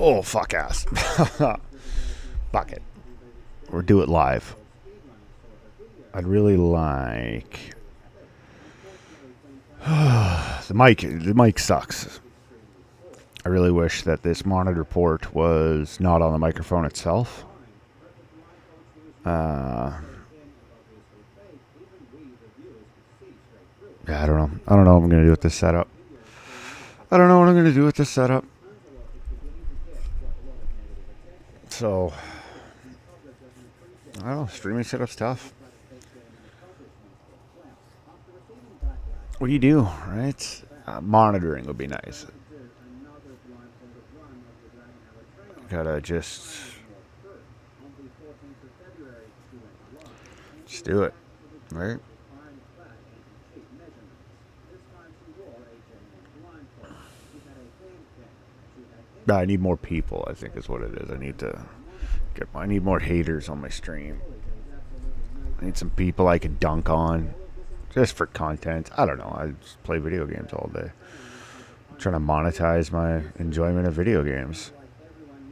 Oh, fuck ass. Fuck it. Or do it live. I'd really like... the mic sucks. I really wish that this monitor port was not on the microphone itself. Yeah, I don't know. I don't know what I'm going to do with this setup. So, I don't know. Streaming setup's tough. What do you do, right? Monitoring would be nice. Gotta just do it, right? I need more people, I think is what it is. I need more haters on my stream. I need some people I can dunk on. Just for content. I don't know. I just play video games all day. I'm trying to monetize my enjoyment of video games.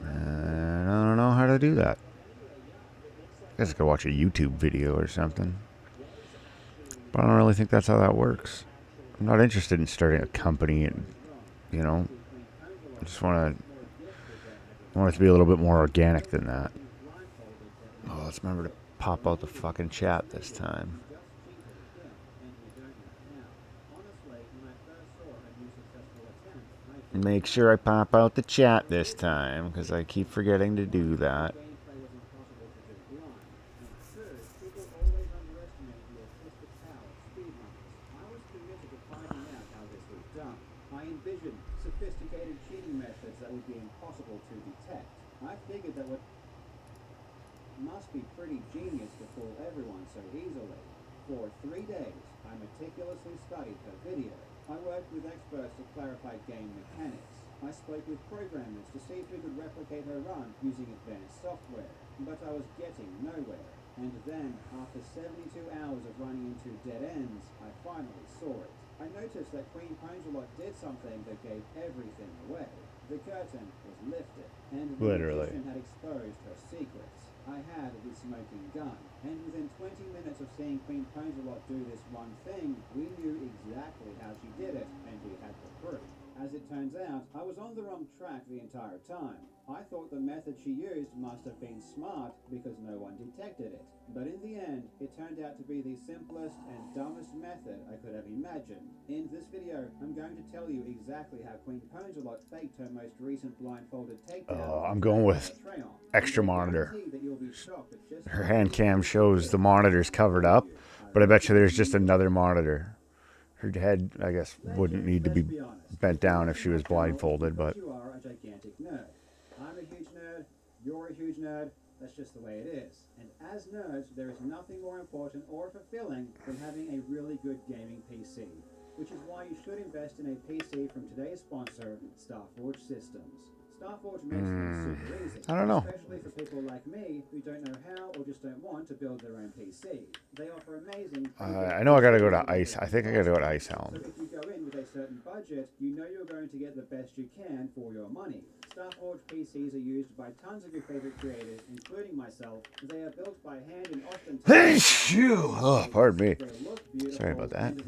And I don't know how to do that. I guess I could watch a YouTube video or something. But I don't really think that's how that works. I'm not interested in starting a company and, I just want it to be a little bit more organic than that. Oh, let's remember to pop out the fucking chat this time. Make sure I pop out the chat this time, because I keep forgetting to do that. I envisioned sophisticated cheating methods that would be impossible to detect. I figured that must be pretty genius to fool everyone so easily. For 3 days, I meticulously studied her video. I worked with experts to clarify game mechanics. I spoke with programmers to see if we could replicate her run using advanced software, but I was getting nowhere. And then, after 72 hours of running into dead ends, I finally saw it. I noticed that Queen Pongelot did something that gave everything away. The curtain was lifted, and the magician had exposed her secrets. I had the smoking gun, and within 20 minutes of seeing Queen Pongelot do this one thing, we knew exactly how she did it, and we had the proof. As it turns out, I was on the wrong track the entire time. I thought the method she used must have been smart because no one detected it. But in the end, it turned out to be the simplest and dumbest method I could have imagined. In this video, I'm going to tell you exactly how Queen Pongelot faked her most recent blindfolded takedown. I'm going with extra monitor. Her hand cam shows the monitor's covered up, but I bet you there's just another monitor. Her head, I guess, wouldn't need to be bent down if she was blindfolded, but... You are a gigantic nerd. I'm a huge nerd. You're a huge nerd. That's just the way it is. And as nerds, there is nothing more important or fulfilling than having a really good gaming PC, which is why you should invest in a PC from today's sponsor, StarForge Systems. StarForge makes things super easy. I don't know. Especially for people like me who don't know how or just don't want to build their own PC. They offer amazing... I know I gotta go to Ice. I think I gotta go to Ice Helm. So if you go in with a certain budget, you know you're going to get the best you can for your money. StarForge PCs are used by tons of your favorite creators, including myself. They are built by hand and often... Hey, shoo! Oh, pardon me. Sorry about that.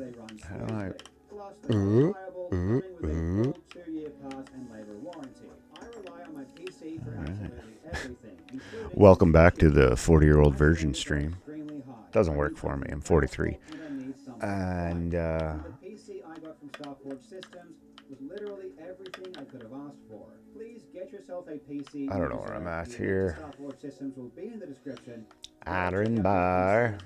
How do I... Plus, they're reliable, coming with a full 2-year parts and labor warranty. I rely on my PC for absolutely everything. Welcome back to the 40-year-old version stream. Doesn't work for me. I'm 43. And the PC I got from StarForge Systems was literally everything I could have asked for. Please get yourself a PC. I don't know where I'm at here. StarForge Systems will be in the description. Iron bar.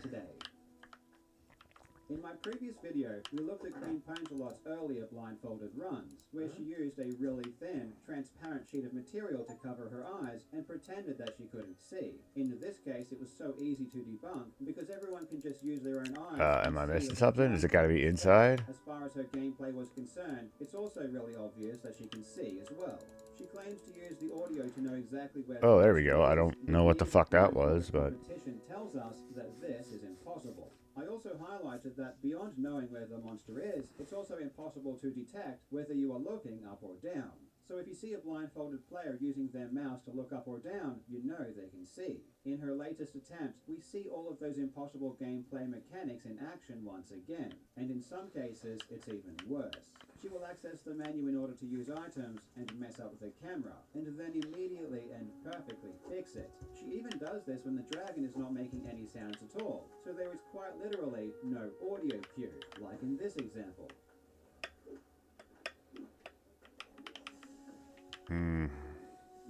In my previous video, we looked at Queen Pongelot's earlier blindfolded runs, where she used a really thin, transparent sheet of material to cover her eyes and pretended that she couldn't see. In this case, it was so easy to debunk because everyone can just use their own eyes. Am I missing something? Is it gotta be inside? As far as her gameplay was concerned, it's also really obvious that she can see as well. She claims to use the audio to know exactly where... Oh, there we go. I don't know what the fuck that was, but... The petition tells us that this is impossible. I also highlighted that beyond knowing where the monster is, it's also impossible to detect whether you are looking up or down. So if you see a blindfolded player using their mouse to look up or down, you know they can see. In her latest attempt, we see all of those impossible gameplay mechanics in action once again, and in some cases, it's even worse. She will access the menu in order to use items and mess up the camera, and then immediately and perfectly fix it. She even does this when the dragon is not making any sounds at all, so there is quite literally no audio cue, like in this example.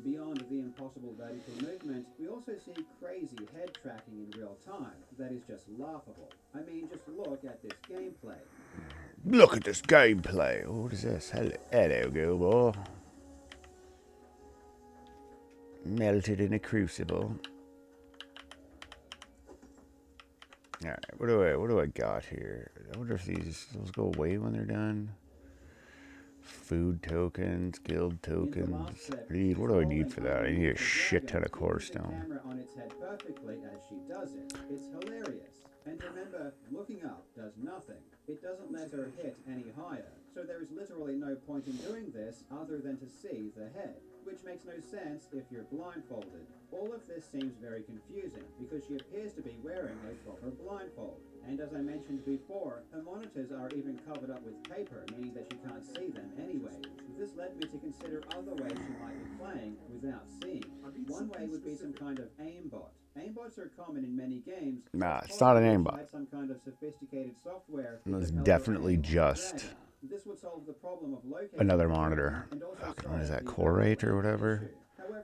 Beyond the impossible vertical movement, we also see crazy head tracking in real time that is just laughable. I mean, just look at this gameplay. Look at this gameplay. Oh, what is this? Hello, go boy. Melted in a crucible. Alright, what do I got here? I wonder if those go away when they're done. Food tokens, guild tokens. Read, what do I need for that? I need a shit ton of core stone. Camera on its head perfectly as she does it. It's hilarious. And remember, looking up does nothing. It doesn't let her hit any higher. So there is literally no point in doing this other than to see the head, which makes no sense if you're blindfolded. All of this seems very confusing because she appears to be wearing a proper blindfold. And as I mentioned before, her monitors are even covered up with paper, meaning that she can't see them anyway. This led me to consider other ways she might be playing without seeing. One way would be some kind of aimbot. Aimbots are common in many games. Nah, it's not an aimbot. Some kind of sophisticated software. It's definitely just this would solve the problem of locating another monitor. What is that, Core rate or whatever?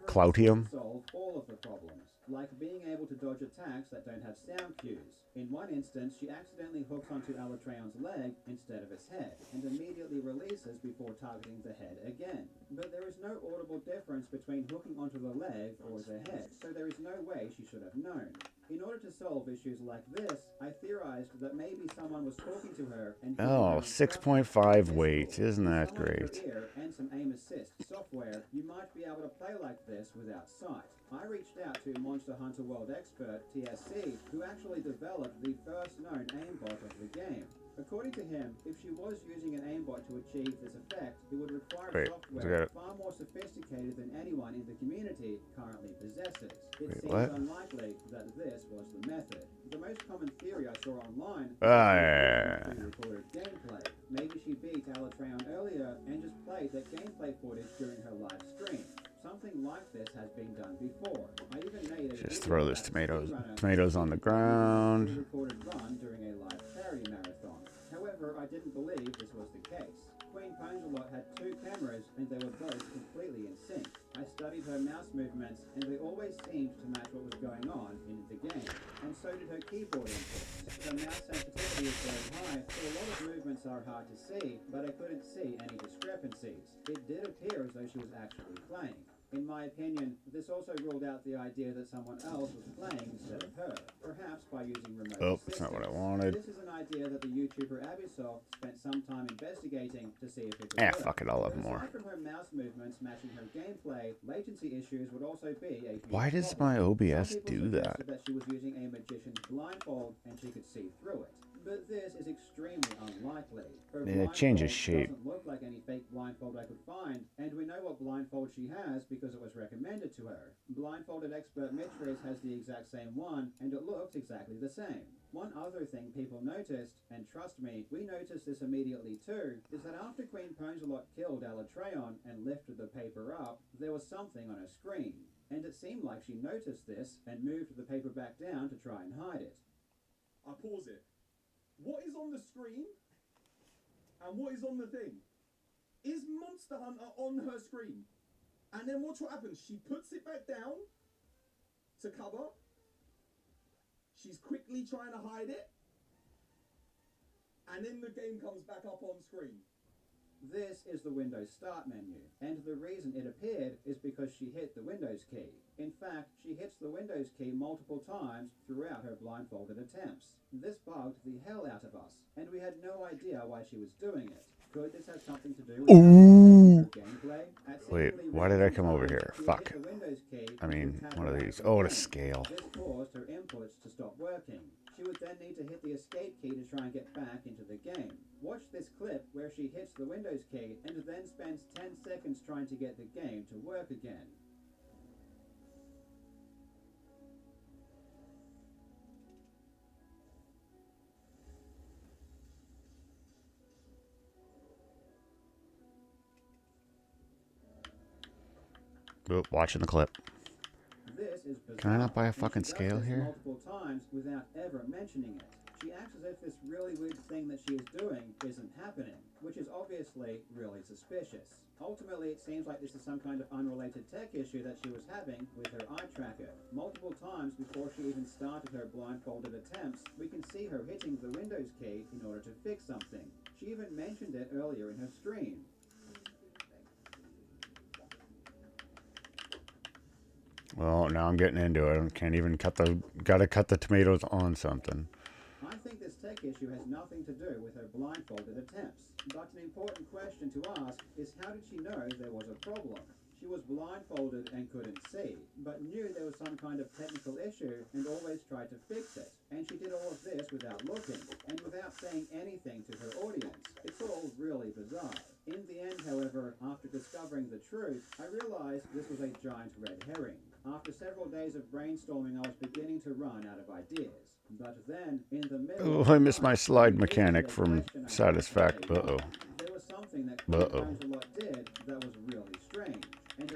Cloutium? Solve all of the problems, like being able to dodge attacks that don't have sound cues. In one instance, she accidentally hooks onto Alatreon's leg instead of its head, and immediately releases before targeting the head again. But there is no audible difference between hooking onto the leg or the head, so there is no way she should have known. In order to solve issues like this, I theorized that maybe someone was talking to her and 6.5 weight, isn't that great? And some aim assist software, you might be able to play like this without sight. I reached out to Monster Hunter World expert TSC, who actually developed the first known aimbot of the game. According to him, if she was using an aimbot to achieve this effect, it would require software far more sophisticated than anyone in the community currently possesses. It seems unlikely that this was the method. The most common theory I saw online was recorded gameplay. Maybe she beat Alatreon earlier and just played that gameplay footage during her live stream. Something like this has been done before. I even made a just throw those tomatoes on the ground. Recorded run during a live parry marathon. However, I didn't believe this was the case. Queen Pongelot had two cameras and they were both completely in sync. I studied her mouse movements and they always seemed to match what was going on in the game. And so did her keyboard inputs. Her mouse sensitivity is very high, so a lot of movements are hard to see, but I couldn't see any discrepancies. It did appear as though she was actually playing. In my opinion, this also ruled out the idea that someone else was playing instead of her, perhaps by using remote assistance. That's not what I wanted. This is an idea that the YouTuber Abyssal spent some time investigating to see if it could work. Fuck it, I'll have more. Aside from her mouse movements matching her gameplay, latency issues would also be a huge Why does problem. my OBS do that? That she was using a magician's blindfold and she could see through it. But this is extremely unlikely. It changes shape. Doesn't look like any fake blindfold I could find, and we know what blindfold she has because it was recommended to her. Blindfolded expert Mitris has the exact same one, and it looks exactly the same. One other thing people noticed, and trust me, we noticed this immediately too, is that after Queen Pongelot killed Alatreon and lifted the paper up, there was something on her screen. And it seemed like she noticed this and moved the paper back down to try and hide it. I pause it. What is on the screen and what is on the thing? Is Monster Hunter on her screen? And then watch what happens. She puts it back down to cover. She's quickly trying to hide it. And then the game comes back up on screen. This is the Windows Start menu, and the reason it appeared is because she hit the Windows key. In fact, she hits the Windows key multiple times throughout her blindfolded attempts. This bugged the hell out of us, and we had no idea why she was doing it. Could this have something to do with her gameplay? Wait, why did I come over here? Fuck. I mean, one of these. Oh, to scale. This caused her inputs to stop working. She She would then need to hit the escape key to try and get back into the game. Watch this clip where she hits the Windows key and then spends 10 seconds trying to get the game to work again. Oh, watching the clip. This is bizarre. Can I not buy a And fucking she does scale this here? multiple times without ever mentioning it. She acts as if this really weird thing that she is doing isn't happening, which is obviously really suspicious. Ultimately, it seems like this is some kind of unrelated tech issue that she was having with her eye tracker. Multiple times before she even started her blindfolded attempts, we can see her hitting the Windows key in order to fix something. She even mentioned it earlier in her stream. Well, now I'm getting into it. I can't even gotta cut the tomatoes on something. I think this tech issue has nothing to do with her blindfolded attempts. But an important question to ask is, how did she know there was a problem? She was blindfolded and couldn't see, but knew there was some kind of technical issue and always tried to fix it. And she did all of this without looking, and without saying anything to her audience. It's all really bizarre. In the end, however, after discovering the truth, I realized this was a giant red herring. After several days of brainstorming, I was beginning to run out of ideas. But then, in the middle... Oh, I missed my slide mechanic from Satisfact. Uh-oh. There was something that Uh-oh. Queen did that was really strange.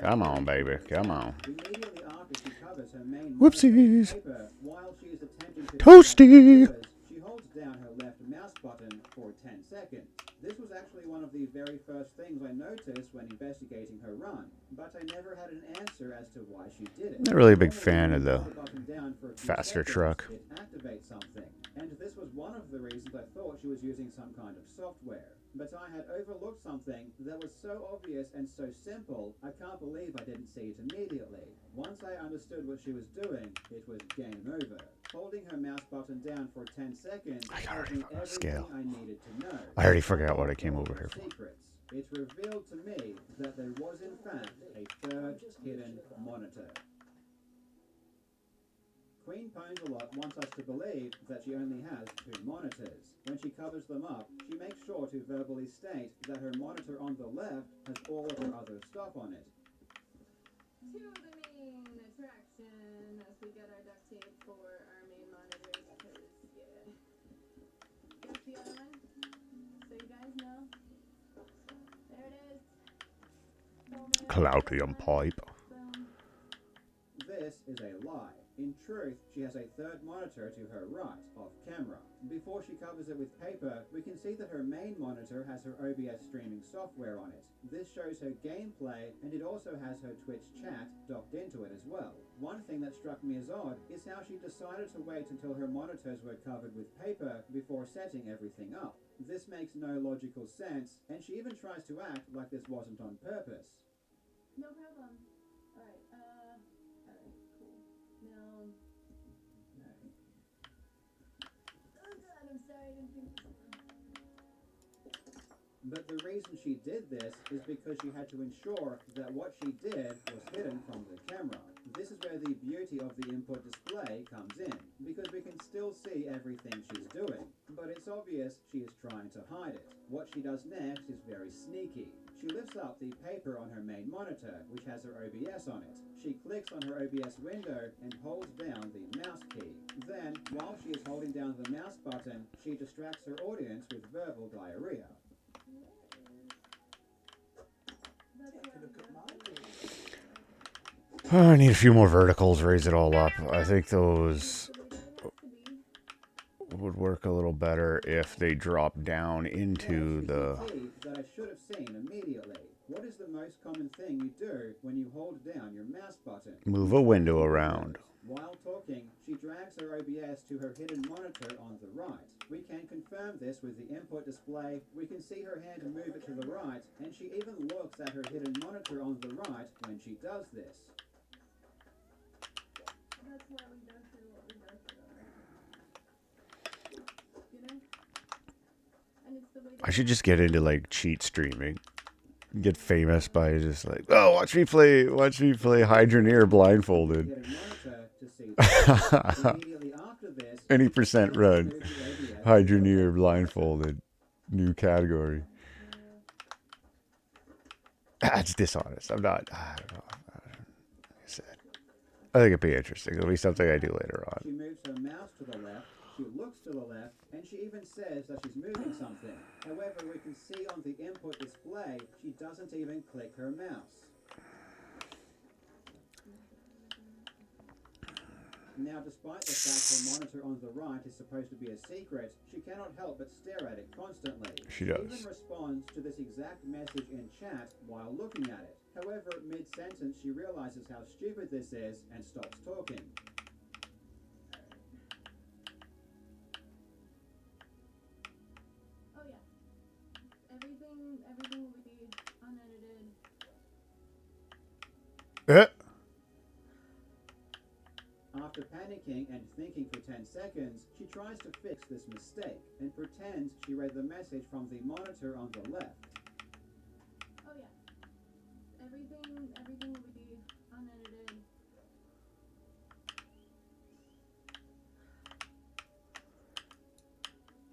Come on, baby. Come on. Immediately after she covers her main Whoopsies. paper, while she is attempting to Toasty. she holds down her left mouse button for 10 seconds. This was actually one of the very first things I noticed when investigating her run, but I never had an answer as to why she did it. Not really a big fan of the Hold the button down for a few faster seconds, truck. It activates something, and this was one of the reasons I thought she was using some kind of software. But I had overlooked something that was so obvious and so simple, I can't believe I didn't see it immediately. Once I understood what she was doing, it was game over. Holding her mouse button down for 10 seconds told me everything scale. I needed to know. I already forgot what I came over here for. Secrets. It revealed to me that there was in fact a third hidden monitor. Queen Pwnsalot wants us to believe that she only has 2 monitors. When she covers them up, she makes sure to verbally state that her monitor on the left has all of her other stuff on it. To the main attraction as we get our duct tape for our main monitors, because, yeah. Here's the other one, so you guys know. There it is. Cloudium pipe. Boom. This is a lie. In truth, she has a third monitor to her right, off camera. Before she covers it with paper, we can see that her main monitor has her OBS streaming software on it. This shows her gameplay, and it also has her Twitch chat docked into it as well. One thing that struck me as odd is how she decided to wait until her monitors were covered with paper before setting everything up. This makes no logical sense, and she even tries to act like this wasn't on purpose. No problem. Alright, alright, cool. Now, oh god, I'm sorry, I didn't think this one. But the reason she did this is because she had to ensure that what she did was hidden from the camera. This is where the beauty of the input display comes in, because we can still see everything she's doing, but it's obvious she is trying to hide it. What she does next is very sneaky. She lifts up the paper on her main monitor, which has her OBS on it. She clicks on her OBS window and holds down the mouse key. Then, while she is holding down the mouse button, she distracts her audience with verbal diarrhea. Oh, I need a few more verticals, raise it all up. I think those would work a little better if they drop down into the... That I should have seen immediately. What is the most common thing you do when you hold down your mouse button? Move a window around. While talking, she drags her OBS to her hidden monitor on the right. We can confirm this with the input display. We can see her hand move it to the right, and she even looks at her hidden monitor on the right when she does this. That's why we go through what we go through, right? You know? And it's the way I should just get into like cheat streaming. Get famous by just like, oh, watch me play Hydroneer blindfolded. Hidden monitor to see this. Immediately after this, Any she percent can run. move the OBS Hydroneer blindfolded. New category. That's dishonest. I'm not. I don't know. Like I said, I think it'd be interesting. It'll be something I do later on. She moves her mouse to the left, she looks to the left, and she even says that she's moving something. However, we can see on the input display, she doesn't even click her mouse. Now, despite the fact her monitor on the right is supposed to be a secret, she cannot help but stare at it constantly. She does. Even responds to this exact message in chat while looking at it. However, mid-sentence, she realizes how stupid this is and stops talking. Oh yeah. Everything will be unedited. After panicking and thinking for 10 seconds, she tries to fix this mistake and pretends she read the message from the monitor on the left. Oh yeah. Everything will be unedited.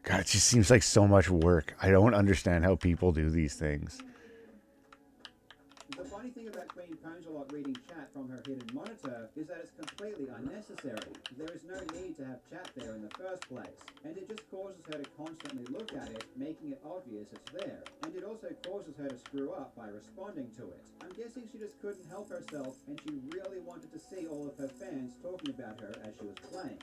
God, it just seems like so much work. I don't understand how people do these things. The funny thing about Queen Congelot reading chat from her hidden monitor is that it's completely unnecessary. There is no need to have chat there in the first place, and it just causes her to constantly look at it, making it obvious it's there. And it also causes her to screw up by responding to it. I'm guessing she just couldn't help herself, and she really wanted to see all of her fans talking about her as she was playing.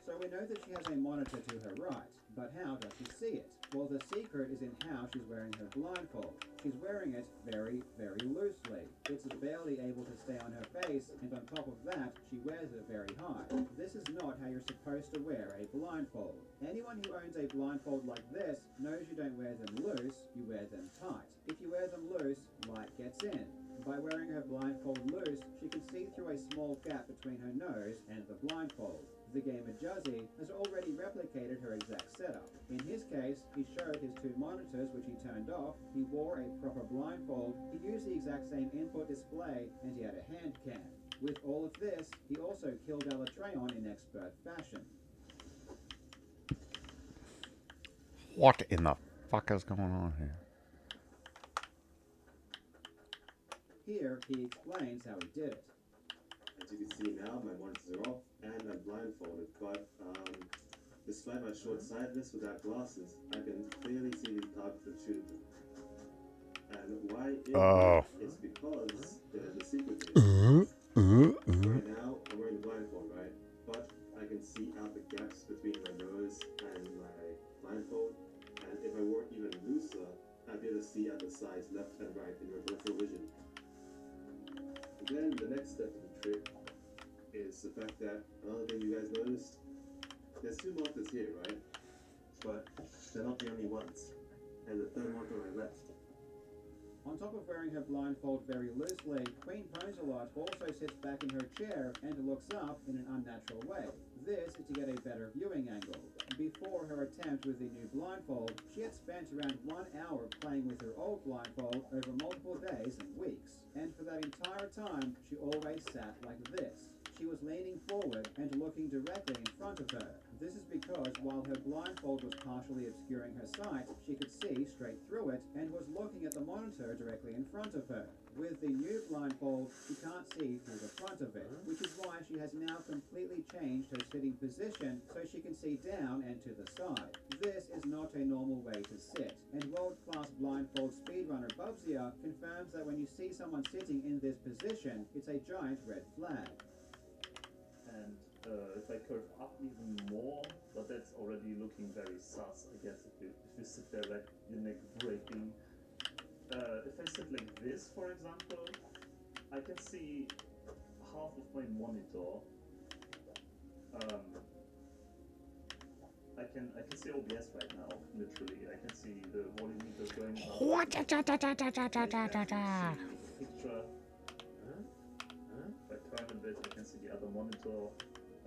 So we know that she has a monitor to her right, but how does she see it? Well, the secret is in how she's wearing her blindfold. She's wearing it very, very loosely. It's barely able to stay on her face, and on top of that, she wears it very high. This is not how you're supposed to wear a blindfold. Anyone who owns a blindfold like this knows you don't wear them loose, you wear them tight. If you wear them loose, light gets in. By wearing her blindfold loose, she can see through a small gap between her nose and the blindfold. The gamer Juzzy has already replicated her exact setup. In his case, he showed his two monitors which he turned off, he wore a proper blindfold, he used the exact same input display, and he had a hand cam. With all of this, he also killed Alatreon in expert fashion. What in the fuck is going on here? Here, he explains how he did it. As you can see now, my monitors are off and I'm blindfolded, but despite my short-sightedness without glasses, I can clearly see the target I'm shooting. And why is that? It's because there's a secret here. Right now, I'm wearing the blindfold, right? But I can see out the gaps between my nose and my blindfold, and if I wore it even looser, I'd be able to see out the sides left and right in my peripheral vision. Then the next step of the trick is the fact that another thing you guys noticed, there's two monitors here, right? But they're not the only ones. And the third monitor on my left. On top of wearing her blindfold very loosely, Queen Congelot also sits back in her chair and looks up in an unnatural way. This is to get a better viewing angle. Before her attempt with the new blindfold, she had spent around 1 hour playing with her old blindfold over multiple days and weeks. And for that entire time, she always sat like this. She was leaning forward and looking directly in front of her. This is because while her blindfold was partially obscuring her sight, she could see straight through it and was looking at the monitor directly in front of her. With the new blindfold, she can't see through the front of it, which is why she has now completely changed her sitting position so she can see down and to the side. This is not a normal way to sit, and world-class blindfold speedrunner Bubsia confirms that when you see someone sitting in this position, it's a giant red flag. And if I curve up even more, but that's already looking very sus, I guess, if you sit there like your neck breaking. If I sit like this, for example, I can see half of my monitor. I can see OBS right now, literally. I can see the volume meter going up. Picture. If I turn a bit, I can see the other monitor.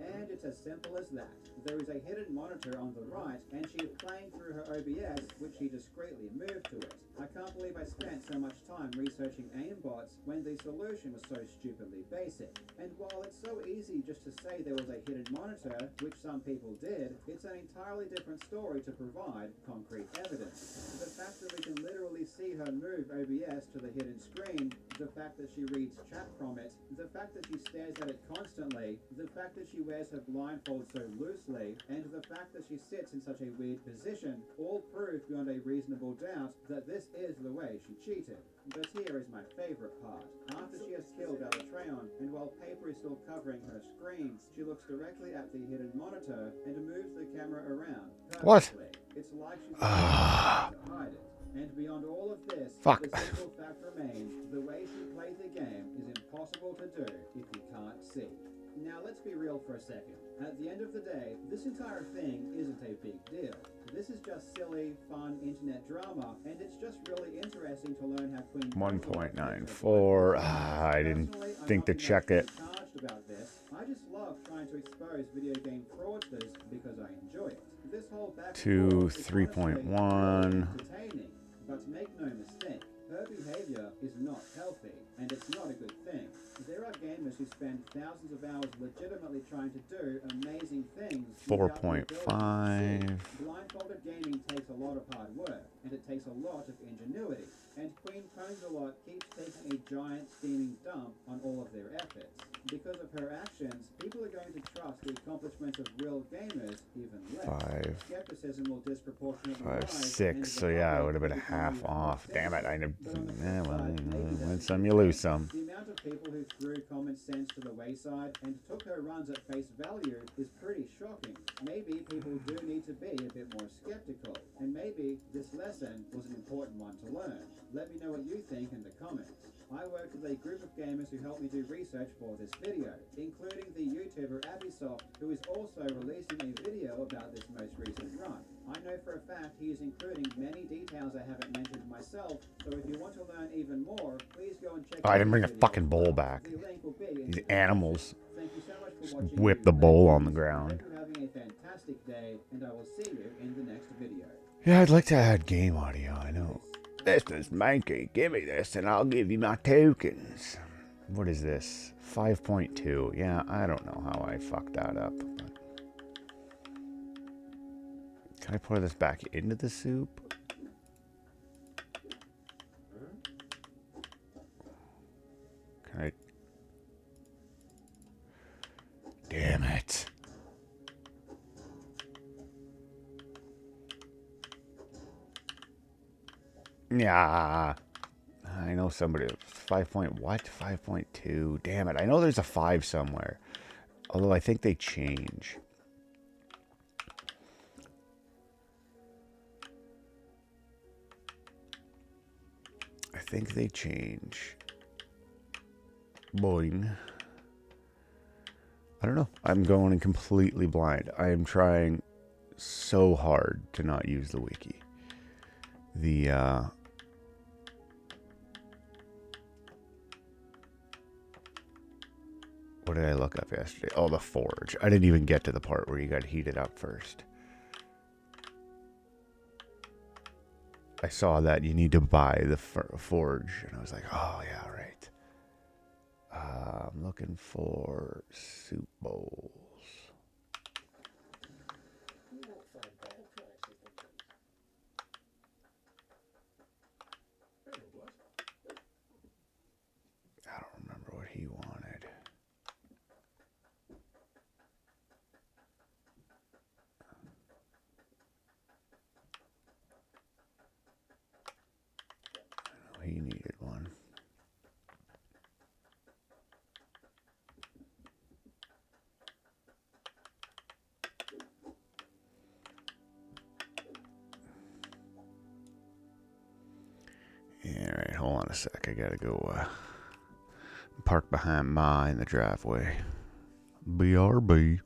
And it's as simple as that. There is a hidden monitor on the right, and she is playing through her OBS, which she discreetly moved to it. I can't believe I spent so much time researching aimbots when the solution was so stupidly basic. And while it's so easy just to say there was a hidden monitor, which some people did, it's an entirely different story to provide concrete evidence. The fact that we can literally see her move OBS to the hidden screen, the fact that she reads chat from it, the fact that she stares at it constantly, the fact that she wears her blindfold so loosely, and the fact that she sits in such a weird position all prove beyond a reasonable doubt that this is the way she cheated. But here is my favorite part. After she has killed Alatreon, and while paper is still covering her screen, she looks directly at the hidden monitor and moves the camera around perfectly. What? It's like she's trying to hide it. And beyond all of this, Fuck. the simple fact remains, the way she played the game is impossible to do if you can't see. Now let's be real for a second. At the end of the day, this entire thing isn't a big deal. This is just silly, fun internet drama, and it's just really interesting to learn how Queen 1.94. I didn't think to check it. About this. I just love trying to expose video game fraudsters because I enjoy it. This whole back to 3.1. entertaining, but make no mistake, her behavior is not healthy, and it's not a good thing. There are gamers who spend thousands of hours legitimately trying to do amazing things. 4.5. Blindfolded gaming takes a lot of hard work, and it takes a lot of ingenuity. And Queen Congelot keeps taking a giant steaming dump on all of their efforts. Because of her actions, people are going to trust the accomplishments of real gamers even less. 5. Skepticism will disproportionately 5, rise, 6. So and the yeah, it public would have been will half become off. more Damn it! I know. skeptical. Yeah, well, Maybe you that's win the some, thing. you lose some. The amount of people who threw common sense to the wayside and took her runs at face value is pretty shocking. Maybe people do need to be a bit more skeptical, and maybe this lesson was an important one to learn. Let me know what you think in the comments. I worked with a group of gamers who helped me do research for this video, including the YouTuber Abisoft, who is also releasing a video about this most recent run. I know for a fact he is including many details I haven't mentioned myself, so if you want to learn even more, please go and check out I didn't bring his the video fucking as bowl well. back. The link will be in These the animals description. Thank you so much for just watching. whip you the bowl on the legends. I ground. hope you're having a fantastic day, and I will see you in the next video. Yeah, I'd like to add game audio. I know. This is Mankey. Give me this, and I'll give you my tokens. What is this? 5.2. Yeah, I don't know how I fucked that up. But... Can I pour this back into the soup? Can I? Damn it. Yeah. I know somebody. 5 point what? 5.2. Damn it. I know there's a 5 somewhere. Although I think they change. I think they change. Boing. I don't know. I'm going in completely blind. I am trying so hard to not use the wiki. What did I look up yesterday? Oh, the forge. I didn't even get to the part where you got heated up first. I saw that you need to buy the forge, and I was like, oh, yeah, right. I'm looking for soup bowls. I don't remember what he wanted. I know he needed one. Alright, hold on a sec. I gotta go park behind Ma in the driveway. BRB.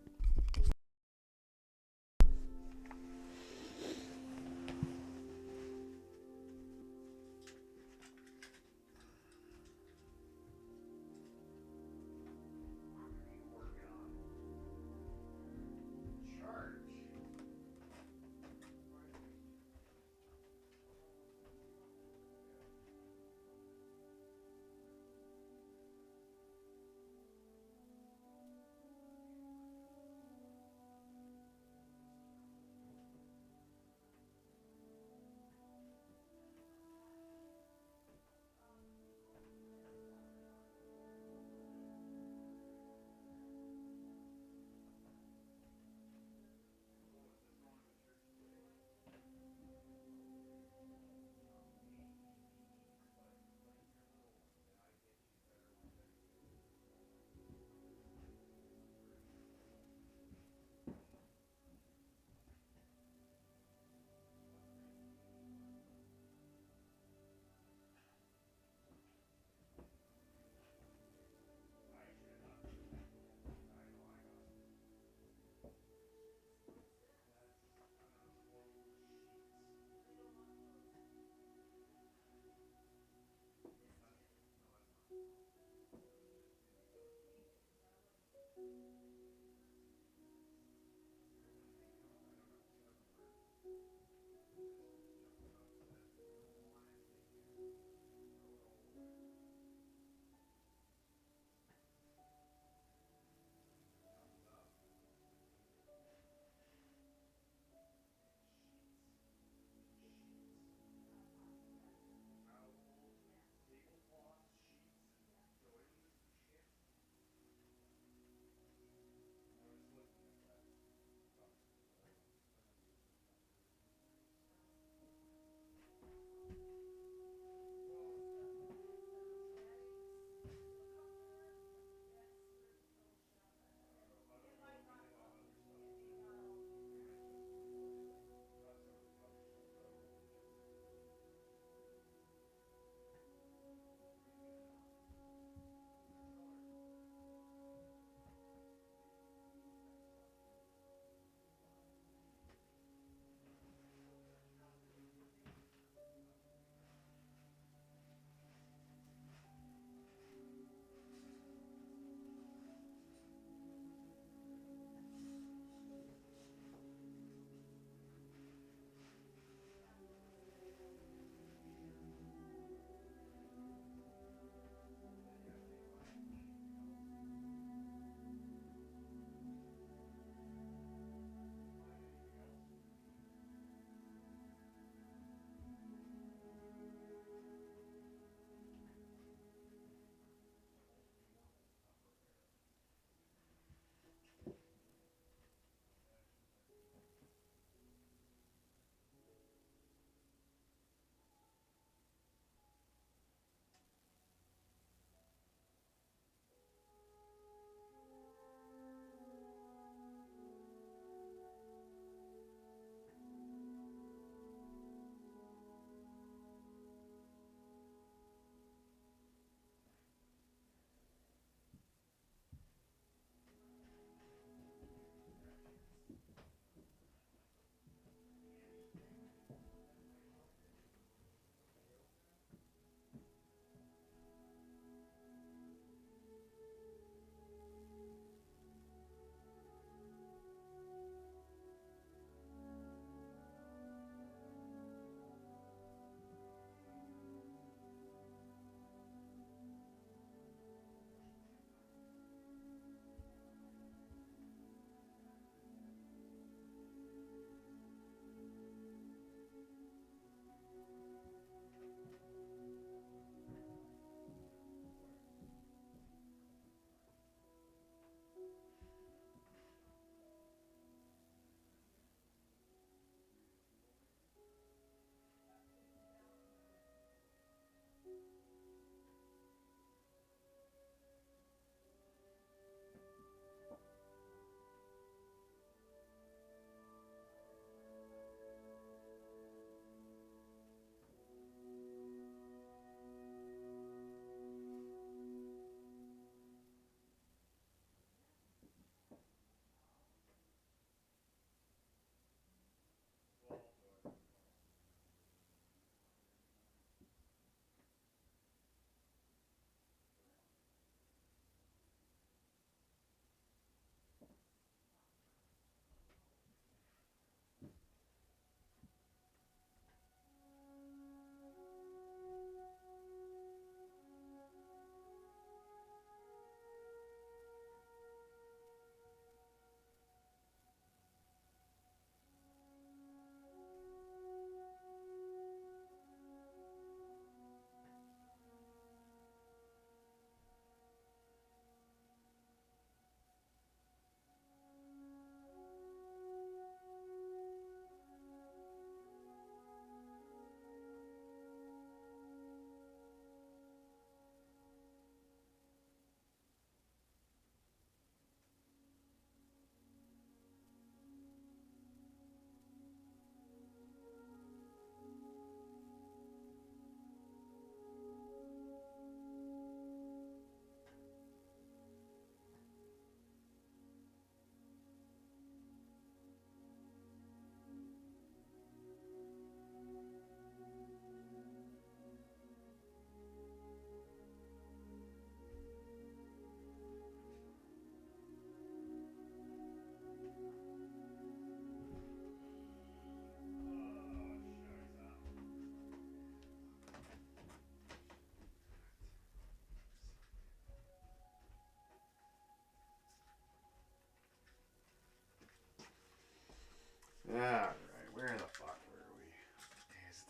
Alright, where the fuck were we?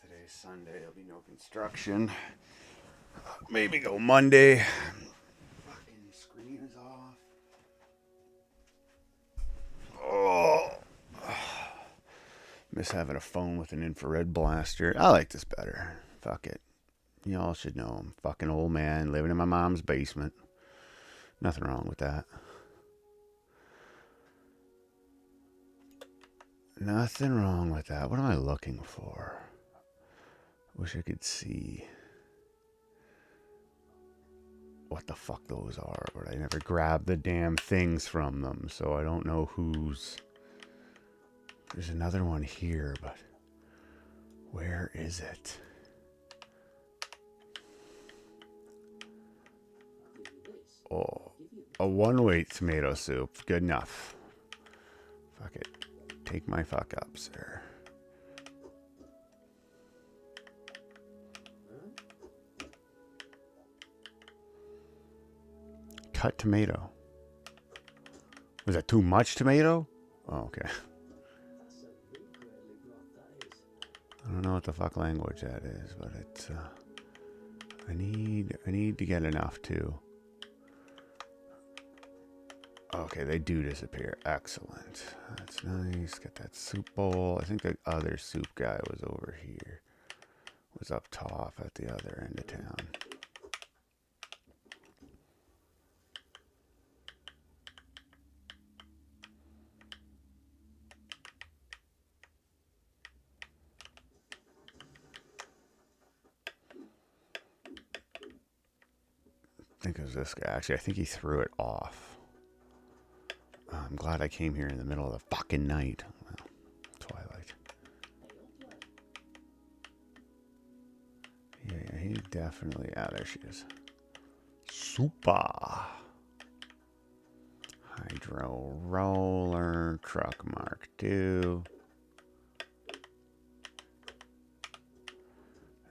Today's Sunday, there'll be no construction. Maybe go Monday. Fucking screen is off. Oh. Miss having a phone with an infrared blaster. I like this better. Fuck it. Y'all should know I'm a fucking old man living in my mom's basement. Nothing wrong with that. Nothing wrong with that. What am I looking for? Wish I could see what the fuck those are, but I never grabbed the damn things from them, so I don't know whose. There's another one here, but where is it? Oh, a one-weight tomato soup. Good enough. Fuck it. Take my fuck up, sir. Cut tomato. Was that too much tomato? Oh, okay. I don't know what the fuck language that is, but it's I need to get enough too. Okay, they do disappear. Excellent. That's nice. Get that soup bowl. I think the other soup guy was over here. Was up top at the other end of town. I think it was this guy. Actually, I think he threw it off. I'm glad I came here in the middle of the fucking night. Well, twilight. Yeah, he definitely... Ah, there she is. Super. Hydro roller. Truck Mark II.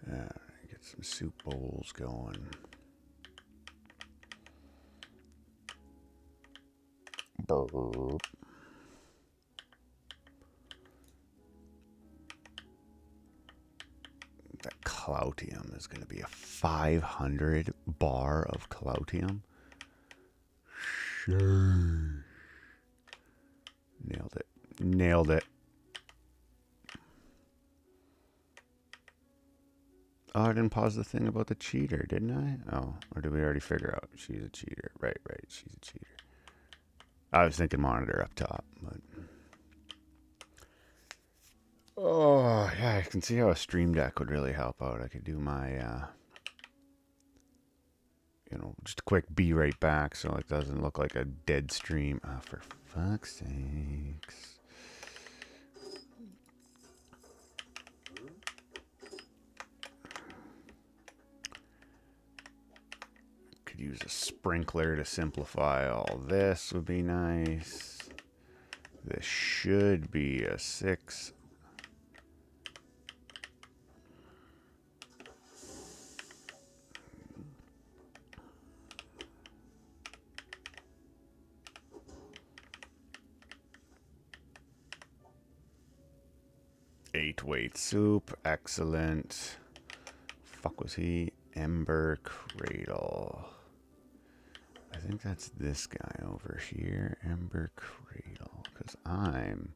Get some soup bowls going. Burp. That Cloutium is going to be a 500 bar of Cloutium. Sure. Nailed it. Nailed it. Oh, I didn't pause the thing about the cheater, didn't I? Oh, or did we already figure out she's a cheater? Right, she's a cheater. I was thinking monitor up top, but... Oh, yeah, I can see how a Stream Deck would really help out. I could do my, just a quick be right back so it doesn't look like a dead stream. Oh, for fuck's sakes. Could use a sprinkler to simplify all this would be nice. This should be a 6. Eight-weight soup, excellent. Fuck was he? Ember Cradle. I think that's this guy over here, Ember Cradle, because I'm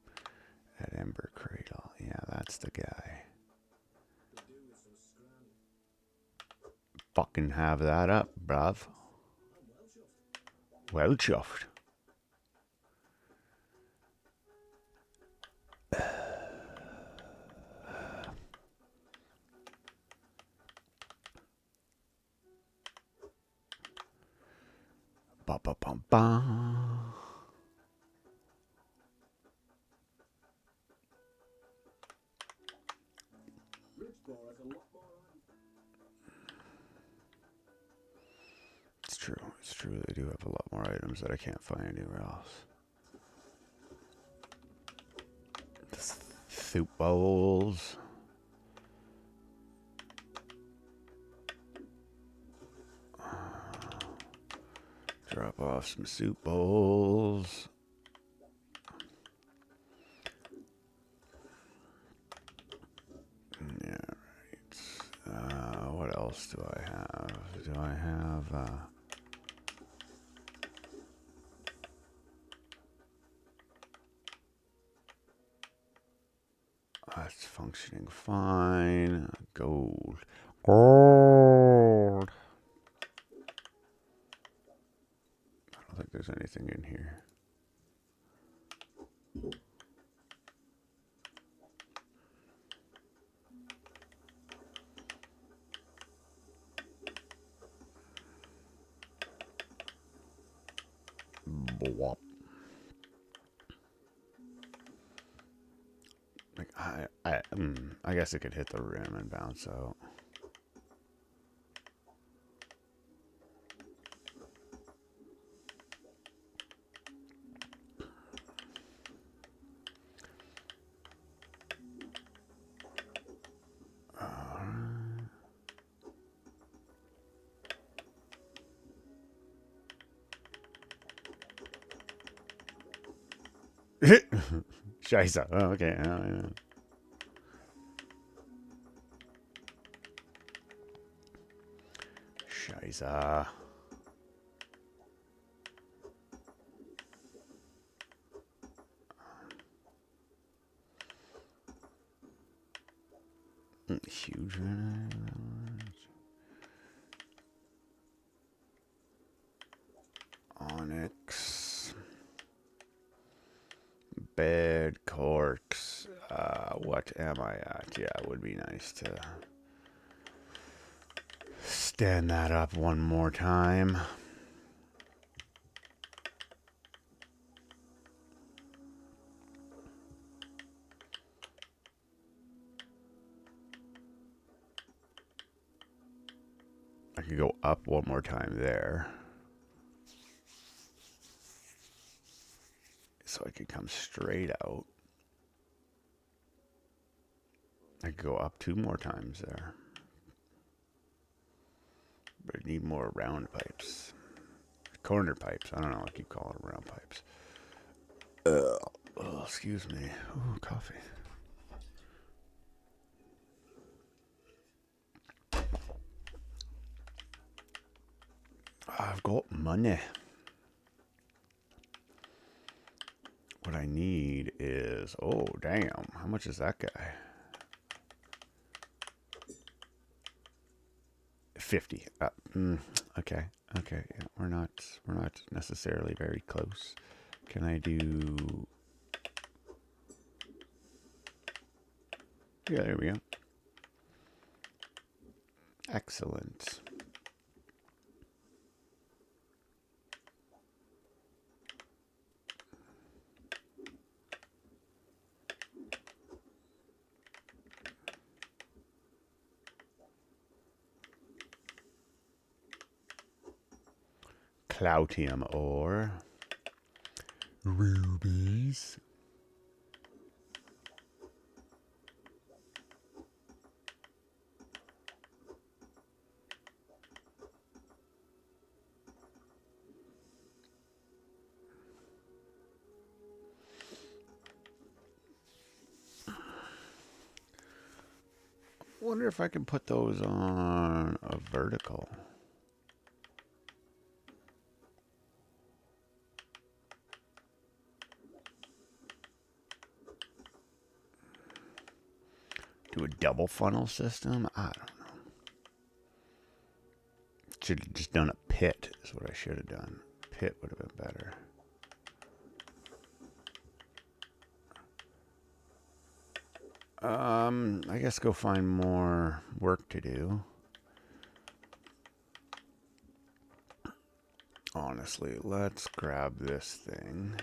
at Ember Cradle. Yeah, that's the guy. Fucking have that up, bruv. Well chuffed. Ba ba ba ba. It's true. It's true. They do have a lot more items that I can't find anywhere else. Soup bowls. Drop off some soup bowls. else do I have? Do I have... That's functioning fine. Gold. Gold. I don't think there's anything in here. Bwop. Like I guess it could hit the rim and bounce out. Scheiße. Oh, okay. Yeah. Scheiße. Huge. Onyx. Bed corks. What am I at? Yeah, it would be nice to stand that up one more time. I could go up one more time there. So I could come straight out. I could go up 2 more times there. But I need more round pipes. Corner pipes. I don't know. I keep calling them round pipes. Oh, excuse me. Ooh, coffee. I've got money. What I need is... Oh, damn. How much is that guy? 50. Okay. Okay. Yeah, we're not necessarily very close. Can I do... Yeah, there we go. Excellent. Cloutium ore. Rubies. Wonder if I can put those on a vertical. Do a double funnel system? I don't know. Should have just done a pit is what I should have done. Pit would have been better. I guess go find more work to do. Honestly, let's grab this thing.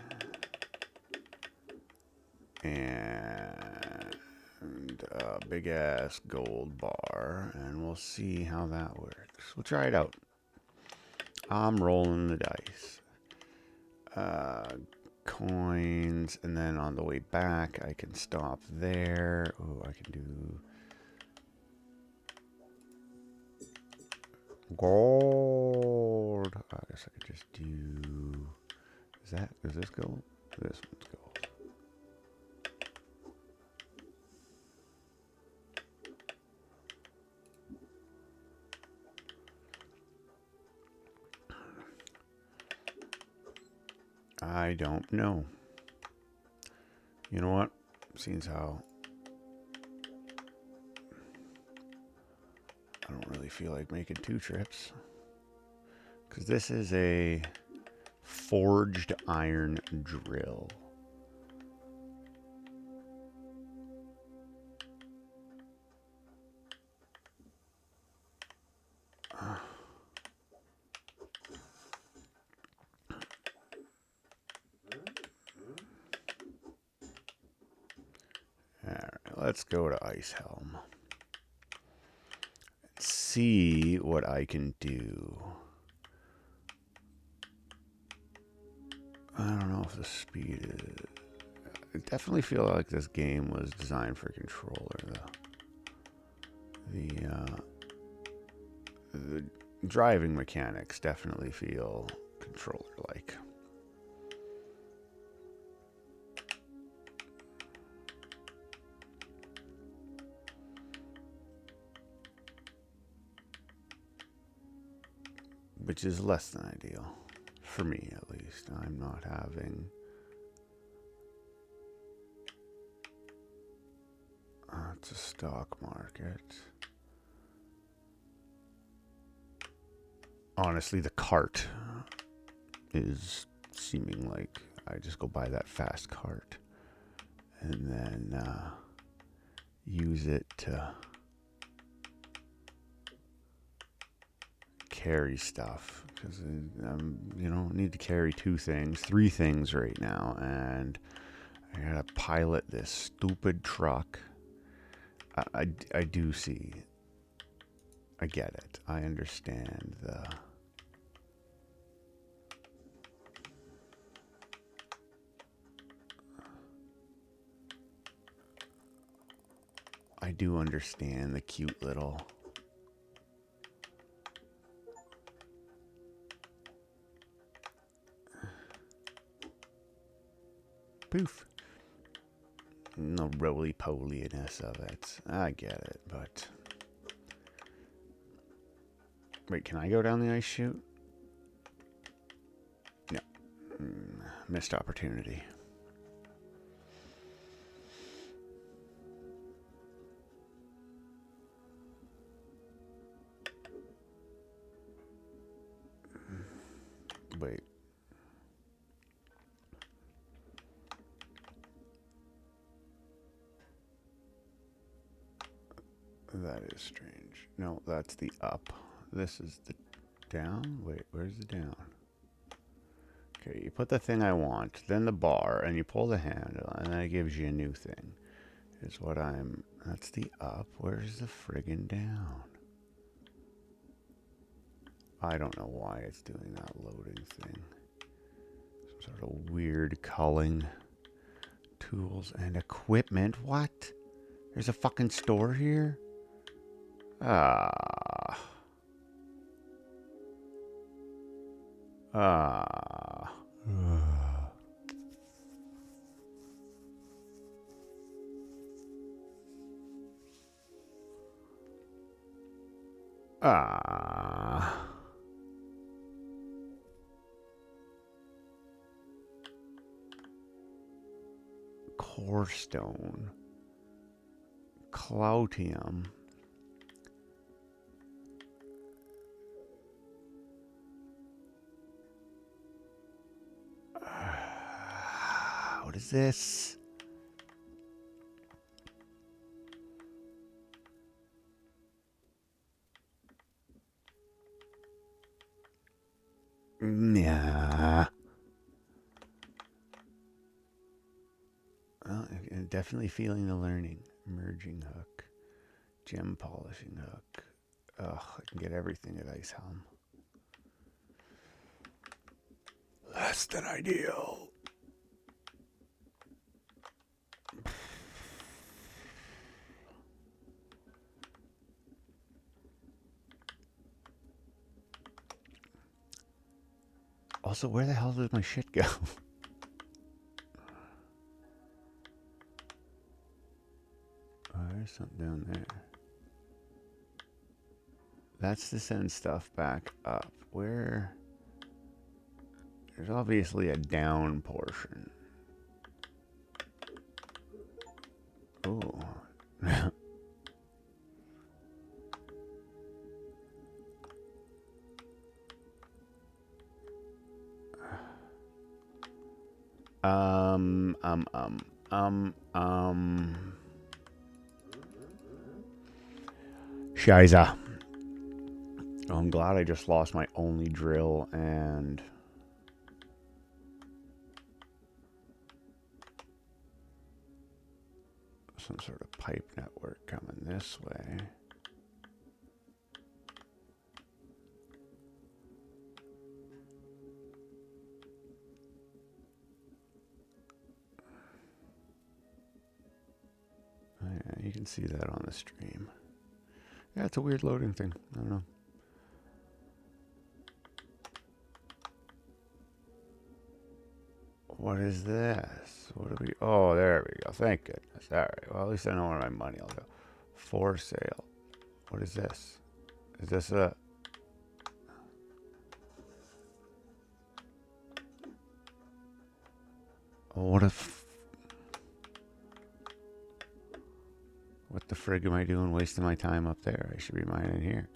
And a big ass gold bar. And we'll see how that works. We'll try it out. I'm rolling the dice. Coins, and then on the way back I can stop there. Oh, I can do gold. I guess I could just do... Is this gold? This one's gold. I don't know. You know what? Seems how I don't really feel like making 2 trips. Because this is a forged iron drill. Alright, let's go to Icehelm. See what I can do. I don't know if the speed is... I definitely feel like this game was designed for controller, though. The driving mechanics definitely feel controller-like. Which is less than ideal. For me, at least. I'm not having... it's a stock market. Honestly, the cart is seeming like I just go buy that fast cart and then use it to carry stuff, because you know, need to carry 2 things, 3 things right now, and I gotta pilot this stupid truck. I do see. I get it. I understand the... I do understand the cute little... Poof. The roly-poliness of it. I get it, but... Wait, can I go down the ice chute? No. Missed opportunity. Wait. That is strange. No, that's the up. This is the down? Wait, where's the down? Okay, you put the thing I want, then the bar, and you pull the handle, and then it gives you a new thing. Is what I'm... That's the up. Where's the friggin' down? I don't know why it's doing that loading thing. Some sort of weird culling. Tools and equipment. What? There's a fucking store here? Ah. Ah. Ah. Core stone. Cloutium. What is this? Yeah. Well, I'm definitely feeling the learning. Merging hook. Gem polishing hook. Ugh, I can get everything at Icehelm. Less than ideal. Also, where the hell does my shit go? Oh, there's something down there. That's to send stuff back up. Where? There's obviously a down portion. Oh. um. Shiza. Oh, I'm glad I just lost my only drill and some sort of pipe network coming this way. Oh, yeah, you can see that on the stream. Yeah, it's a weird loading thing. I don't know. What is this? What do we... Oh, there we go. Thank goodness. All right. Well, at least I know where my money will go. For sale. What is this? Is this a... Oh, what if... What the frig am I doing wasting my time up there? I should be mining here.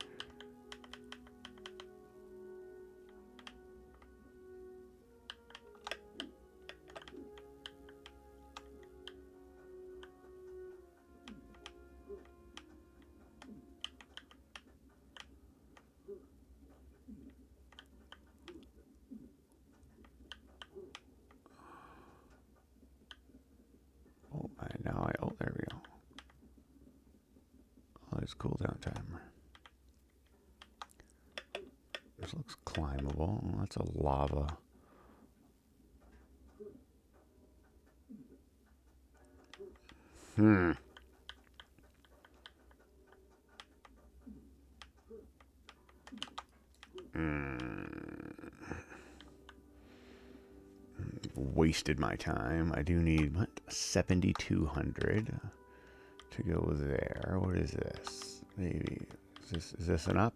Oh, now I... Oh, there we go. Oh, there's cooldown timer. This looks climbable. Oh, that's a lava. Hmm. Wasted my time. I do need, what, 7,200 to go there. What is this? Maybe, is this an up?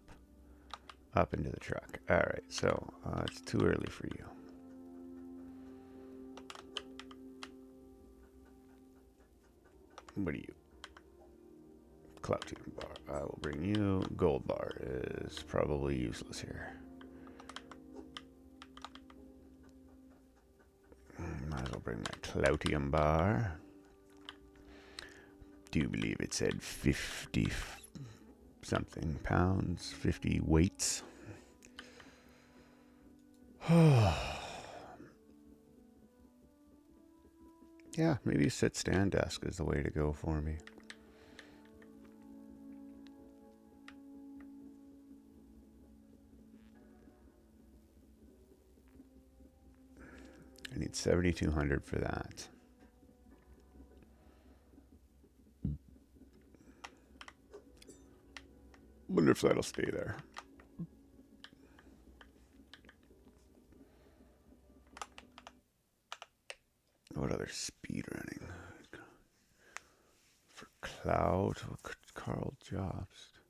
Up into the truck. All right, so it's too early for you. What are you? Cloutium bar. I will bring you. Gold bar is probably useless here. Might as well bring my Cloutium bar. Do you believe it said 50 something pounds, 50 weights? Yeah, maybe a sit-stand desk is the way to go for me. I need 7,200 for that. Wonder if that'll stay there. What other speed running? For Cloud, Carl Jobst.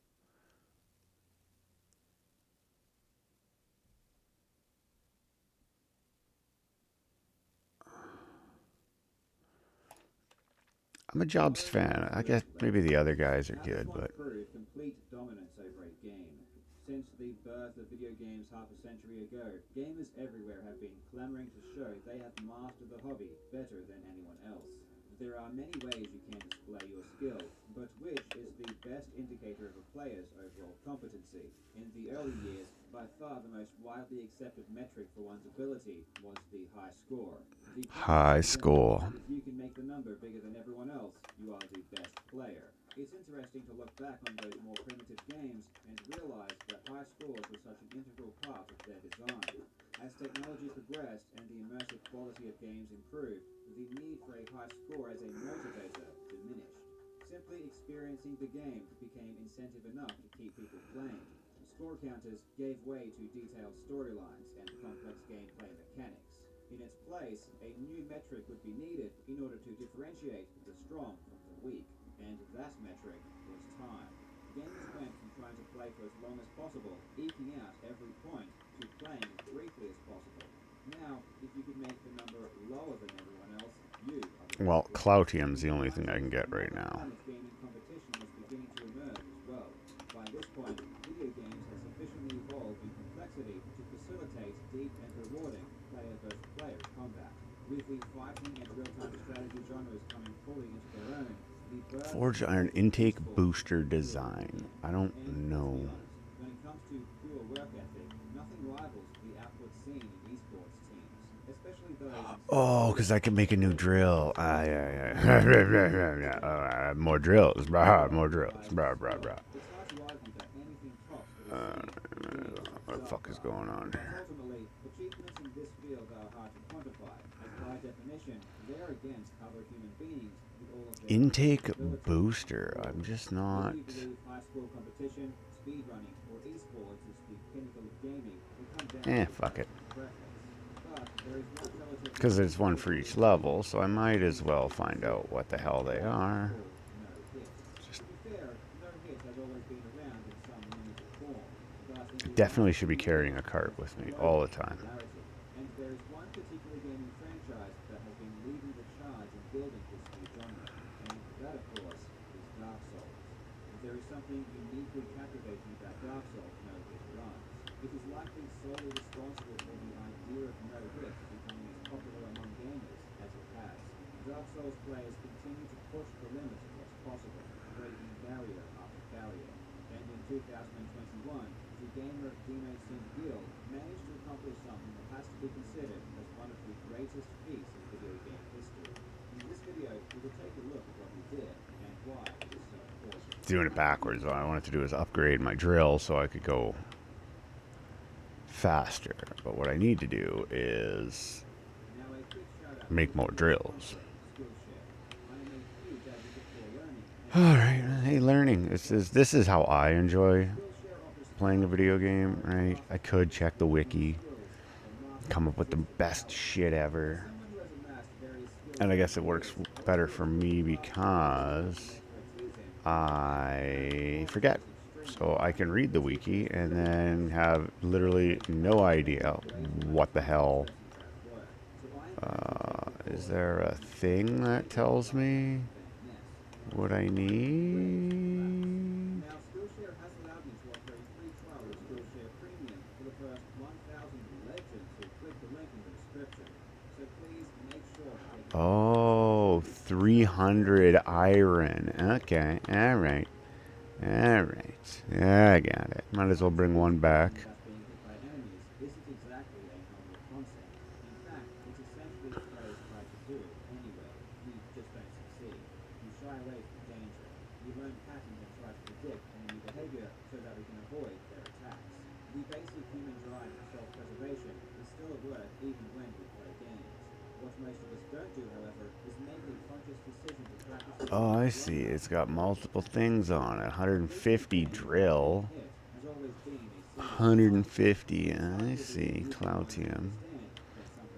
I'm a Jobst fan. I guess maybe the other guys are good, but complete dominance over a game. Since the birth of video games half a century ago, gamers everywhere have been clamoring to show they have mastered the hobby better than anyone else. There are many ways you can display your skill, but which is the best indicator of a player's overall competency? In the early years, by far the most widely accepted metric for one's ability was the high score. high score. If you can make the number bigger than everyone else, you are the best player. It's interesting to look back on those more primitive games and realize that high scores were such an integral part of their design. As technology progressed and the immersive quality of games improved, the need for a high score as a motivator diminished. Simply experiencing the game became incentive enough to keep people playing. Score counters gave way to detailed storylines and complex gameplay mechanics. In its place, a new metric would be needed in order to differentiate the strong from the weak, and that metric was time. Gamers went from trying to play for as long as possible, eking out every point, to playing as briefly as possible. Now, if you could make the number lower than everyone else, you are the Well, best. Cloutium's the only thing I can get right Another now. form of gaming competition was beginning to emerge as well. By this point, video games had sufficiently evolved in complexity to facilitate deep and rewarding player-versus-player combat. With the fighting and real-time strategy genres coming fully into their own, the birth Forged of iron modern intake esports booster really design. began. I don't And know. let's be honest, when it comes to pure work ethic, nothing rivals the output seen in esports teams, especially those in Oh, because I can make a new drill. Ah, yeah, yeah. More drills. Brah, more drills. Brah, brah, brah. It's hard to argue that anything tops what is seen in games What the fuck is going on? but ultimately, achievements in this field are hard to quantify, as by definition, they're against other human beings with all of their Intake abilities. booster. I'm just not. Whether you believe high score competition, speedrunning, or esports is the pinnacle of gaming, will come down to Fuck it. preference. But there is one relatively Because there's one for each level, so I might as well find out what the hell they are. no hit. To be fair, no hit has always been around in some limited form, but in the Definitely last should be few carrying years, a cart with it's me grown all in the time. popularity. And there is one particular gaming franchise that has been leading the charge in building this new genre, and that, of course, is Dark Souls. There is something uniquely captivating about Dark Souls no-hit runs. It is likely solely responsible for the idea of no-hit becoming as popular among gamers as it has. Dark Souls players continue to push the limits of what's possible, breaking barrier after barrier. And in 2021, the gamer Dino Sin Guild managed to accomplish something that has to be considered as one of the greatest feats in video game history. In this video, we will take a look at what he did and why it is so important. Doing it backwards. All I wanted to do is upgrade my drill so I could go faster. But what I need to do is Now, a quick shout out make to more our drills. sponsor, Skillshare. I am a huge advocate for learning. All right, hey, learning. This is how I enjoy Skillshare offers playing a video game, right? I could check the wiki, skills for mastering come up with the specific best talents. shit As ever. someone who has amassed various skills And I over guess it the works years, better for me because I forget. So I can read the wiki and then have literally no idea what the hell. Is there a thing that tells me what I need? Now, Skillshare has allowed me to offer a free trial of Skillshare Premium for the first 1,000 legends who click the link in the description. So please make sure to take Oh, 300 iron. Okay, alright. Alright. Yeah, I got it. Might as well bring one back. that being hit by enemies isn't exactly a novel concept. In fact, it's essentially what players try to do anyway. You just don't succeed. You shy away from danger. You learn patterns and try to predict enemy behavior so that we can avoid their attacks. The basic human drive for self-preservation is still at work even when we play games. What most of us don't do, however, is make a conscious decision to practice. Oh, I see. It's got multiple things on it. 150 drill. Hit has always been a 150. I see. Cloutium.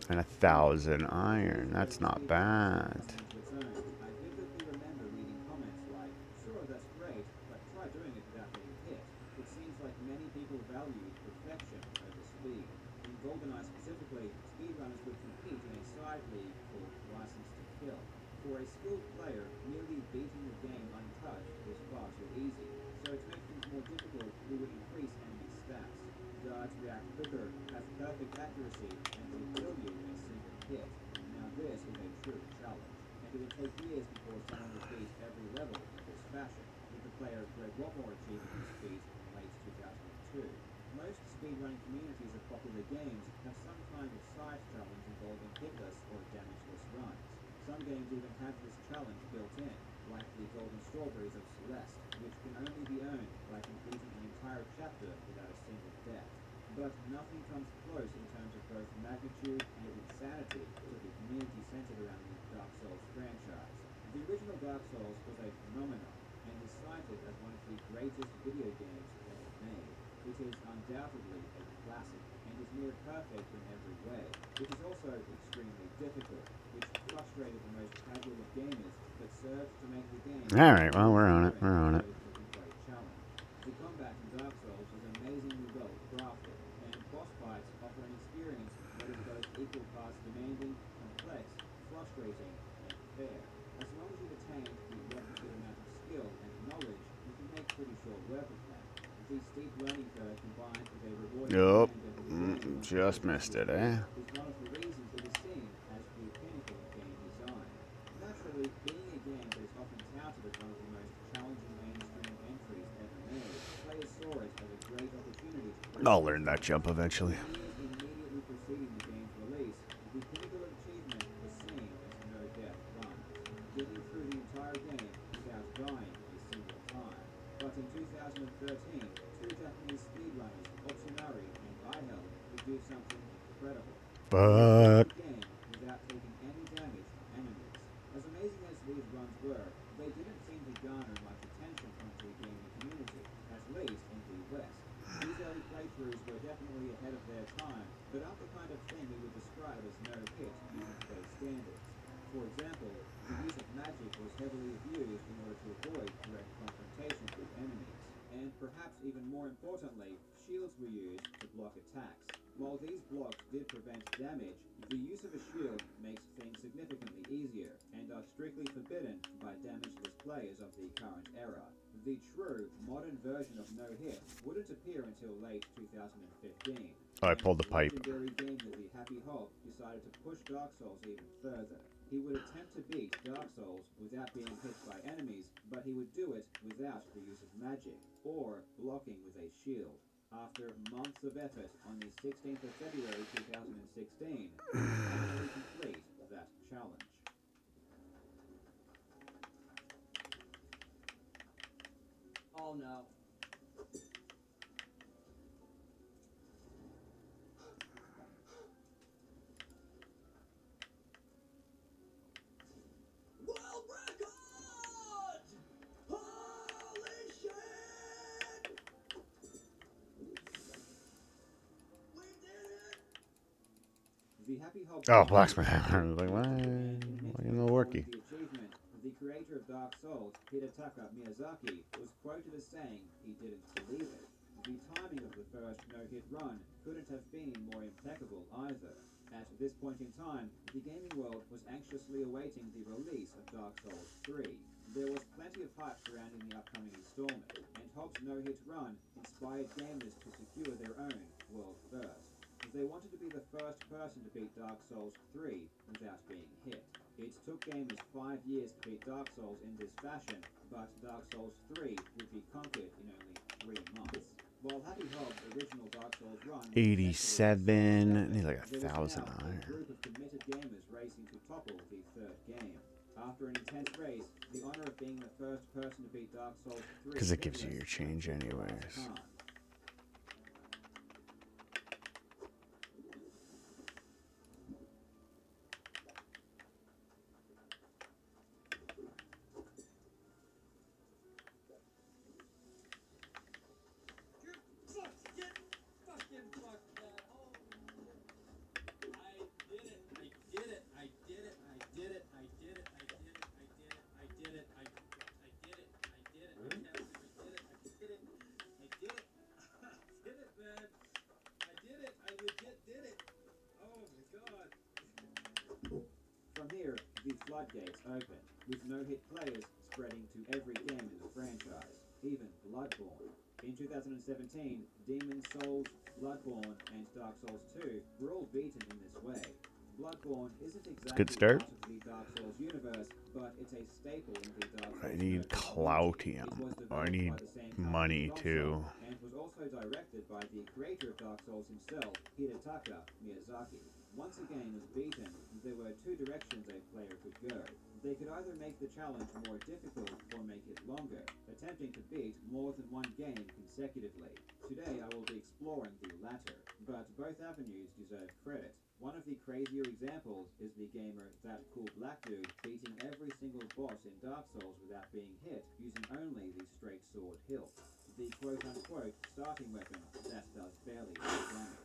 And 1,000 iron. That's not bad. I vividly remember reading comments like, "Sure, that's great, but try doing it without getting hit." It seems like many people value perfection over speed. In GoldenEye specifically, speedrunners would compete in a side league called License to Kill. For a skilled player, merely beating the game untouched was far too easy. So to make things more difficult, we would increase enemy stats. Guards react quicker, have perfect accuracy, and will kill you in a single hit. Now this is a true challenge, and it would take years before someone would beat every level in this fashion, with the player Greg Watmore achieving this feat in late 2002. Most speedrunning communities of popular games have some kind of side challenge involving hitless or damageless runs. Some games even have this challenge built in, like the Golden Strawberries of Celeste, which can only be earned by completing an entire chapter without a single death. But nothing comes close in terms of both magnitude and insanity to the community centered around the Dark Souls franchise. The original Dark Souls was a phenomenon, and is cited as one of the greatest video games ever made. It is undoubtedly a classic, and is near perfect in every way. It is also extremely difficult, which frustrated the most casual of gamers, but served to make the game... Alright, well, we're on it. We're on it. The combat in Dark Souls was amazingly well crafted, and boss fights offer an experience that is both tasks demanding, complex, frustrating, and fair. As long as you've attained the requisite amount of skill and knowledge, you can make pretty short work of them. The steep learning curve combined with a rewarding Nope. grind over the game once Just you missed get it, eh? is one of the reasons it is seen as the pinnacle of game design. Naturally, being a game that is often touted as one of the most challenging mainstream entries ever made, players saw it as a great opportunity to I'll learn that jump eventually. in years immediately preceding the game's release, the pinnacle of achievement was seen as no-death runs, getting through the entire game without dying a single time. But in 2013, two Japanese speedrunners, Otsunari and Ihel, could do something incredible. But The game without taking any damage from enemies. As amazing as these runs were, they didn't seem to garner much attention from the gaming community, at least in the West. These early playthroughs were definitely ahead of their time, but aren't the kind of thing we would describe as no-hit using today's standards. For example, the use of magic was heavily abused in order to avoid direct confrontations with enemies. And perhaps even more importantly, shields were used to block attacks. While these blocks did prevent damage, the use of a shield makes things significantly easier, and are strictly forbidden by damageless players of the current era. The true, modern version of no-hit wouldn't appear until late 2015. Oh, I pulled the pipe. Legendary gamer the Happy Hulk decided to push Dark Souls even further. He would attempt to beat Dark Souls without being hit by enemies, but he would do it without the use of magic, or blocking with a shield. After months of effort, on the 16th of February 2016, he finally complete that challenge. Oh no. World record! Holy shit! We did it! The Happy Hulk. Oh, blacksmith hammer. I was like, what? Why no worky? The achievement, the creator of Dark Souls, Hidetaka Miyazaki, was quoted as saying he didn't believe it. The timing of the first no-hit run couldn't have been more impeccable either. At this point in time, the gaming world was anxiously awaiting the release of Dark Souls 3. There was plenty of hype surrounding the upcoming installment, and Hulk's no-hit run inspired gamers to secure their own world first. They wanted to be the first person to beat Dark Souls 3 without being hit. It took gamers 5 years to beat Dark Souls in this fashion, but Dark Souls 3 would be conquered in only 3 months. While Happy Hulk's original Dark Souls run 87. Need like there was 1,000 now a iron. group of committed gamers racing to topple the third game. After an intense race, the honor of being the first person to beat Dark Souls 3 Because it gives you your change anyways. From here, the floodgates open, with no-hit players spreading to every game in the franchise, even Bloodborne. In 2017, Demon's Souls, Bloodborne, and Dark Souls 2 were all beaten in this way. Bloodborne isn't exactly Good start. part of the Dark Souls universe, but it's a staple in the Dark Souls I need community. It Cloutium. was I developed need by the same company money as too. Dark Souls, and was also directed by the creator of Dark Souls himself, Hidetaka Miyazaki. Once a game was beaten, there were two directions a player could go. They could either make the challenge more difficult or make it longer, attempting to beat more than one game consecutively. Today I will be exploring the latter, but both avenues deserve credit. One of the crazier examples is the gamer That Cool Black Dude beating every single boss in Dark Souls without being hit, using only the straight sword hilt, the quote-unquote starting weapon that does barely any damage.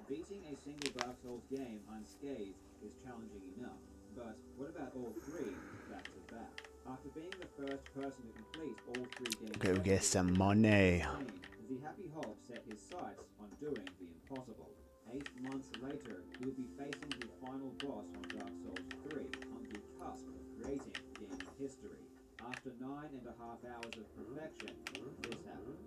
Beating a single Dark Souls game unscathed is challenging enough, but what about all three back to back? After being the first person to complete all 3 games, Go get some money. the Happy Hulk set his sights on doing the impossible. 8 months later, you'll be facing the final boss on Dark Souls 3, on the cusp of creating gaming history. After 9.5 hours of perfection, this happened.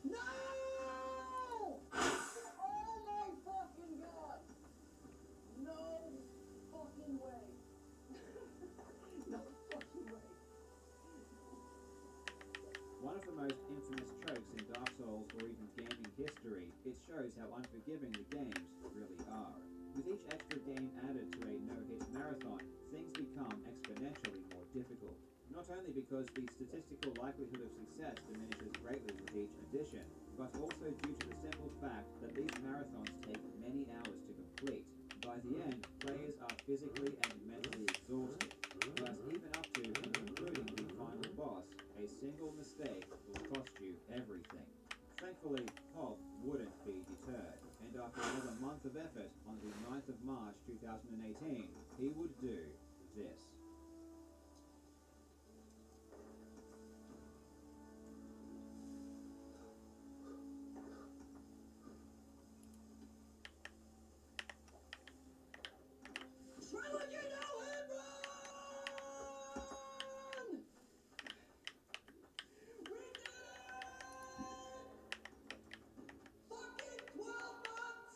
No! Oh my fucking god! No fucking way. No fucking way. One of the most infamous tropes in Dark Souls or even gaming history, it shows how unforgiving the games really are. With each extra game added to a no-hit marathon, things become exponentially more difficult. Not only because the statistical likelihood of success diminishes greatly with each addition, but also due to the simple fact that these marathons take many hours to complete. By the end, players are physically and mentally exhausted, but even up to and including the final boss, a single mistake will cost you everything. Thankfully, Hob wouldn't be deterred, and after another month of effort, on the 9th of March 2018, he would do this. Try what you know and run! We did it! Fucking 12 months!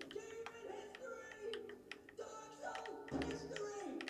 Gaming history! Dark Souls history!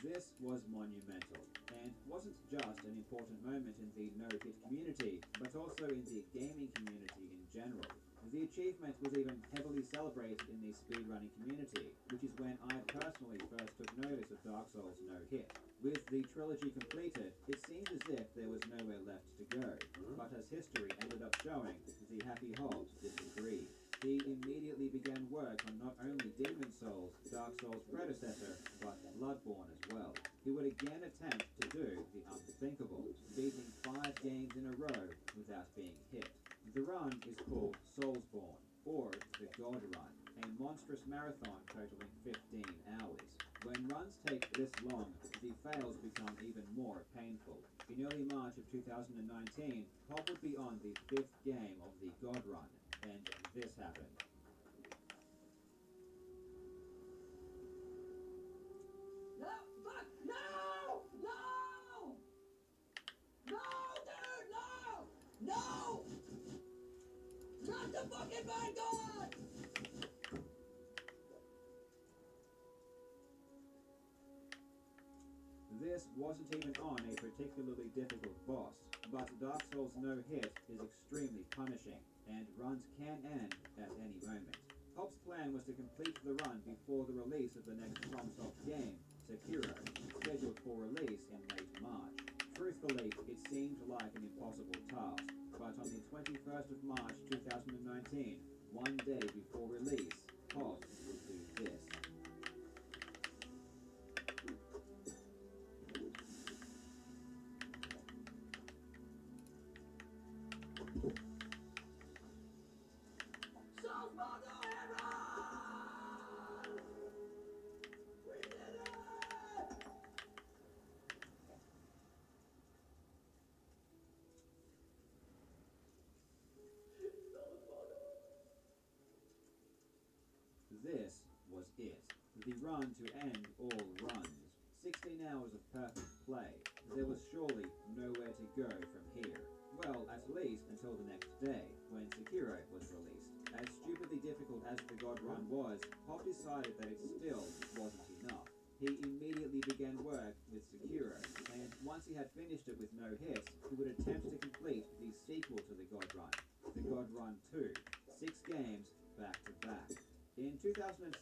This was monumental, and wasn't just an important moment in the no-hit community, but also in the gaming community in general. The achievement was even heavily celebrated in the speedrunning community, which is when I personally first took notice of Dark Souls no-hit. With the trilogy completed, it seemed as if there was nowhere left to go, but as history ended up showing, the Happy Hobbs disagreed. He immediately began work on not only Demon Souls, Dark Souls' predecessor, but Bloodborne as well. He would again attempt to do the unthinkable, beating 5 games in a row without being hit. The run is called Soulsborne, or the God Run, a monstrous marathon totaling 15 hours. When runs take this long, the fails become even more painful. In early March of 2019, Hob would be on the 5th game of the God Run, and this happened. No! Fuck! No! No! No, dude! No! No! Not the fucking Vanguard! This wasn't even on a particularly difficult boss, but Dark Souls no hit is extremely punishing, and runs can end at any moment. Hob's plan was to complete the run before the release of the next FromSoft game, Sekiro, scheduled for release in late March. Truthfully, it seemed like an impossible task, but on the 21st of March 2019, one day before release, Hob would do this. Soulsborne no and run! We did it! This was it. The run to end all runs. 16 hours of perfect play. There was surely nowhere to go from here. Well, at least until the next day, when Sekiro was released. As stupidly difficult as the God Run was, Hob decided that it still wasn't enough. He immediately began work with Sekiro, and once he had finished it with no hits, he would attempt to complete the sequel to the God Run, the God Run 2. 6 games back to back. In 2016,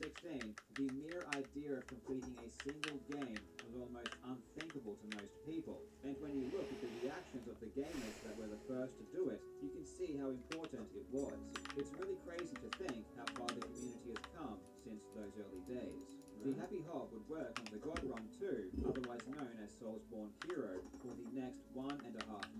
the mere idea of completing a single game was almost unthinkable to most people, and when you look at the reactions of the gamers that were the first to do it, you can see how important it was. It's really crazy to think how far the community has come since those early days. The Happy Hob would work on the God Run 2, otherwise known as Soulsborne Hero, for the next 1.5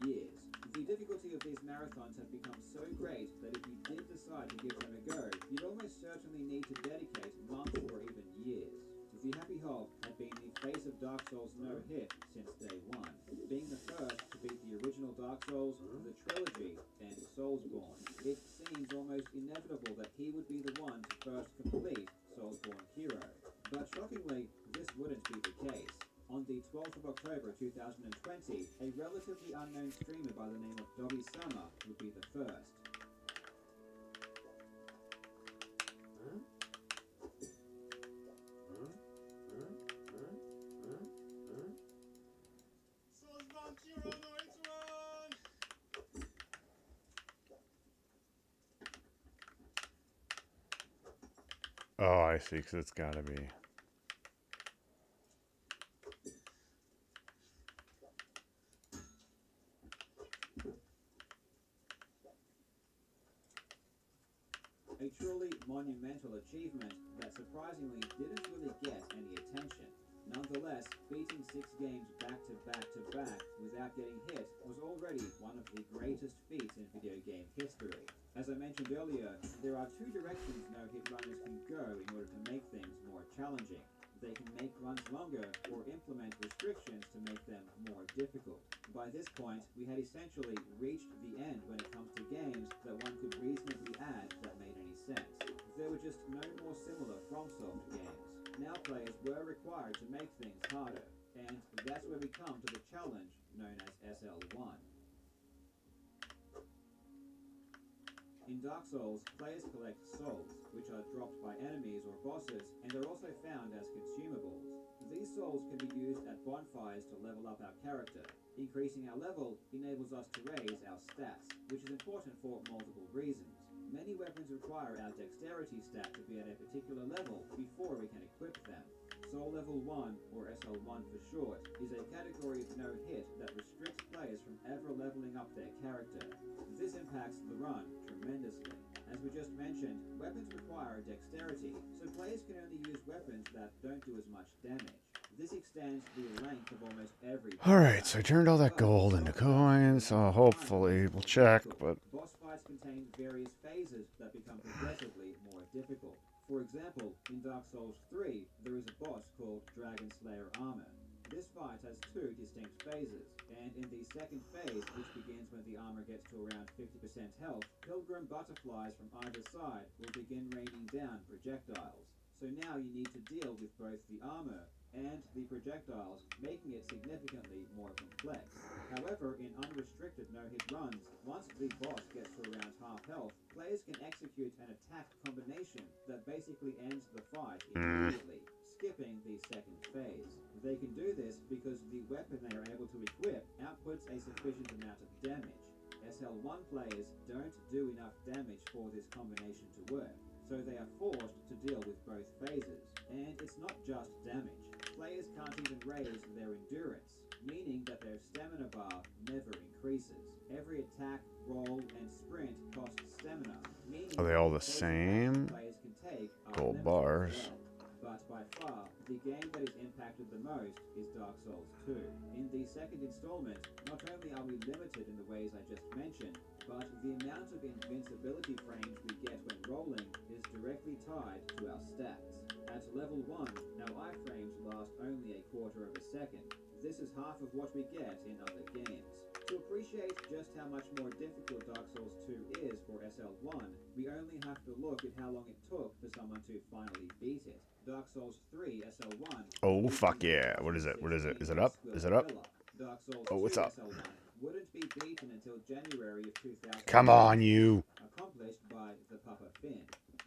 years. The difficulty of these marathons had become so great that if you did decide to give them a go, you'd almost certainly need to dedicate months or even years. The Happy Hob himself had been the face of Dark Souls no-hit since day one, being the first to beat the original Dark Souls, the trilogy, and Soulsborne. It seems almost inevitable that he would be the one to first complete Soulsborne Hero. But shockingly, this wouldn't be the case. On the 12th of October 2020, a relatively unknown streamer by the name of Dobby Summer would be the first. Oh, I see, because it's got to be. A truly monumental achievement that surprisingly didn't really get any attention. Nonetheless, beating 6 games back to back to back without getting hit was already one of the greatest feats in video game history. As I mentioned earlier, there are 2 directions no-hit runners can go in order to make things more challenging. They can make runs longer or implement restrictions to make them more difficult. By this point, we had essentially reached the end when it comes to games that one could reasonably add that made any sense. There were just no more similar FromSoft games. Now players were required to make things harder, and that's where we come to the challenge known as SL1. In Dark Souls, players collect souls, which are dropped by enemies or bosses, and are also found as consumables. These souls can be used at bonfires to level up our character. Increasing our level enables us to raise our stats, which is important for multiple reasons. Many weapons require our dexterity stat to be at a particular level before we can equip them. Soul Level 1, or SL1 for short, is a category of no-hit that restricts players from ever leveling up their character. This impacts the run tremendously. As we just mentioned, weapons require dexterity, so players can only use weapons that don't do as much damage. This extends the length of almost every... Alright, so I turned all that gold into coins, so hopefully we'll check, but... Boss fights contain various phases that become progressively more difficult. For example, in Dark Souls 3, there is a boss called Dragon Slayer Armor. This fight has 2 distinct phases, and in the second phase, which begins when the armor gets to around 50% health, pilgrim butterflies from either side will begin raining down projectiles. So now you need to deal with both the armor and the projectiles, making it significantly more complex. However, in unrestricted no-hit runs, once the boss gets to around half health, players can execute an attack combination that basically ends the fight immediately, skipping the second phase. They can do this because the weapon they are able to equip outputs a sufficient amount of damage. SL1 players don't do enough damage for this combination to work, so they are forced to deal with both phases. And it's not just damage. Players can't even raise their endurance, meaning that their stamina bar never increases. Every attack, roll, and sprint costs stamina, meaning Are they all the same? players can take are Gold limited bars. as well. But by far, the game that is impacted the most is Dark Souls 2. In the second installment, not only are we limited in the ways I just mentioned, but the amount of invincibility frames we get when rolling is directly tied to our stats. At level 1, our iframes last only a quarter of a second. This is half of what we get in other games. To appreciate just how much more difficult Dark Souls 2 is for SL1, we only have to look at how long it took for someone to finally beat it. Dark Souls 3 SL1... Oh, fuck yeah. What is it? What is it? Is it up? Is it up? Dark Souls Oh, what's 2 up? SL1 wouldn't be beaten until January of 2000. Come on, you. Accomplished by the Papa Finn.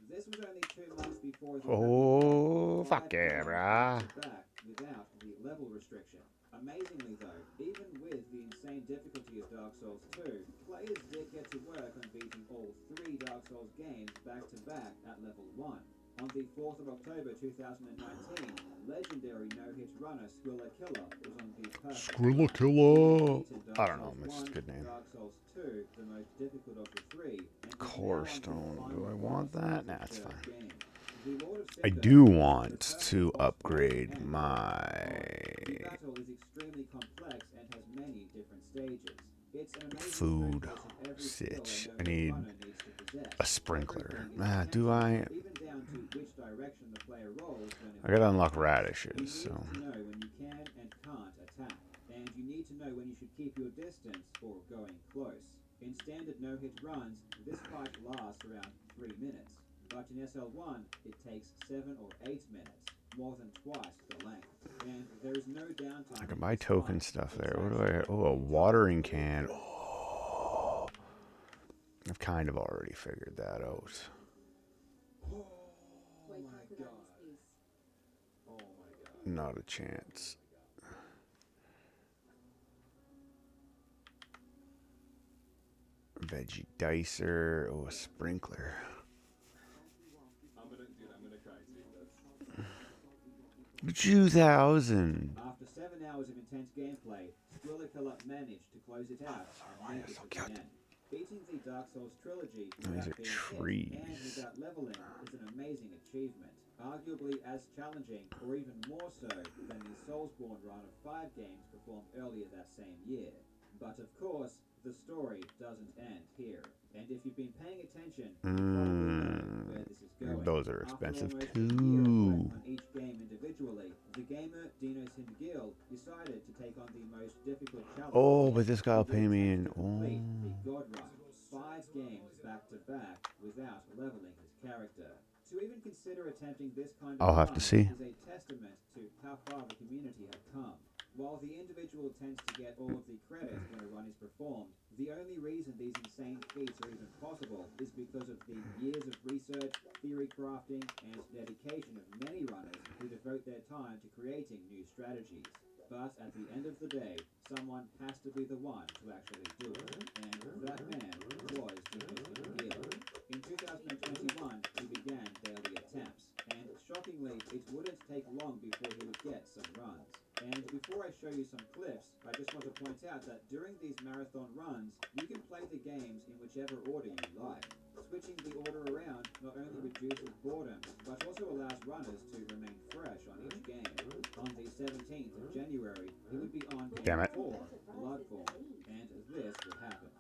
This was only 2 months before the Oh, fuck yeah, brah. back without the level restriction. Amazingly though, even with the insane difficulty of Dark Souls 2, players did get to work on beating all 3 Dark Souls games back to back at level 1. On the 4th of October 2019, legendary no-hit runner Skrilla Killer was on the perfect Skrilla Killer. I don't know, it's a good name. Dark Souls 2, the most difficult of the 3, and Core stone. Do I want that? Nah, it's fine. game. I do want to upgrade my... The battle is extremely complex and has many different stages. It's an amazing Food. showcase of every skill Sitch. a I noble need runner needs to possess. a sprinkler. Everything is Do I? intentional, even down to which direction the player rolls when I gotta involved in unlock attacks. radishes, You so. need to know when you can and can't attack, and you need to know when you should keep your distance or going close. In standard no-hit runs, this fight lasts around 3 minutes, but in SL1 it takes 7 or 8 minutes, more than twice the length. And there is no downtime. I can in buy this token fight. stuff It's there. What do actually I? Oh, a watering can. Oh, I've kind of already figured that out. Oh Wait, my talk god. about this piece. Oh my god. Not a chance. Veggie dicer. Oh, a sprinkler. I'm gonna, dude, I'm gonna cry too. That's 2000. After 7 hours of intense gameplay, HOLLiiWOOD managed to close it out and make it to the end. Beating the Dark Souls trilogy These without are being hit trees. and without leveling is an amazing achievement. Arguably as challenging, or even more so, than the Soulsborne run of 5 games performed earlier that same year. But of course, the story doesn't end here. And if you've been paying attention, you probably know where this is going. Those are After expensive almost a year of too. working on each game individually, the gamer Dino Guild decided to take on the most difficult challenge. Oh, yet. but this guy will He pay me attempted in. to complete Oh. the God Run, 5 games back to back without leveling his character. To even consider attempting this kind of I'll have run to see. is a testament to how far the community had come. While the individual tends to get all of the credit when a run is performed, the only reason these insane feats are even possible is because of the years of research, theory crafting, and dedication of many runners who devote their time to creating new strategies. But at the end of the day, someone has to be the one to actually do it, and that man was Dino Guild. In 2021, he began daily attempts, and shockingly, it wouldn't take long before he would get some runs. And before I show you some clips, I just want to point out that during these marathon runs, you can play the games in whichever order you like. Switching the order around not only reduces boredom, but also allows runners to remain fresh on each game. On the 17th of January, he would be on Damn game it. 4, Bloodborne, and this would happen.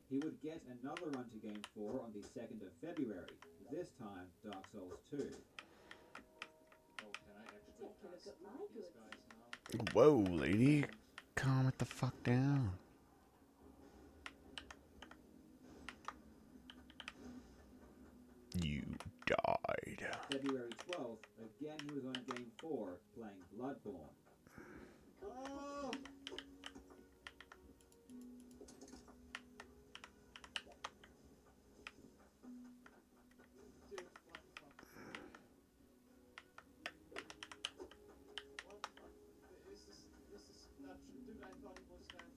He would get another run to game 4 on the 2nd of February, this time Dark Souls 2. Whoa, lady. Calm it the fuck down. You died. February 12th, again he was on game 4, playing Bloodborne. Oh! Dude, what the fuck? What the fuck? This is not true. Dude, I thought it was that.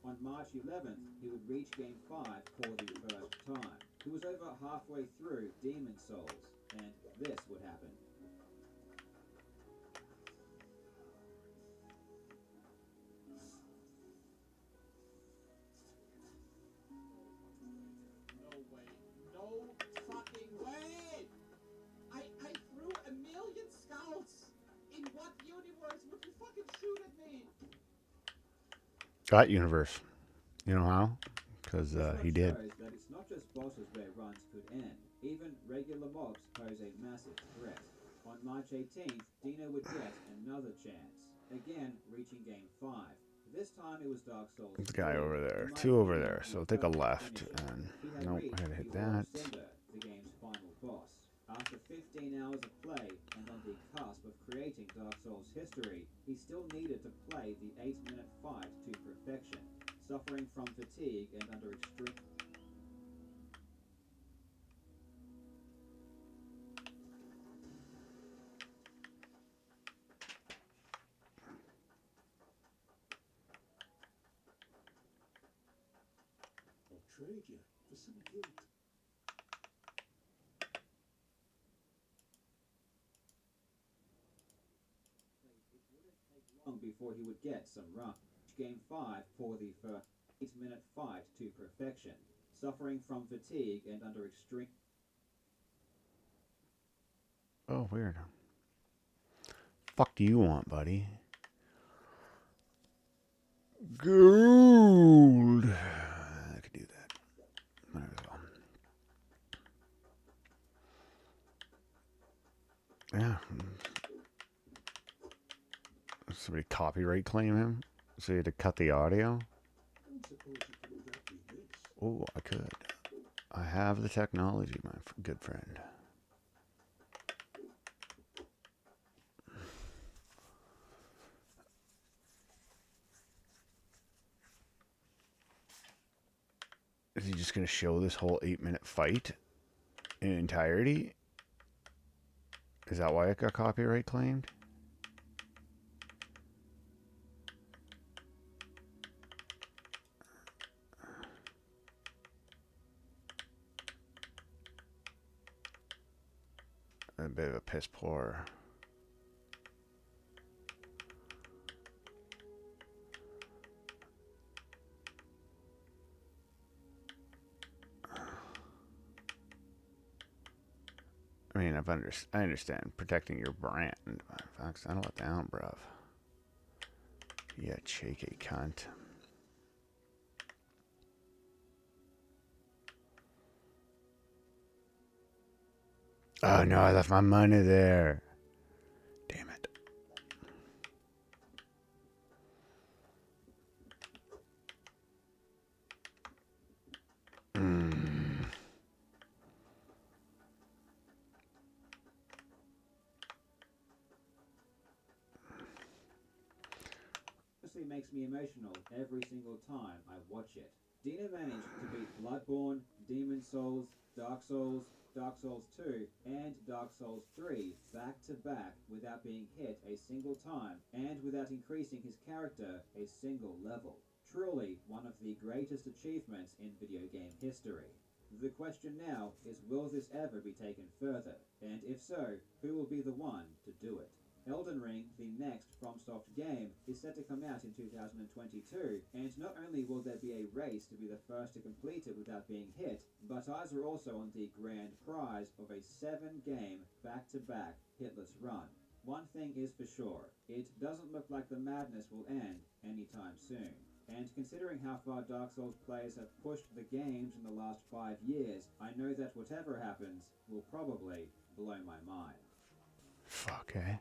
On March 11th, he would reach game 5 for the first time. He was over halfway through Demon Souls, and this would happen. No way. No fucking way! I threw 1,000,000 scouts! In what universe would you fucking shoot at me? That universe. You know how? Because This one he did. shows that it's not just bosses where runs could end. Even regular mobs pose a massive threat. On March 18th, Dino would get another chance. Again, reaching game 5. This time it was Dark Souls. This guy 3. over there. In my 2 over opinion, there. the So take a perfect left. finisher. And He had nope, reached I gotta hit the Order of that. Cinder, the game's final boss. After 15 hours of play and on the cusp of creating Dark Souls history, he still needed to play the 8-minute fight to perfection, suffering from fatigue and under extreme... I'll trade you for some guilt. It wouldn't take long before he would get some run. Game 5 for the first 8-minute fight to perfection, suffering from fatigue and under extreme... Oh, weird. Fuck do you want, buddy? Gold. I could do that. Might as well. Yeah. Somebody copyright claim him? So you had to cut the audio? Oh, I could. I have the technology, my good friend. Is he just going to show this whole 8-minute fight in entirety? Is that why it got copyright claimed? A bit of a piss poor. I mean, I understand protecting your brand. Fuck, settle it down, bruv. Yeah, cheeky cunt. Oh no, I left my money there. Damn it. Honestly makes me emotional every single time I watch it. Dina managed to beat Bloodborne, Demon Souls, Dark Souls, Dark Souls 2, and Dark Souls 3 back to back without being hit a single time and without increasing his character a single level. Truly one of the greatest achievements in video game history. The question now is, will this ever be taken further? And if so, who will be the one to do it? Elden Ring, the next FromSoft game, is set to come out in 2022, and not only will there be a race to be the first to complete it without being hit, but eyes are also on the grand prize of a 7-game back-to-back hitless run. One thing is for sure, it doesn't look like the madness will end anytime soon. And considering how far Dark Souls players have pushed the games in the last 5 years, I know that whatever happens will probably blow my mind. Fuck, eh?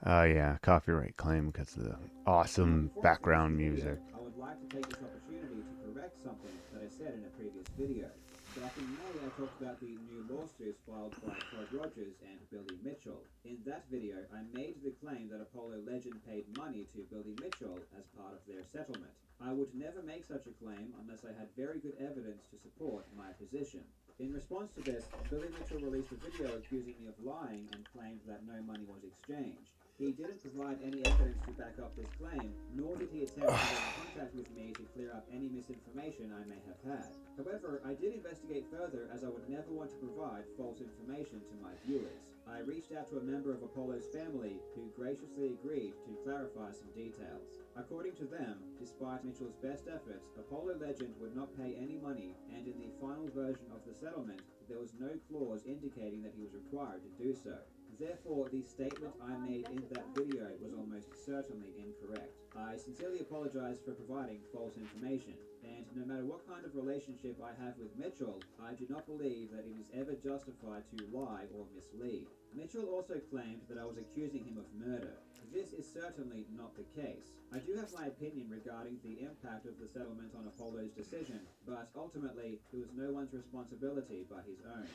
Yeah, copyright claim because of the awesome background music. I would like to take this opportunity to correct something that I said in a previous video. Back in May, I talked about the new lawsuits filed by Todd Rogers and Billy Mitchell. In that video, I made the claim that Apollo Legend paid money to Billy Mitchell as part of their settlement. I would never make such a claim unless I had very good evidence to support my position. In response to this, Billy Mitchell released a video accusing me of lying and claimed that no money was exchanged. He didn't provide any evidence to back up this claim, nor did he attempt to get in contact with me to clear up any misinformation I may have had. However, I did investigate further, as I would never want to provide false information to my viewers. I reached out to a member of Apollo's family who graciously agreed to clarify some details. According to them, despite Mitchell's best efforts, Apollo Legend would not pay any money, and in the final version of the settlement, there was no clause indicating that he was required to do so. Therefore, the statement I made in that video was almost certainly incorrect. I sincerely apologize for providing false information, and no matter what kind of relationship I have with Mitchell, I do not believe that it is ever justified to lie or mislead. Mitchell also claimed that I was accusing him of murder. This is certainly not the case. I do have my opinion regarding the impact of the settlement on Apollo's decision, but ultimately, it was no one's responsibility but his own.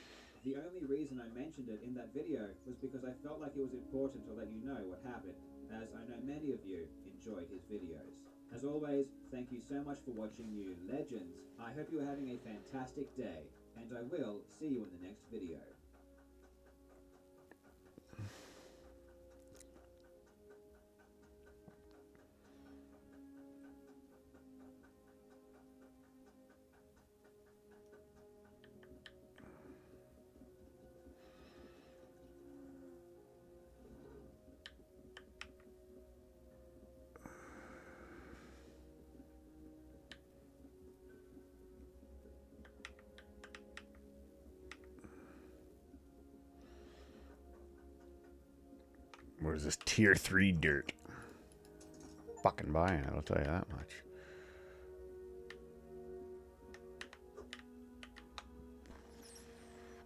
The only reason I mentioned it in that video was because I felt like it was important to let you know what happened, as I know many of you enjoyed his videos. As always, thank you so much for watching, you legends. I hope you are having a fantastic day, and I will see you in the next video. Where's this tier 3 dirt? Fucking buying it, I'll tell you that much.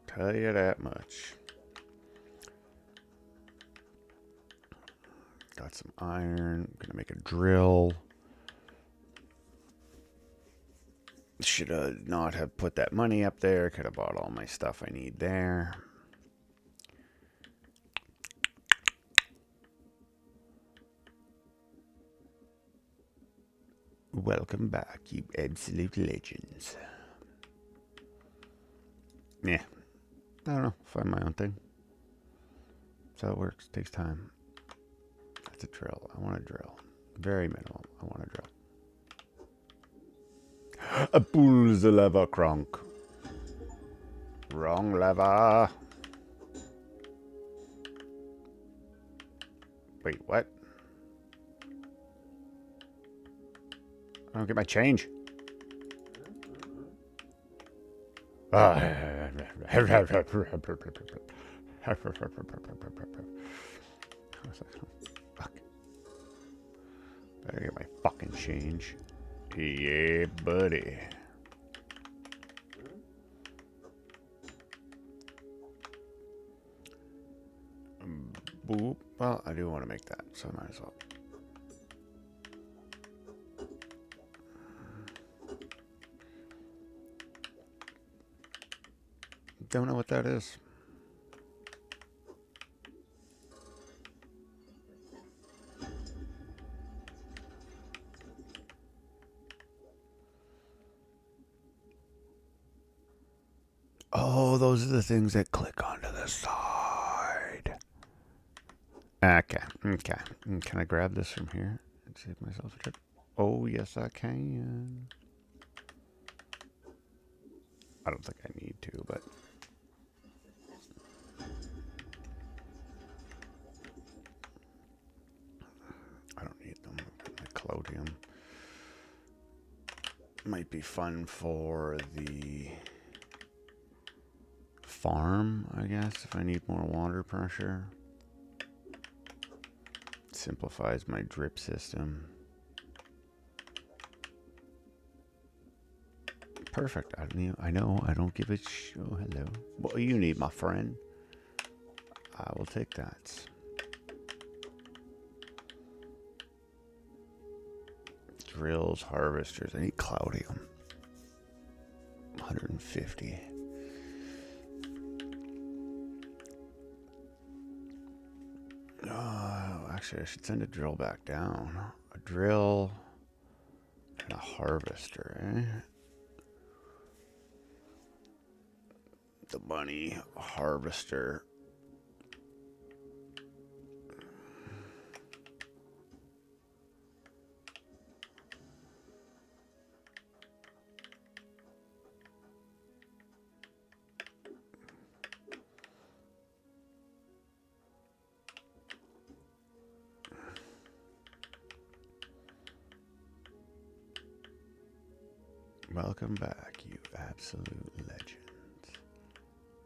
Tell you that much. Got some iron. I'm gonna make a drill. Should not have put that money up there. Could have bought all my stuff I need there. Welcome back, you absolute legends. Yeah. I don't know. Find my own thing. That's how it works. Takes time. That's a drill. I want a drill. Very minimal. I want a drill. A pull the lever, Kronk. Wrong lever. Wait, what? I don't get my change. Fuck. Better get my fucking change. Yeah, buddy. Boop. Well, I do want to make that, so I might as well. Don't know what that is. Oh, those are the things that click onto the side. Okay, okay. Can I grab this from here and save myself a trip? Oh, yes, I can. I don't think I need to, but... I don't need them. My collodium might be fun for the farm, I guess, if I need more water pressure. Simplifies my drip system. Perfect. I know. I don't give a oh, hello. What do you need, my friend? I will take that. Drills, harvesters. I need collodium. 150. Actually, I should send a drill back down. A drill and a harvester, eh? The bunny harvester. Welcome back, you absolute legends.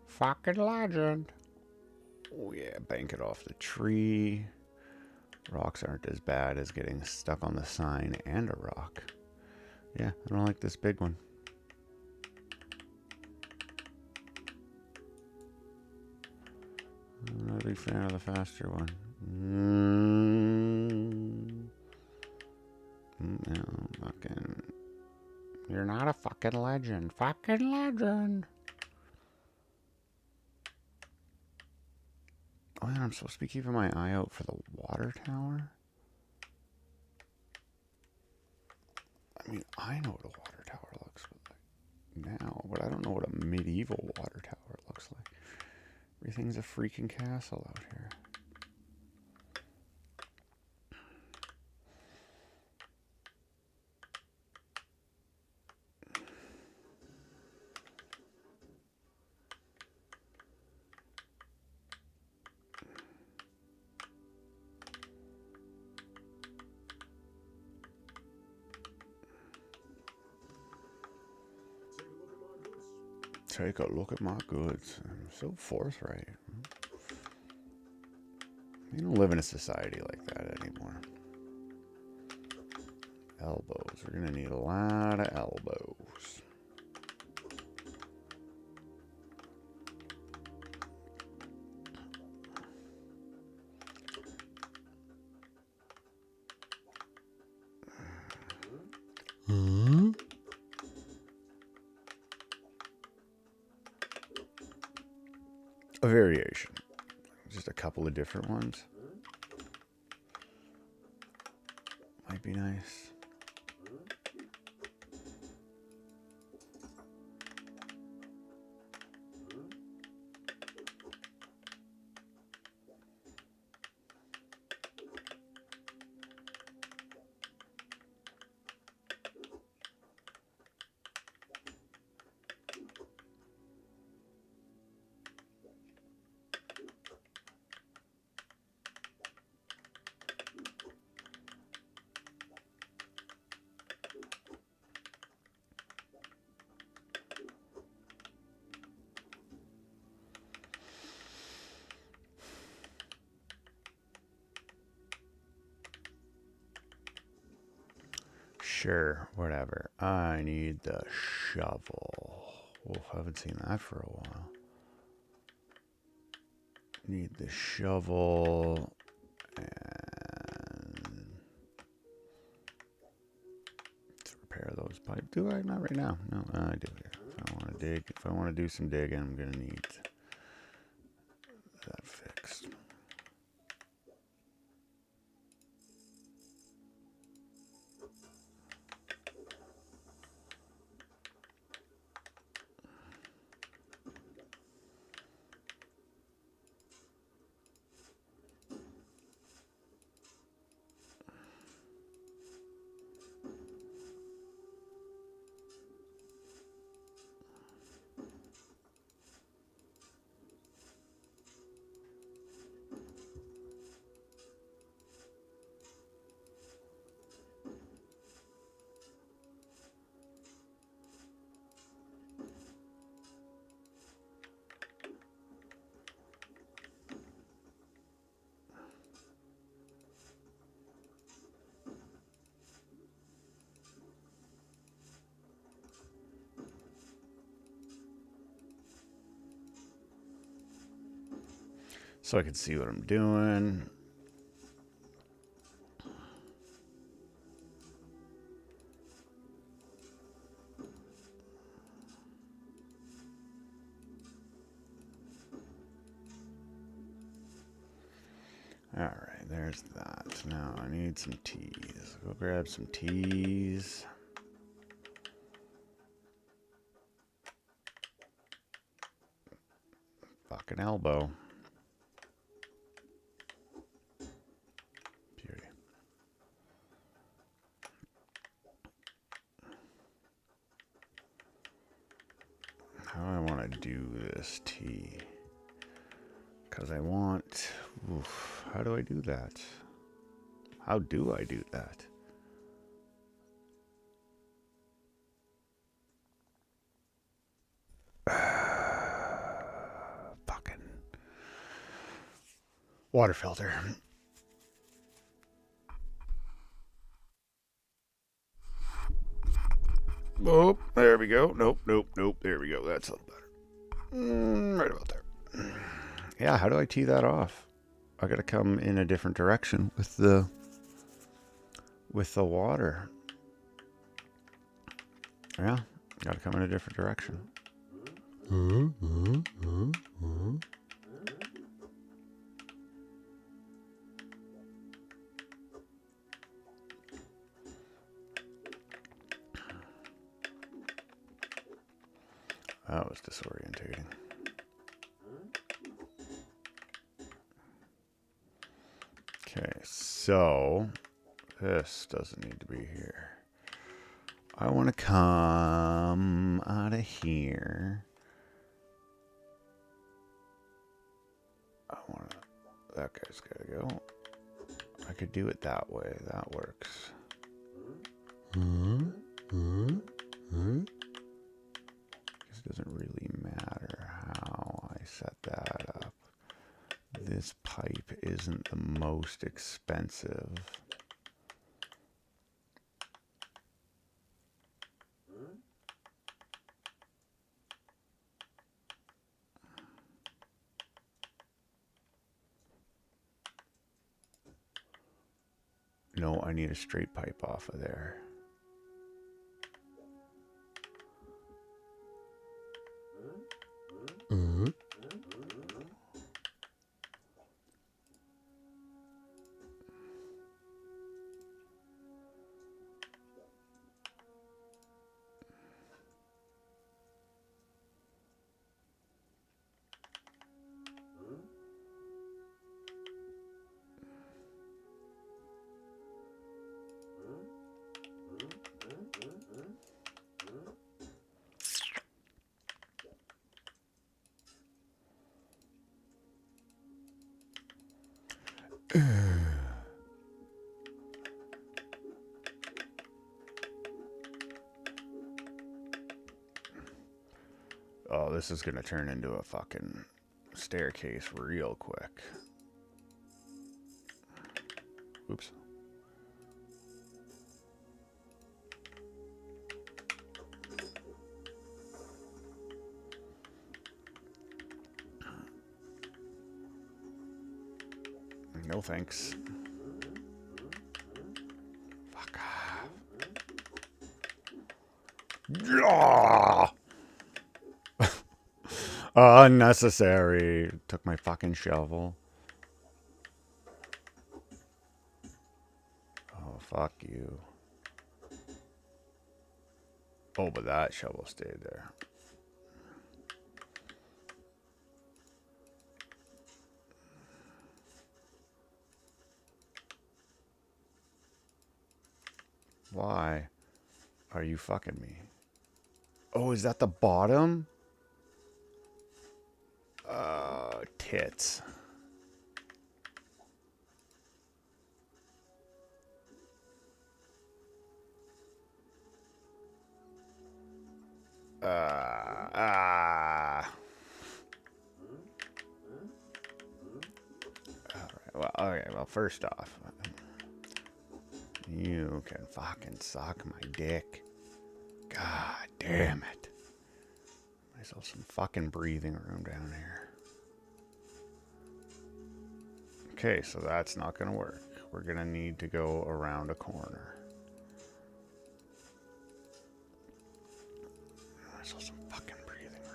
Fucking legend. Oh yeah, bank it off the tree. Rocks aren't as bad as getting stuck on the sign and a rock. Yeah, I don't like this big one. I'm not a big fan of the faster one. No, fucking... You're not a fucking legend. Fucking legend. Oh, yeah, I'm supposed to be keeping my eye out for the water tower? I mean, I know what a water tower looks like now, but I don't know what a medieval water tower looks like. Everything's a freaking castle out here. Take a look at my goods. I'm so forthright. You don't live in a society like that anymore. Elbows. We're gonna need a lot of elbows. A variation. Just a couple of different ones. Might be nice. Sure, whatever. I need the shovel. Oof, I haven't seen that for a while. Need the shovel and to repair those pipes. Do I? Not right now. No, I do. If I want to dig, if I want to do some digging, I'm gonna need that fixed. So I can see what I'm doing. All right, there's that. Now I need some teas. Go grab some teas. Fucking elbow. Beauty. How do I want to do this tea? Because I want... Oof, how do I do that? How do I do that? Fucking water filter. Oh, there we go. Nope. There we go. That's a little better. Right about there. Yeah, how do I tee that off? I gotta come in a different direction with the water. Yeah, gotta come in a different direction. That was disorientating. Okay, so this doesn't need to be here. I want to come out of here. That guy's gotta go. I could do it that way. That works. It doesn't really matter how I set that up. this pipe isn't the most expensive. No, I need a straight pipe off of there. Oh, this is gonna turn into a fucking staircase real quick. Oops. No thanks. Fuck off. Unnecessary. Took my fucking shovel. Oh, fuck you. Oh, but that shovel stayed there. Why are you fucking me? Oh, is that the bottom? Tits. Alright, well, first off, you can fucking suck my dick. God damn it. Myself some fucking breathing room down here. Okay, so that's not gonna work. We're gonna need to go around a corner. Myself some fucking breathing room.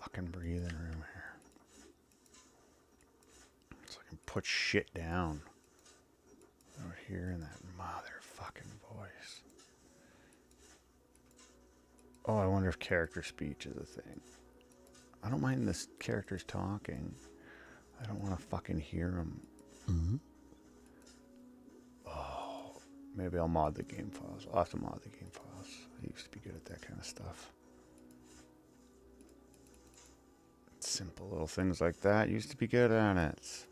Fucking breathing room here. So I can put shit down. Out here in that motherfucking voice. Oh, I wonder if character speech is a thing. I don't mind this characters talking. I don't want to fucking hear them. Oh, maybe I'll mod the game files. I'll have to mod the game files. I used to be good at that kind of stuff. Simple little things like that. Used to be good at it.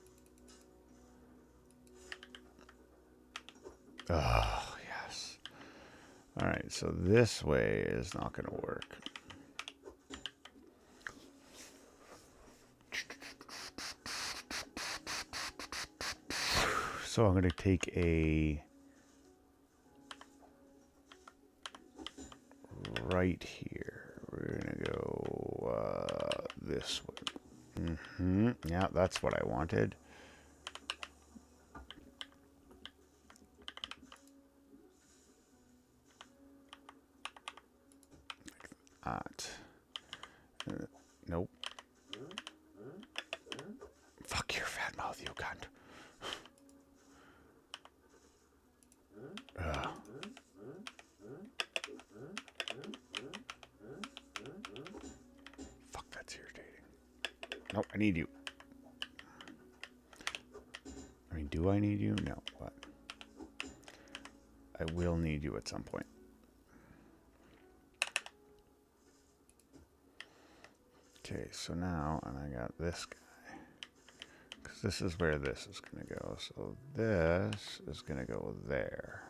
Oh, yes. Alright, so this way is not going to work. So I'm going to take a right here. We're going to go this way. Yeah, that's what I wanted. Nope. Fuck your fat mouth, you cunt. Fuck, that's irritating. Nope, I need you. I mean, do I need you? No, but I will need you at some point. Okay, so now, and I got this guy. Because this is where this is going to go. So this is going to go there.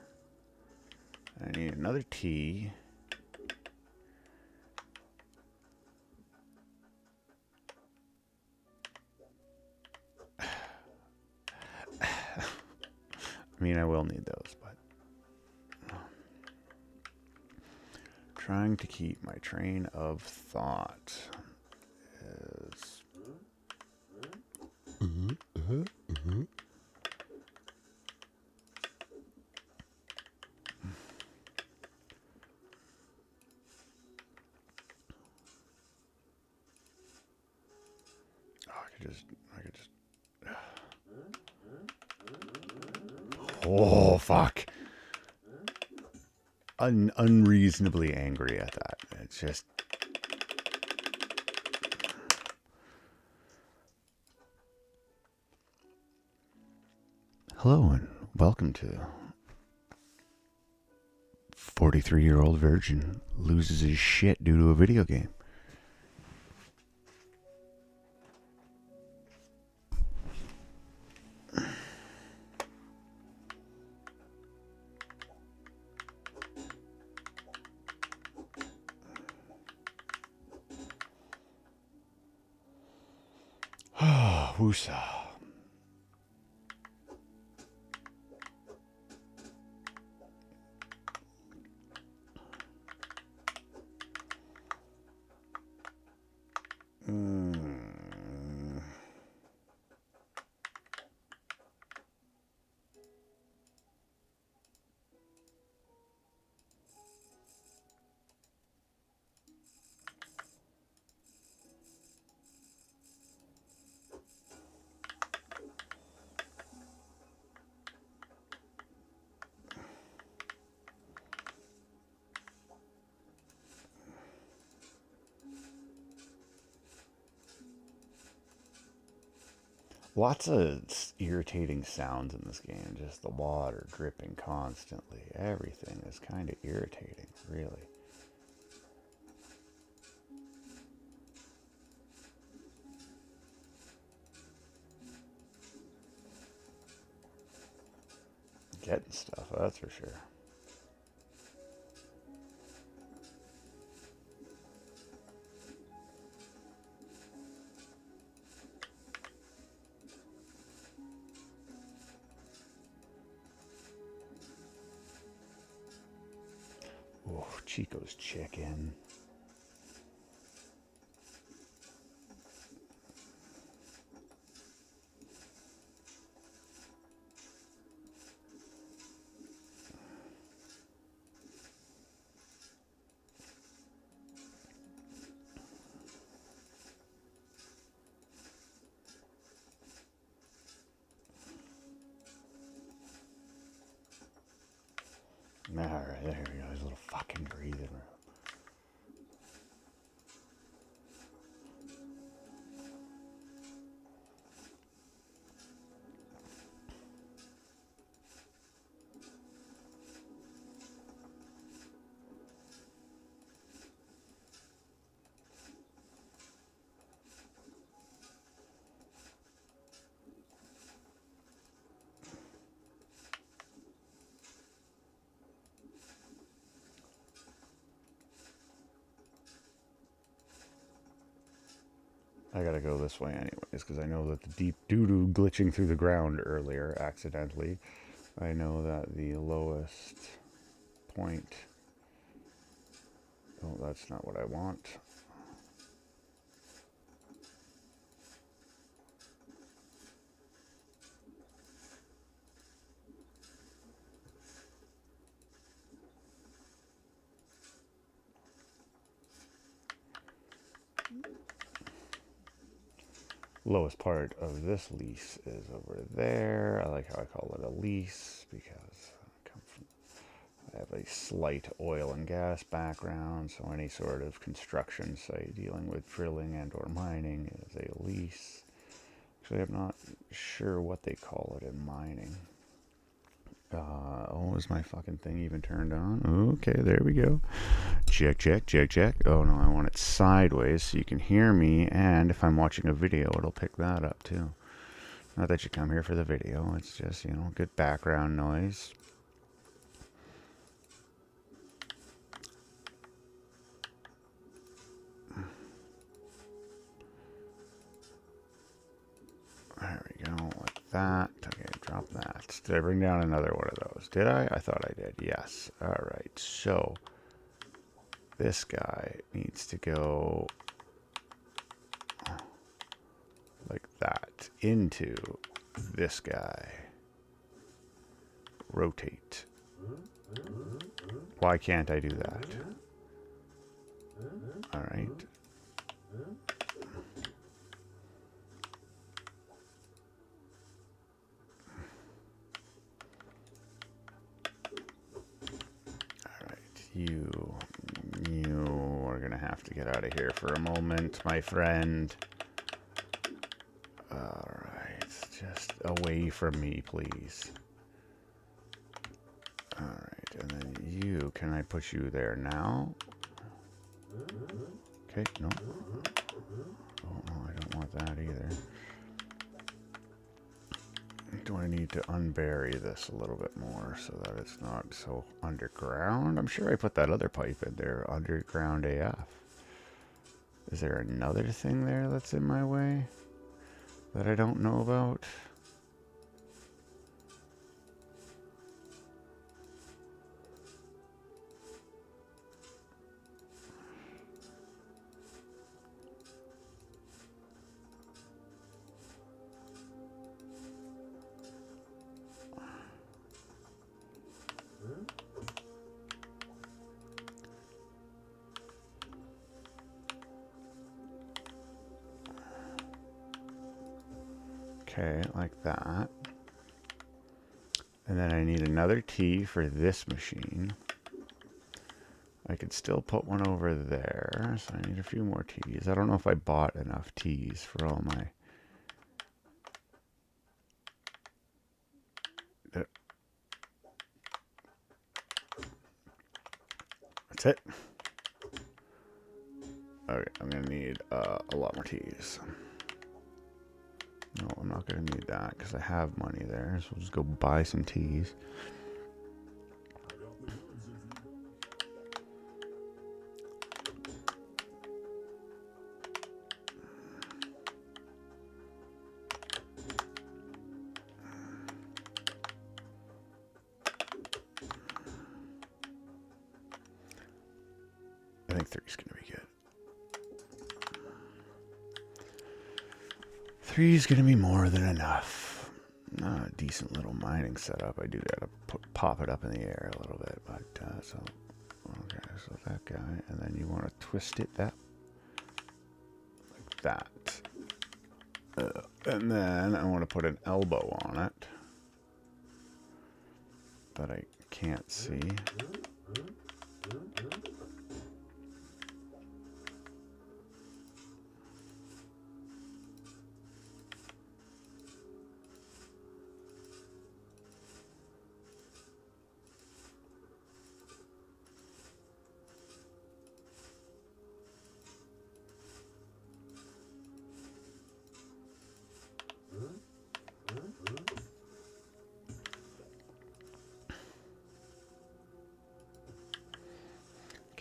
I need another T. I mean, I will need those, but trying to keep my train of thought is I could just oh fuck. Unreasonably angry at that. It's just hello and welcome to 43-year-old virgin loses his shit due to a video game. Woosa. Lots of irritating sounds in this game. Just the water dripping constantly. Everything is kind of irritating, really. Getting stuff, that's for sure. Oh, Chico's chicken. Alright, there we go. There's a little fucking breathing room. I gotta go this way anyways, because I know that the deep doo-doo glitching through the ground earlier, accidentally. I know that the lowest point... Oh, that's not what I want. Lowest part of this lease is over there. I like how I call it a lease because I have a slight oil and gas background, so any sort of construction site dealing with drilling and or mining is a lease. Actually, I'm not sure what they call it in mining. Oh, is my fucking thing even turned on? Okay, there we go. Check, check, check, check. Oh no, I want it sideways so you can hear me, and if I'm watching a video, it'll pick that up too. Not that you come here for the video, it's just, you know, good background noise. There we go, like that. Okay, drop that. Did I bring down another one of those? Did I? I thought I did, yes. Alright, so this guy needs to go like that into this guy. Rotate. Why can't I do that? Alright. You are gonna have to get out of here for a moment, my friend. Alright, just away from me, please. Alright, and then you, can I put you there now? Okay, no. Oh, no, I don't want that either. Do I need to unbury this a little bit more so that it's not so underground? I'm sure I put that other pipe in there, underground AF. Is there another thing there that's in my way that I don't know about? Okay, like that. And then I need another T for this machine. I could still put one over there, so I need a few more T's. I don't know if I bought enough T's for all my... That's it. Okay, I'm gonna need a lot more T's. No, I'm not gonna need that because I have money there, so we'll just go buy some T's. I think 3's gonna be good. 3's gonna be more than enough. A decent little mining setup. I do gotta pop it up in the air a little bit, but so okay, so that guy, and then you want to twist it that like that, and then I want to put an elbow on it, but I can't see.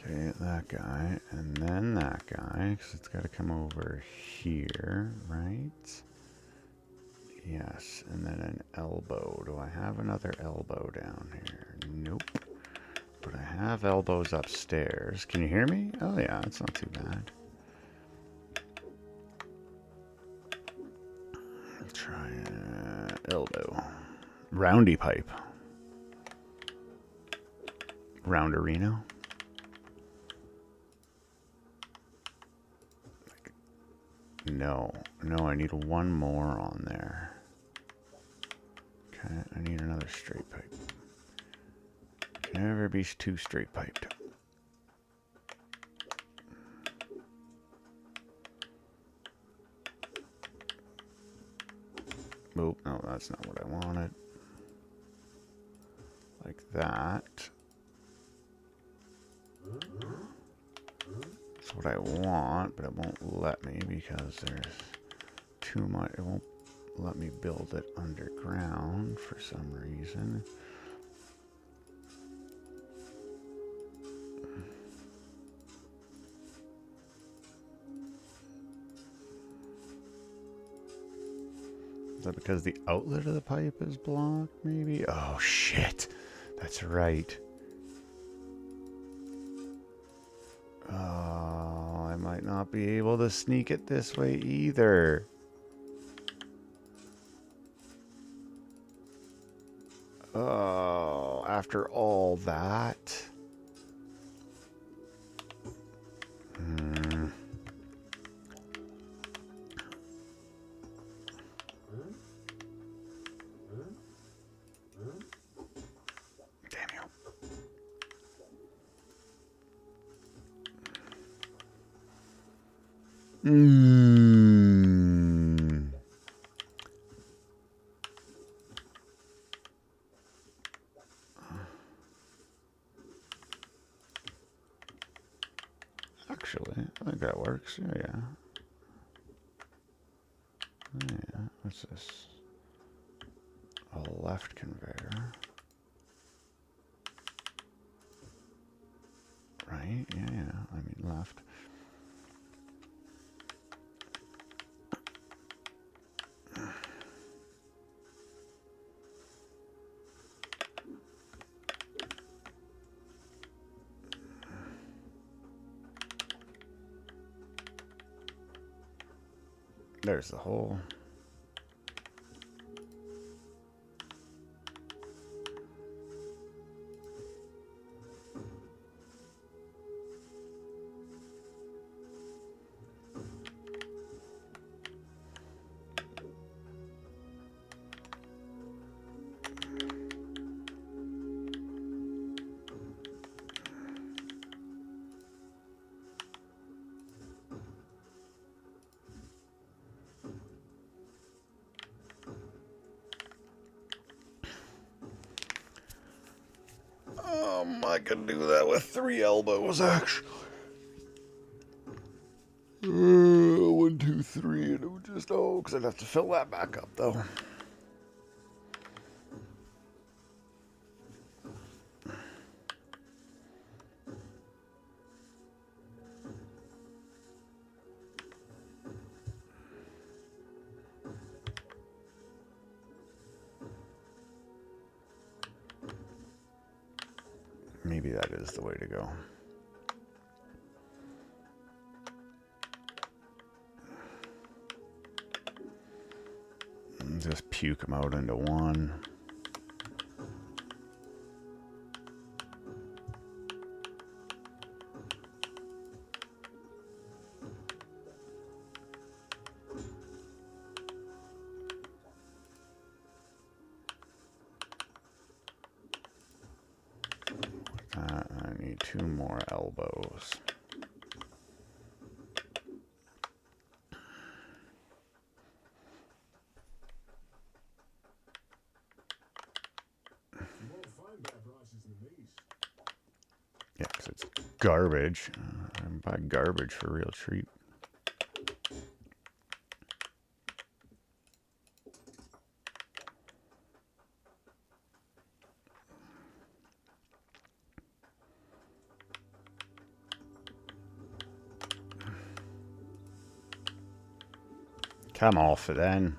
Okay, that guy, and then that guy, because it's got to come over here, right? Yes, and then an elbow. Do I have another elbow down here? Nope. But I have elbows upstairs. Can you hear me? Oh yeah, it's not too bad. Try elbow. Roundy pipe. Rounderino. No, I need one more on there. Okay, I need another straight pipe. Can never be too straight piped. Oh, no, that's not what I wanted. Like that. That's what I want, but it won't let me because there's too much. It won't let me build it underground for some reason. Is that because the outlet of the pipe is blocked, maybe? Oh, shit. That's right. Oh, I might not be able to sneak it this way either. Oh, after all that. Damn you. Actually, I think that works. Yeah, yeah. Yeah, what's this? A left conveyor. Right? Yeah, yeah. I mean left. There's the hole. I can do that with 3 elbows, actually. 1, 2, 3, and it would just, because I'd have to fill that back up, though. Maybe that is the way to go. Just puke them out into one. I need 2 more elbows. Yeah, because it's garbage. I buy garbage for real cheap. Come off it then.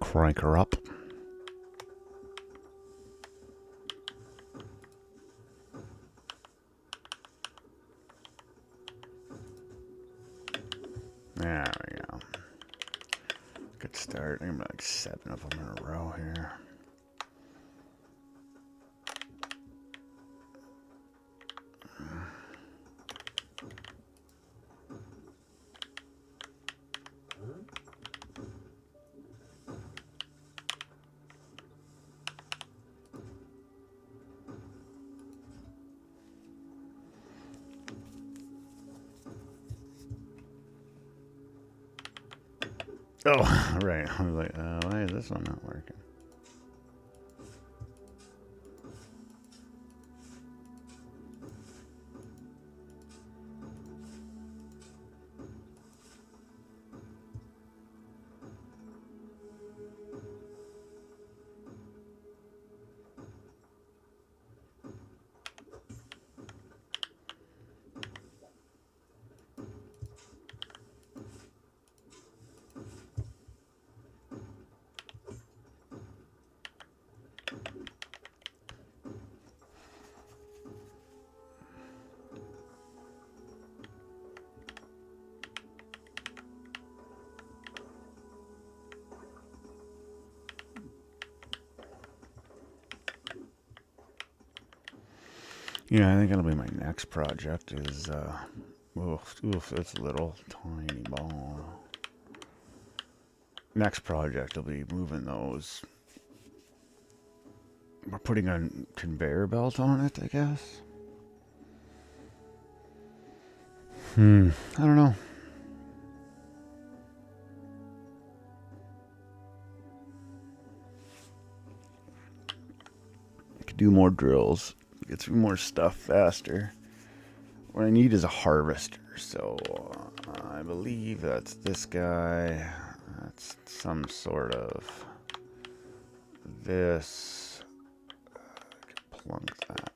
crank her up. There we go. Good start. I'm like 7 of them in a row here. Oh, right. I was like, why is this one not working? Yeah, I think that'll be my next project is, oof, it's a little tiny ball. Next project will be moving those. We're putting a conveyor belt on it, I guess. I don't know. I could do more drills, get through more stuff faster. What I need is a harvester, so I believe that's this guy. That's some sort of this. I could plunk that.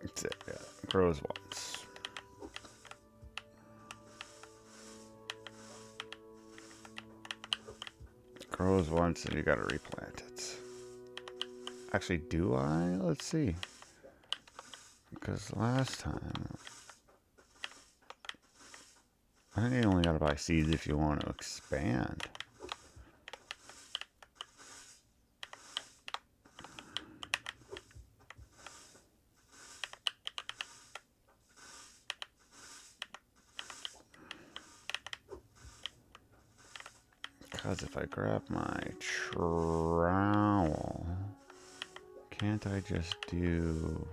That's it, yeah. Grows once. Grows once and you gotta replant it. Actually, do I? Let's see. Because last time, I think you only gotta buy seeds if you want to expand. Because if I grab my trowel, can't I just do...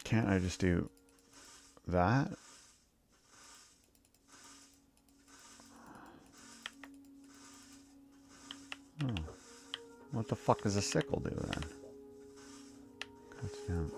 Can't I just do that? Oh. What the fuck does a sickle do then? Cuts down.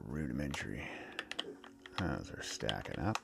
rudimentary. Those are stacking up.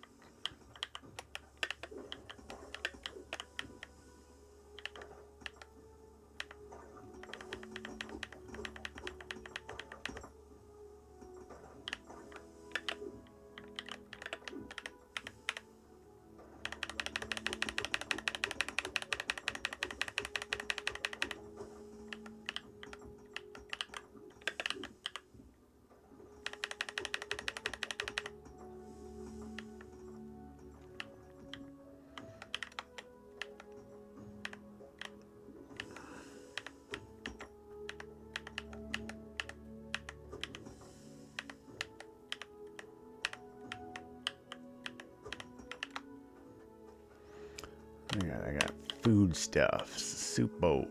I got foodstuffs, soup bowl,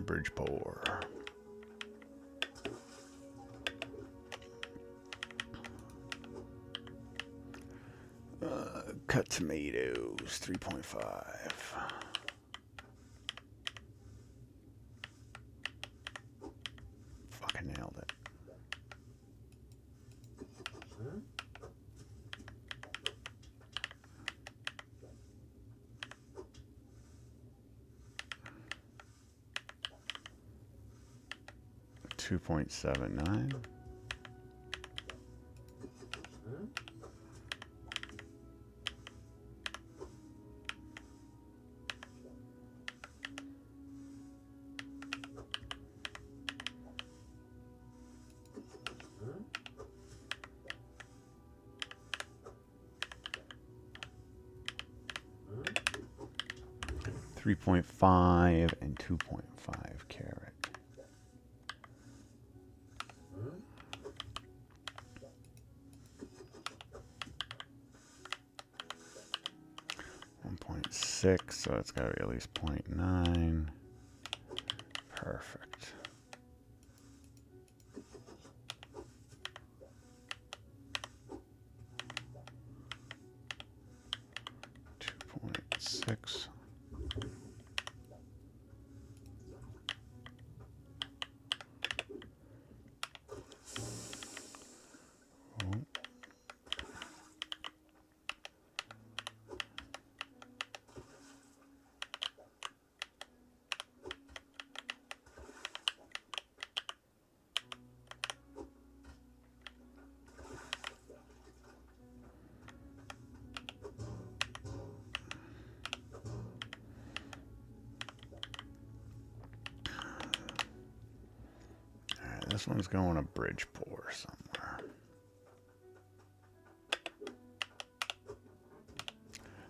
bridge pour. Cut tomatoes, 3.5. Fucking nailed it. $2.79. $3.5 and 2.5 carat. .6, so it's got to be at least 0.9. Perfect. .6. This one's going to bridge pour somewhere.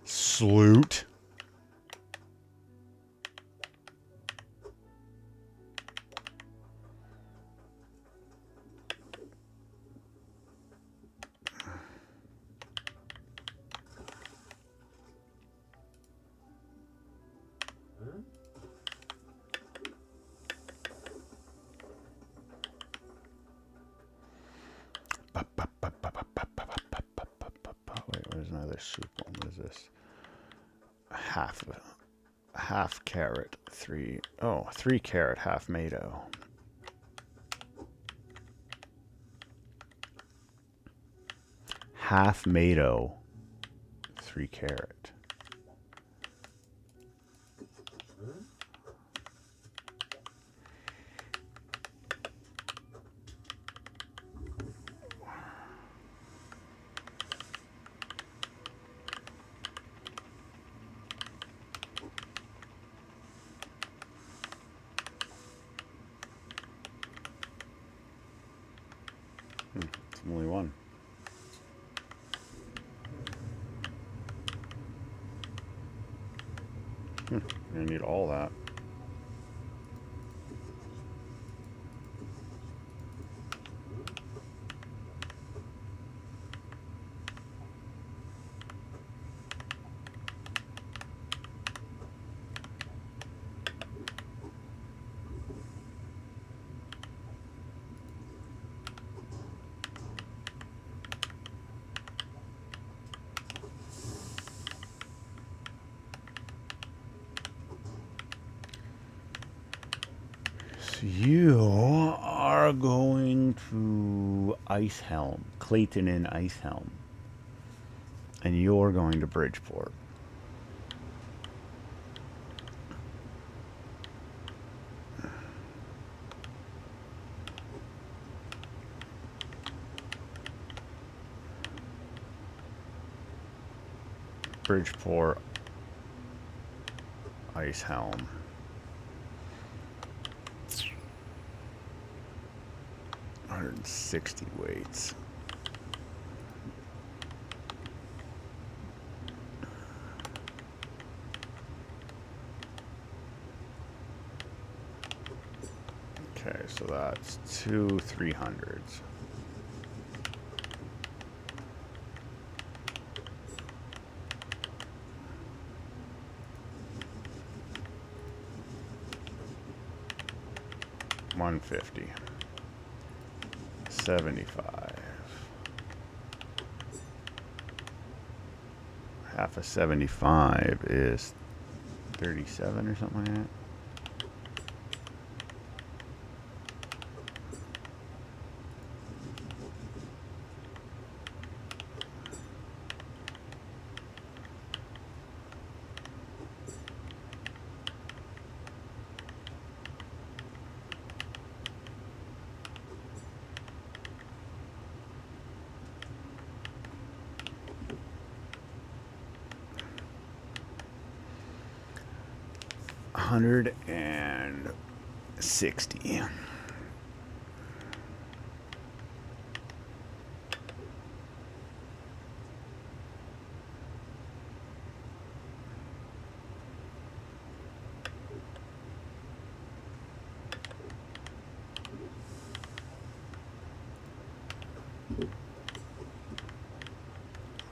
Sloot. Wait, where's another soup one? What is this? Half carat, 3 carat, half mado. Half mado, 3 carat. It's only one. You're gonna need all that. You are going to Ice Helm, Clayton in Ice Helm. And you're going to Bridgeport. Bridgeport, Ice Helm. $160 weights. Okay, so that's 2 300s. $150. 75. Half of 75 is 37 or something like that. $160.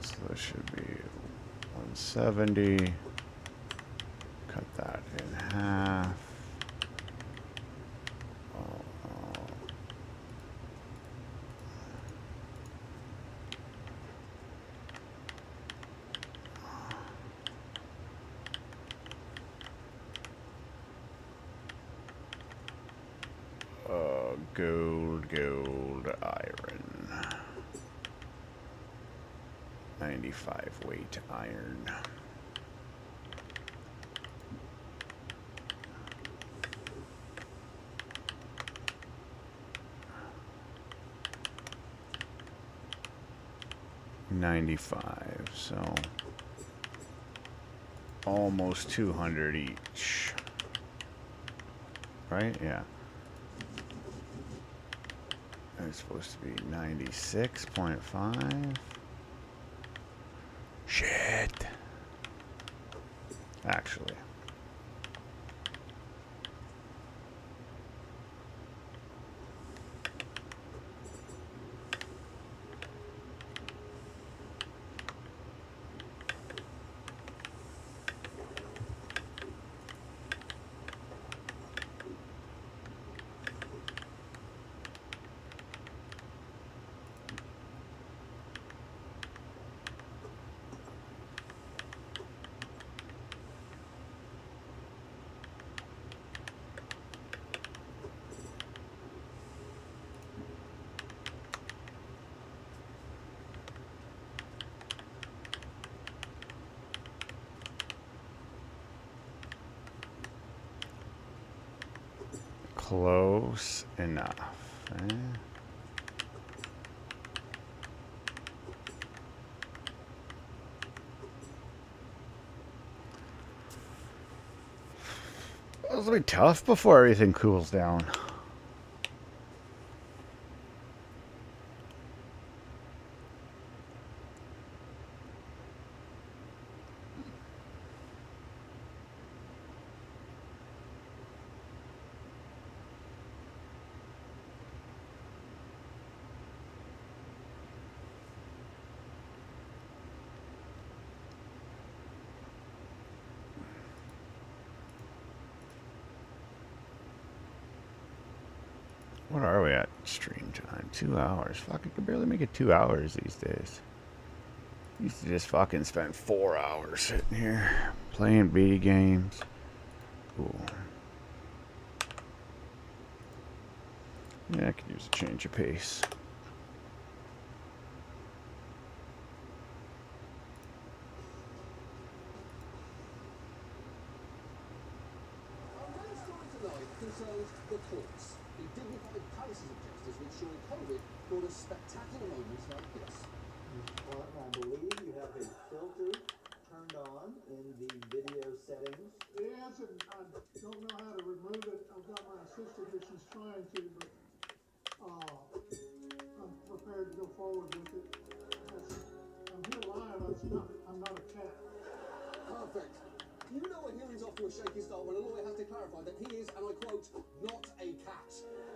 So that should be 170. Cut that in half. Gold, iron. 95 weight iron. $95, so almost 200 each. Right? Yeah. It's supposed to be 96.5. Shit. Actually. Close enough. Eh? It'll be tough before everything cools down. What are we at stream time? 2 hours. Fuck, I can barely make it 2 hours these days. Used to just fucking spend 4 hours sitting here playing B games. Ooh. Yeah, I could use a change of pace. Our main story tonight concerns the courts. The dignified palaces of justice which during COVID brought us spectacular moments like this. I believe you have a filter turned on in the video settings. Yes, and I don't know how to remove it. I've got my assistant here, she's trying to, but I'm prepared to go forward with it. I'm here live, I'm not a cat. Perfect. You know a hearing's off to a shaky start when a lawyer has to clarify that he is, and I quote, not a cat.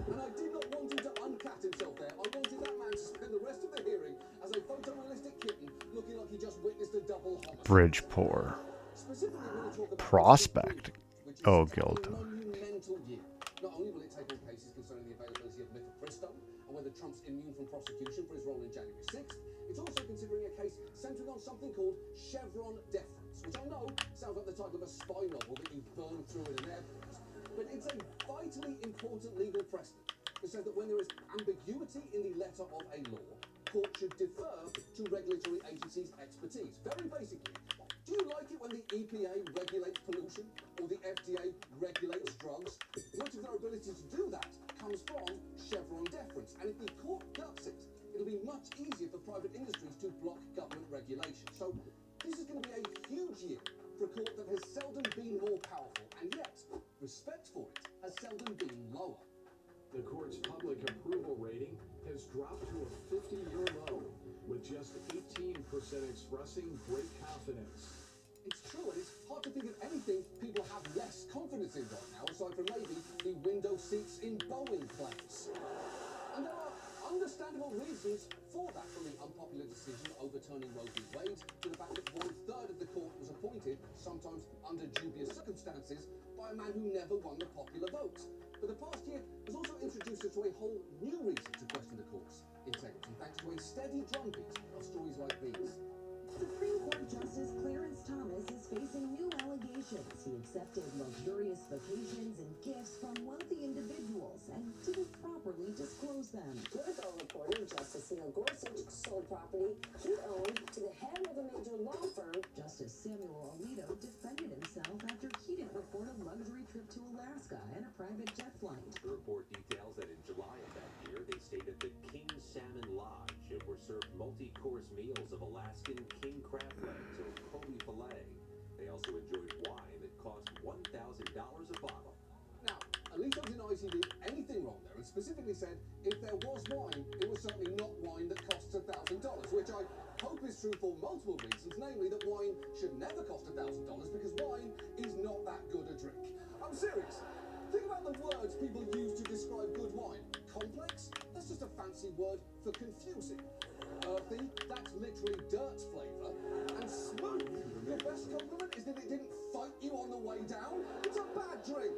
And I did not want him to uncat himself there. I wanted that man to spend the rest of the hearing as a photorealistic kitten looking like he just witnessed a double homicide. Bridgeport. Specifically, we're going to talk about Prospect. which is Oh, a Gilton. monumental year. Not only will it take on cases concerning the availability of mifepristone and whether Trump's immune from prosecution for his role in January 6th, it's also considering a case centering on something called Chevron deference, which I know sounds like the title of a spy novel that you burn through in an airport, but it's a vitally important legal precedent that says that when there is ambiguity in the letter of a law, court should defer to regulatory agencies' expertise. Very basically, do you like it when the EPA regulates pollution or the FDA regulates drugs? Much of their ability to do that comes from Chevron deference, and if the court guts it, it'll be much easier for private industries to block government regulation. So this is going to be a huge year for a court that has seldom been more powerful, and yet respect for it has seldom been lower. The court's public approval rating has dropped to a 50-year low, with just 18% expressing great confidence. It's true, and it's hard to think of anything people have less confidence in right now, aside from maybe the window seats in Boeing planes. And there are understandable reasons for that, from the unpopular decision overturning Roe v. Wade to the fact that 1/3 of the court was appointed, sometimes under dubious circumstances, by a man who never won the popular vote. But the past year has also introduced us to a whole new reason to question the court's integrity, thanks to a steady drumbeat of stories like these. Supreme Court Justice Clarence Thomas is facing new allegations. He accepted luxurious vacations and gifts from wealthy individuals and didn't properly disclose them. Political reporter Justice Neil Gorsuch sold property he owned to the head of a major law firm. Justice Samuel Alito defended himself after he didn't report a luxury trip to Alaska and a private jet flight. The report details that in July of that year, they stayed at the King Salmon Lodge and were served multi-course meals of Alaskan king crab legs or Kobe filet. They also enjoyed wine that cost $1,000 a bottle. Now, Alito denies he did anything wrong there, and specifically said if there was wine, it was certainly not wine that costs $1,000, which I hope is true for multiple reasons, namely that wine should never cost $1,000 because wine is not that good a drink. I'm serious. Think about the words people use to describe good wine. Complex? That's just a fancy word for confusing. Earthy? That's literally dirt's flavour. And smooth? Your best compliment is that it didn't fight you on the way down? It's a bad drink.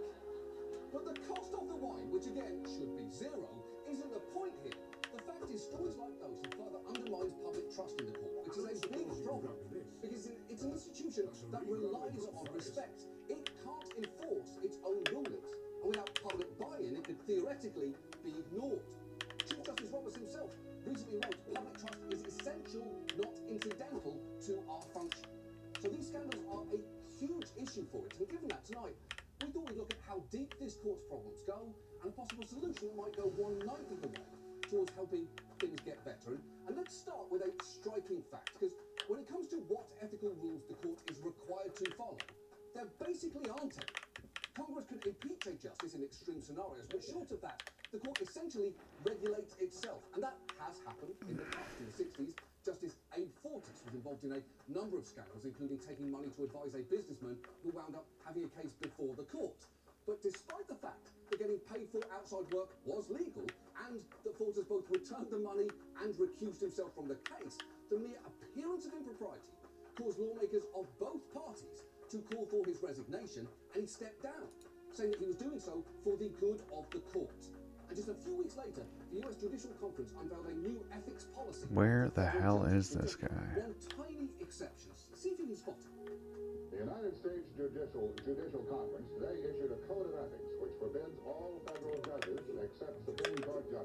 But the cost of the wine, which again should be zero, isn't the point here. The fact is, stories like those have further undermined public trust in the court, which is a big problem, because it's an institution that relies on respect. It can't enforce its own rulings, and without public buy-in, it could theoretically be ignored. Chief Justice Roberts himself recently wrote, public trust is essential, not incidental, to our function. So these scandals are a huge issue for it, and given that tonight, we thought we'd look at how deep this court's problems go, and a possible solution that might go 1/9 of the way towards helping things get better. And let's start with a striking fact, because when it comes to what ethical rules the court is required to follow, there basically aren't any. Congress can impeach a justice in extreme scenarios, but short of that, the court essentially regulates itself. And that has happened in the past. In the 60s, Justice Abe Fortas was involved in a number of scandals, including taking money to advise a businessman who wound up having a case before the court. But despite the fact that getting paid for outside work was legal, and that Fortas both returned the money and recused himself from the case, the mere appearance of impropriety caused lawmakers of both parties to call for his resignation, and he stepped down, saying that he was doing so for the good of the court. And just a few weeks later, the US Judicial Conference unveiled a new ethics policy. Where the hell is this guy? One tiny exception. See if you can spot it. The United States Judicial Conference today issued a code of ethics which forbids all federal judges, except Supreme Court judges,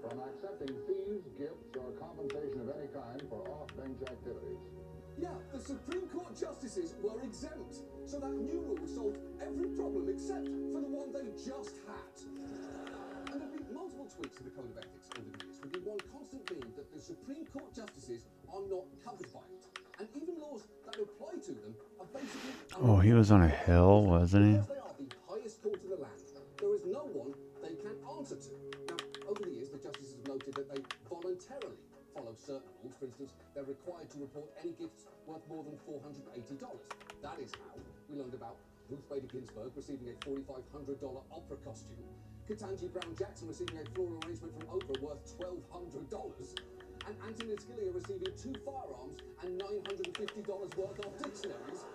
from accepting fees, gifts, or compensation of any kind for off-bench activities. Yeah, the Supreme Court justices were exempt, so that new rule solved every problem except for the one they just had. And there have been multiple tweaks to the Code of Ethics over the years, with the one constant being that the Supreme Court justices are not covered by it. And even laws that apply to them are basically... Oh, he was on a hill, wasn't he? Because they are the highest court of the land, there is no one they can answer to. Now, over the years, the justices have noted that they voluntarily follow certain rules. For instance, they're required to report any gifts worth more than $480. That is how we learned about Ruth Bader Ginsburg receiving a $4,500 opera costume, Ketanji Brown Jackson receiving a floral arrangement from Oprah worth $1,200, and Antonin Scalia receiving 2 firearms and $950 worth of dictionaries,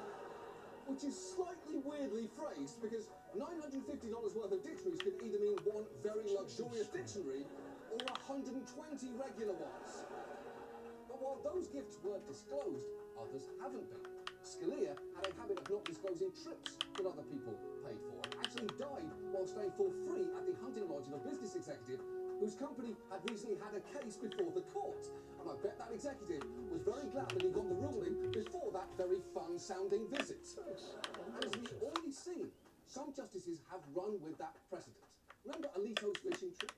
which is slightly weirdly phrased because $950 worth of dictionaries could either mean one very luxurious dictionary or 120 regular ones. But while those gifts were disclosed, others haven't been. Scalia had a habit of not disclosing trips that other people paid for, and actually died while staying for free at the hunting lodge of a business executive whose company had recently had a case before the court. And I bet that executive was very glad that he got the ruling before that very fun-sounding visit. And as we've already seen, some justices have run with that precedent. Remember Alito's fishing trip?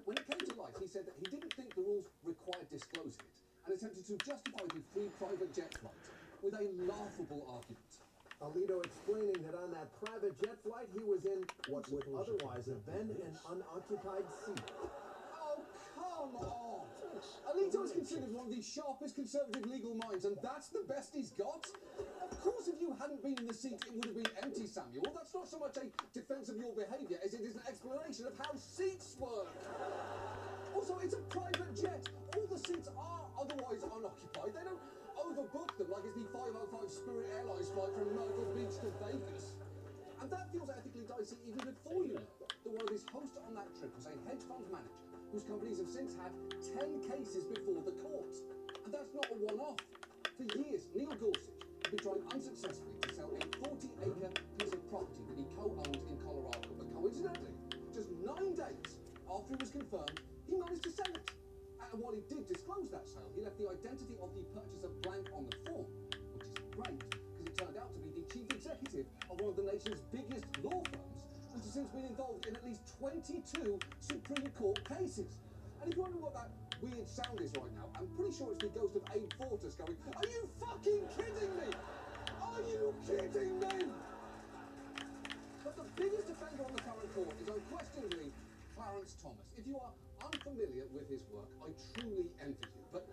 When it came to light, he said that he didn't think the rules required disclosing it, and attempted to justify the free private jet flight with a laughable argument. Alito explaining that on that private jet flight, he was in what would otherwise have been an unoccupied seat. Oh, come on! Alito is considered one of the sharpest conservative legal minds, and that's the best he's got? Of course, if you hadn't been in the seat, it would have been empty, Samuel. That's not so much a defense of your behavior as it is an explanation of how seats work. Also, it's a private jet. All the seats are otherwise unoccupied. They don't overbook them like it's the 505 Spirit Airlines flight from Myrtle Beach to Vegas. And that feels ethically dicey even before you know that one of his hosts on that trip was a hedge fund manager whose companies have since had 10 cases before the court. And that's not a one-off. For years, Neil Gorsuch had been trying unsuccessfully to sell a 40-acre piece of property that he co-owned in Colorado. But coincidentally, just 9 days after it was confirmed, he managed to sell it. And while he did disclose that sale, he left the identity of the purchaser blank on the form, which is great because it turned out to be the chief executive of one of the nation's biggest law firms, which has since been involved in at least 22 Supreme Court cases. And if you're wondering what that weird sound is right now, I'm pretty sure it's the ghost of Abe Fortas going, "Are you fucking kidding me? Are you kidding me?" But the biggest offender on the current court is unquestionably Clarence Thomas. If you are unfamiliar with his work, I truly envy you. But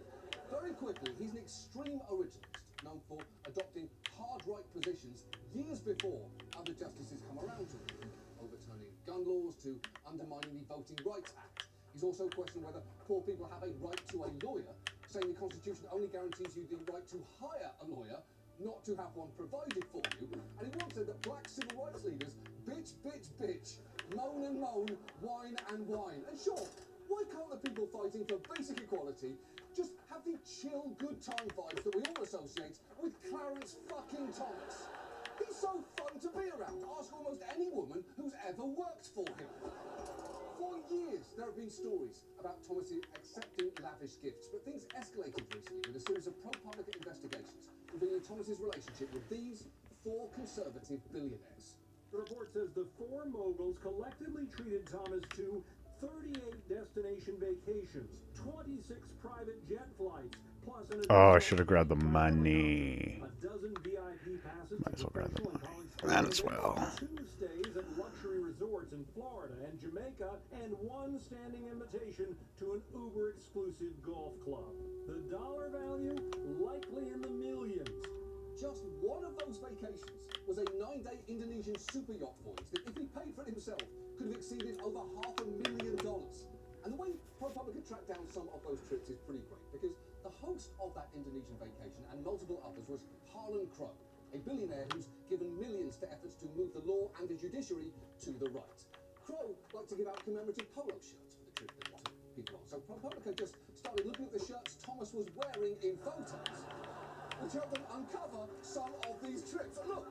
very quickly, he's an extreme originalist, known for adopting hard-right positions years before other justices come around to him, from overturning gun laws to undermining the Voting Rights Act. He's also questioned whether poor people have a right to a lawyer, saying the Constitution only guarantees you the right to hire a lawyer, not to have one provided for you. And he once said that black civil rights leaders bitch, bitch, bitch, moan and moan, whine and whine. And sure, why can't the people fighting for basic equality just have the chill, good time vibes that we all associate with Clarence fucking Thomas? He's so fun to be around. Ask almost any woman who's ever worked for him. For years, there have been stories about Thomas accepting lavish gifts, but things escalated recently with a series of pro-public investigations revealing Thomas's relationship with these 4 conservative billionaires. The report says the 4 moguls collectively treated Thomas to 38 destination vacations, 26 private jet flights, plus an Oh, I should have grabbed the money. a dozen VIP passes Might as well grab the to money. Might as well. 2 stays at luxury resorts in Florida and Jamaica, and 1 standing invitation to an uber-exclusive golf club. The dollar value likely in the millions. Just one of those vacations was a 9-day Indonesian super yacht voyage that, if he paid for it himself, could have exceeded over $500,000. And the way ProPublica tracked down some of those trips is pretty great, because the host of that Indonesian vacation and multiple others was Harlan Crow, a billionaire who's given millions to efforts to move the law and the judiciary to the right. Crow liked to give out commemorative polo shirts for the trip that he took people on, so ProPublica just started looking at the shirts Thomas was wearing in photos, which helped them uncover some of these trips. And look,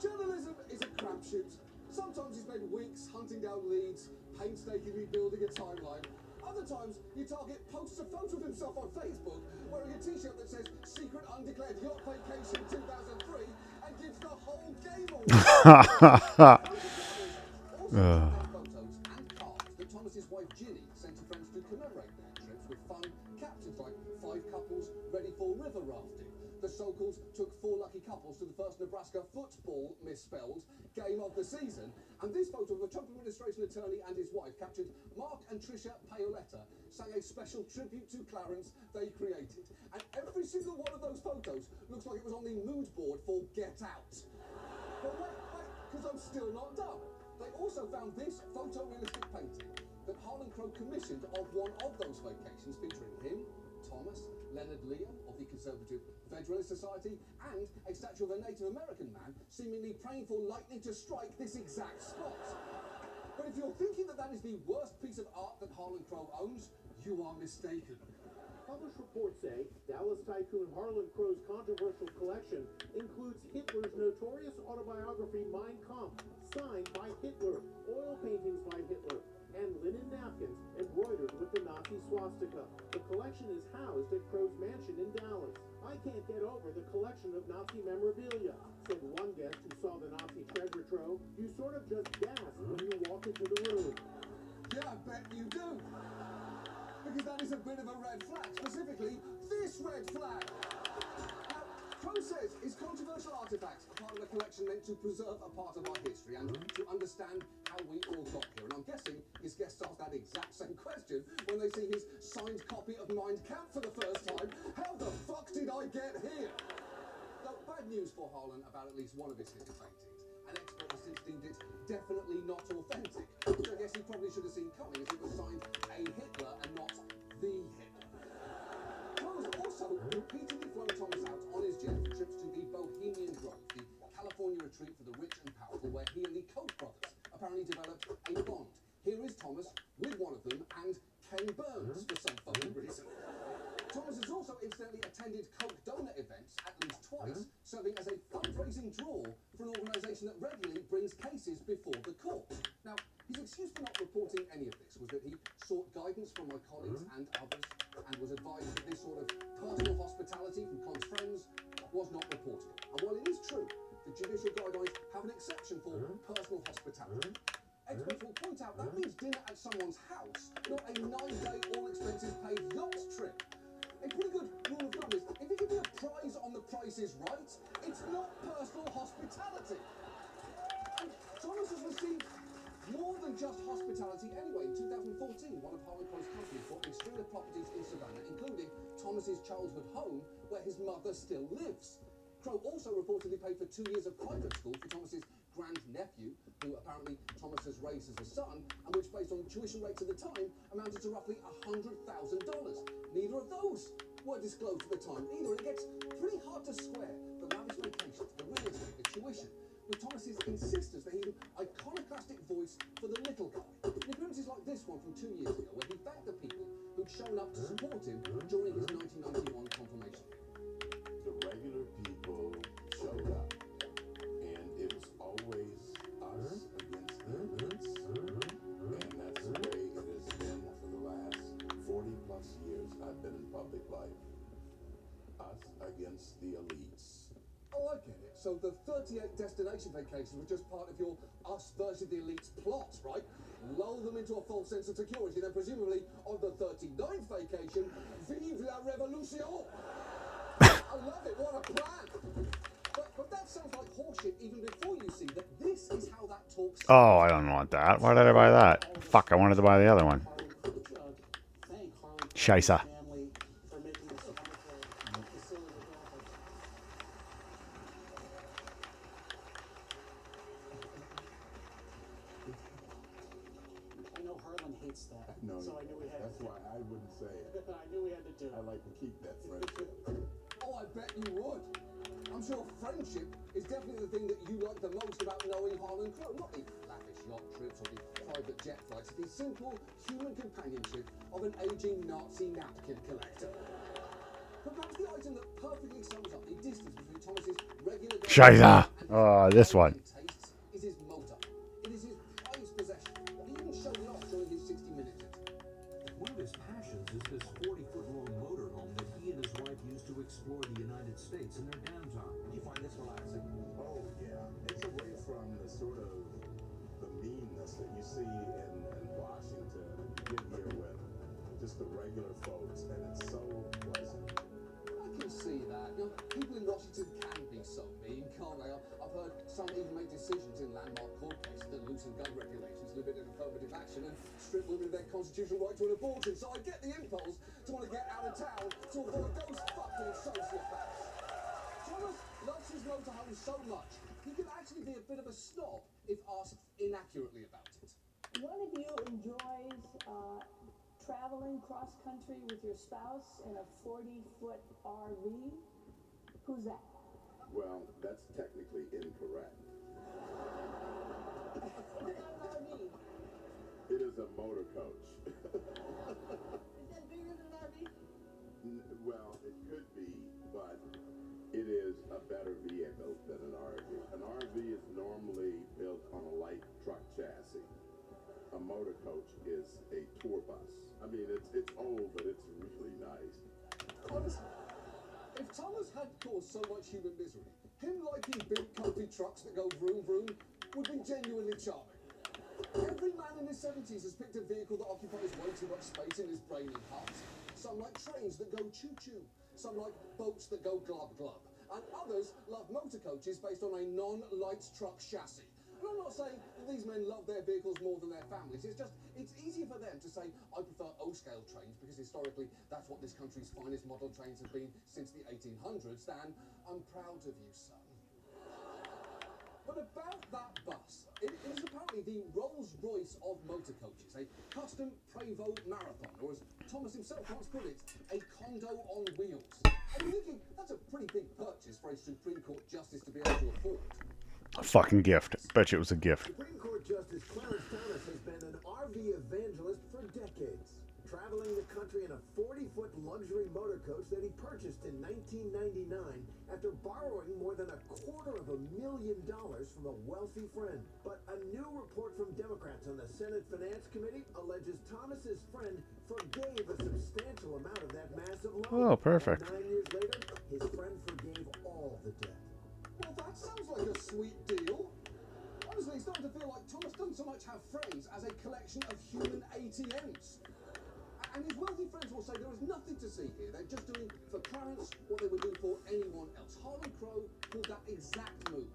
journalism is a crapshoot. Sometimes he spent weeks hunting down leads, painstakingly building a timeline. Other times, your target posts a photo of himself on Facebook wearing a t-shirt that says Secret Undeclared Yacht Vacation 2003 and gives the whole game away. Also, photos and cards that Thomas's wife Ginny sent to friends to commemorate their trips with fun captions like 5 couples ready for river rafting. The Sokals took 4 lucky couples to the first Nebraska football misspelled game of the season. And this photo of a Trump administration attorney and his wife captured Mark and Tricia Paoletta sang a special tribute to Clarence they created. And every single one of those photos looks like it was on the mood board for Get Out. But wait, because I'm still not done. They also found this photorealistic painting that Harlan Crow commissioned of one of those vacations featuring him, Thomas, Leonard Leo of the Conservative Federalist Society, and a statue of a Native American man seemingly praying for lightning to strike this exact spot. But if you're thinking that that is the worst piece of art that Harlan Crow owns, you are mistaken. Published reports say Dallas tycoon Harlan Crow's controversial collection includes Hitler's notorious autobiography Mein Kampf, signed by Hitler, oil paintings by Hitler, and linen napkins embroidered with the Nazi swastika. The collection is housed at Crow's mansion in Dallas. I can't get over the collection of Nazi memorabilia, said one guest who saw the Nazi treasure trove. You sort of just gasp when you walk into the room. Yeah, I bet you do. Because that is a bit of a red flag, specifically this red flag. Now, Crow says his controversial artifacts are part of a collection meant to preserve a part of our history and to understand how we all got here. And I'm guessing his guests ask that exact same question when they see his signed copy of Mein Kampf for the first time. How the fuck did I get here? Though bad news for Harlan about at least one of his hidden paintings. An expert has since deemed it definitely not authentic, which I guess he probably should have seen coming as it was signed a Hitler and not the Hitler. Crow has also repeatedly flown Thomas out on his jet for trips to the Bohemian Grove, the California retreat for the rich and powerful, where he and the Koch brothers apparently developed a bond. Here is Thomas with one of them and Ken Burns for some fucking reason. Thomas has also incidentally attended Coke donor events at least twice, serving as a fundraising draw for an organisation that regularly brings cases before the court. Now, his excuse for not reporting any of this was that he sought guidance from my colleagues and others, and was advised that this sort of personal hospitality from close friends was not reportable. And while it is true, the judicial guidelines have an exception for personal hospitality. Experts will point out that means dinner at someone's house, not a 9-day all-expenses-paid yacht trip. A pretty good rule of thumb is, if you give me a prize on The Price is Right, it's not personal hospitality. And Thomas has received more than just hospitality anyway. In 2014, one of Harlan Crow's companies bought a string of properties in Savannah, including Thomas's childhood home, where his mother still lives. Crow also reportedly paid for 2 years of private school for Thomas's grandnephew, who apparently Thomas has raised as a son, and which, based on tuition rates at the time, amounted to roughly $100,000. Neither of those were disclosed at the time either. It gets pretty hard to square the lavish vacations, the real estate, the tuition, with Thomas's insistence that he's an iconoclastic voice for the little guy. In appearances like this one from 2 years ago, where he thanked the people who'd shown up to support him during his 1991 confirmation. The regular people showed up, and it was always us against the elites, and that's the way it has been for the last 40 plus years I've been in public life. Us against the elites. Oh, I get it. So the 38 destination vacations were just part of your us versus the elites plot, right? Lull them into a false sense of security, then presumably on the 39th vacation, vive la révolution! I love it, what a plan! But that sounds like horseshit even before you see that this is how that talks. Oh, I don't want that. Why did I buy that? Fuck, I wanted to buy the other one. Scheisse. No, So I knew we had that's why I wouldn't say it. I knew we had to do it. I like to keep that friendship. Oh, I bet you would. I'm sure friendship is definitely the thing that you like the most about knowing Harlan Crow. Not the lavish yacht trips or the private jet flights, the simple human companionship of an aging Nazi napkin collector. But perhaps the item that perfectly sums up the distance between Thomas's regular Scheisse. Oh, this one. tastes is his motor. It is his prized possession. He even showed it off during his 60 Minutes interview. One of the affirmative action and strip women of their constitutional right to an abortion, so I get the impulse to want to get out of town to avoid those fucking sociopaths. Thomas loves his motorhome so much, he can actually be a bit of a snob if asked inaccurately about it. One of you enjoys traveling cross-country with your spouse in a 40-foot RV? Who's that? Well, that's technically incorrect. It's not an RV. It is a motor coach. Is that bigger than an RV? Well, it could be, but it is a better vehicle than an RV. An RV is normally built on a light truck chassis. A motor coach is a tour bus. I mean, it's old, but it's really nice. Honestly, if Thomas had caused so much human misery, him liking big comfy trucks that go vroom vroom would be genuinely charming. Every man in his 70s has picked a vehicle that occupies way too much space in his brain and heart. Some like trains that go choo-choo, some like boats that go glub-glub, and others love motor coaches based on a non-light truck chassis. And I'm not saying that these men love their vehicles more than their families, it's easier for them to say, I prefer O-scale trains, because historically that's what this country's finest model trains have been since the 1800s, than, I'm proud of you, son. But about that bus, it is apparently the Rolls-Royce of motor coaches, a custom Prevost Marathon, or as Thomas himself once put it, a condo on wheels. And you're thinking, that's a pretty big purchase for a Supreme Court justice to be able to afford. A fucking gift. Bet you it was a gift. Supreme Court Justice Clarence Thomas has been an RV evangelist for decades, traveling the country in a 40-foot luxury motor coach that he purchased in 1999 after borrowing more than $250,000 from a wealthy friend. But a new report from Democrats on the Senate Finance Committee alleges Thomas's friend forgave a substantial amount of that massive loan. Oh, perfect. And 9 years later, his friend forgave all the debt. Well, that sounds like a sweet deal. Honestly, it's starting to feel like Thomas doesn't so much have friends as a collection of human ATMs. And his wealthy friends will say there is nothing to see here. They're just doing for Clarence what they would do for anyone else. Harlan Crow pulled that exact move.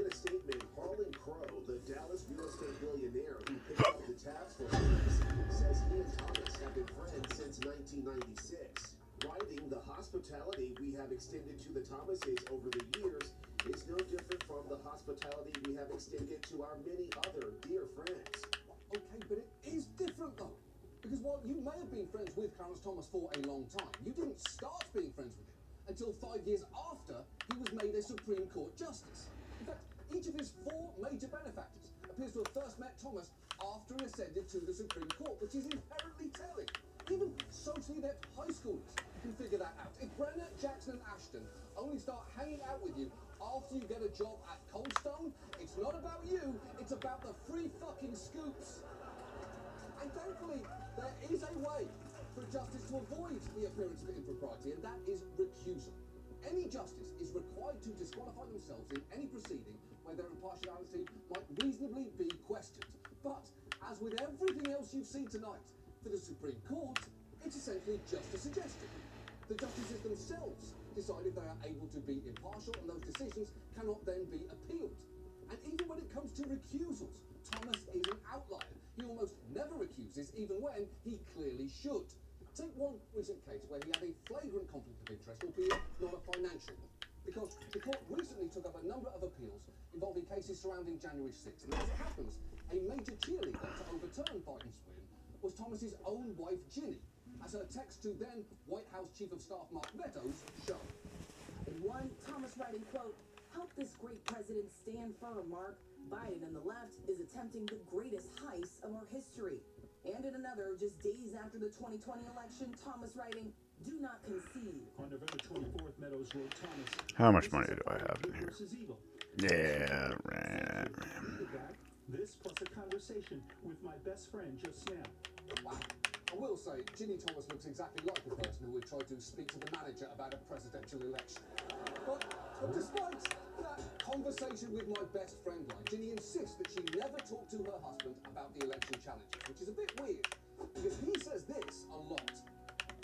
In a statement, Harlan Crow, the Dallas real estate billionaire who picked up the tax for Thomas, says he and Thomas have been friends since 1996. Writing, the hospitality we have extended to the Thomases over the years is no different from the hospitality we have extended to our many other dear friends. Okay, but it is different though. Because while you may have been friends with Clarence Thomas for a long time, you didn't start being friends with him until 5 years after he was made a Supreme Court justice. In fact, each of his 4 major benefactors appears to have first met Thomas after he ascended to the Supreme Court, which is inherently telling. Even socially adept high schoolers can figure that out. If Brenner, Jackson, and Ashton only start hanging out with you after you get a job at Coldstone, it's not about you, it's about the free fucking scoops. And thankfully, there is a way for a justice to avoid the appearance of impropriety, and that is recusal. Any justice is required to disqualify themselves in any proceeding where their impartiality might reasonably be questioned. But, as with everything else you've seen tonight, for the Supreme Court, it's essentially just a suggestion. The justices themselves decide if they are able to be impartial, and those decisions cannot then be appealed. And even when it comes to recusals, Thomas is an outlier. He almost never recuses, even when he clearly should. Take one recent case where he had a flagrant conflict of interest, albeit not a financial one. Because the court recently took up a number of appeals involving cases surrounding January 6th. And as it happens, a major cheerleader to overturn Biden's win was Thomas's own wife, Ginny, as her text to then White House Chief of Staff Mark Meadows showed. In one, Thomas writing, quote, "Help this great president stand firm, Mark. Biden and the left is attempting the greatest heist of our history." And in another, just days after the 2020 election, Thomas writing, "Do not concede." On November 24th, Meadows wrote Thomas. How much money do I have in here? Yeah, right. This plus a conversation with my best friend just now. Wow. I will say, Ginny Thomas looks exactly like the person who would try to speak to the manager about a presidential election. But despite that conversation with my best friend line, Ginny insists that she never talked to her husband about the election challenges, which is a bit weird, because he says this a lot.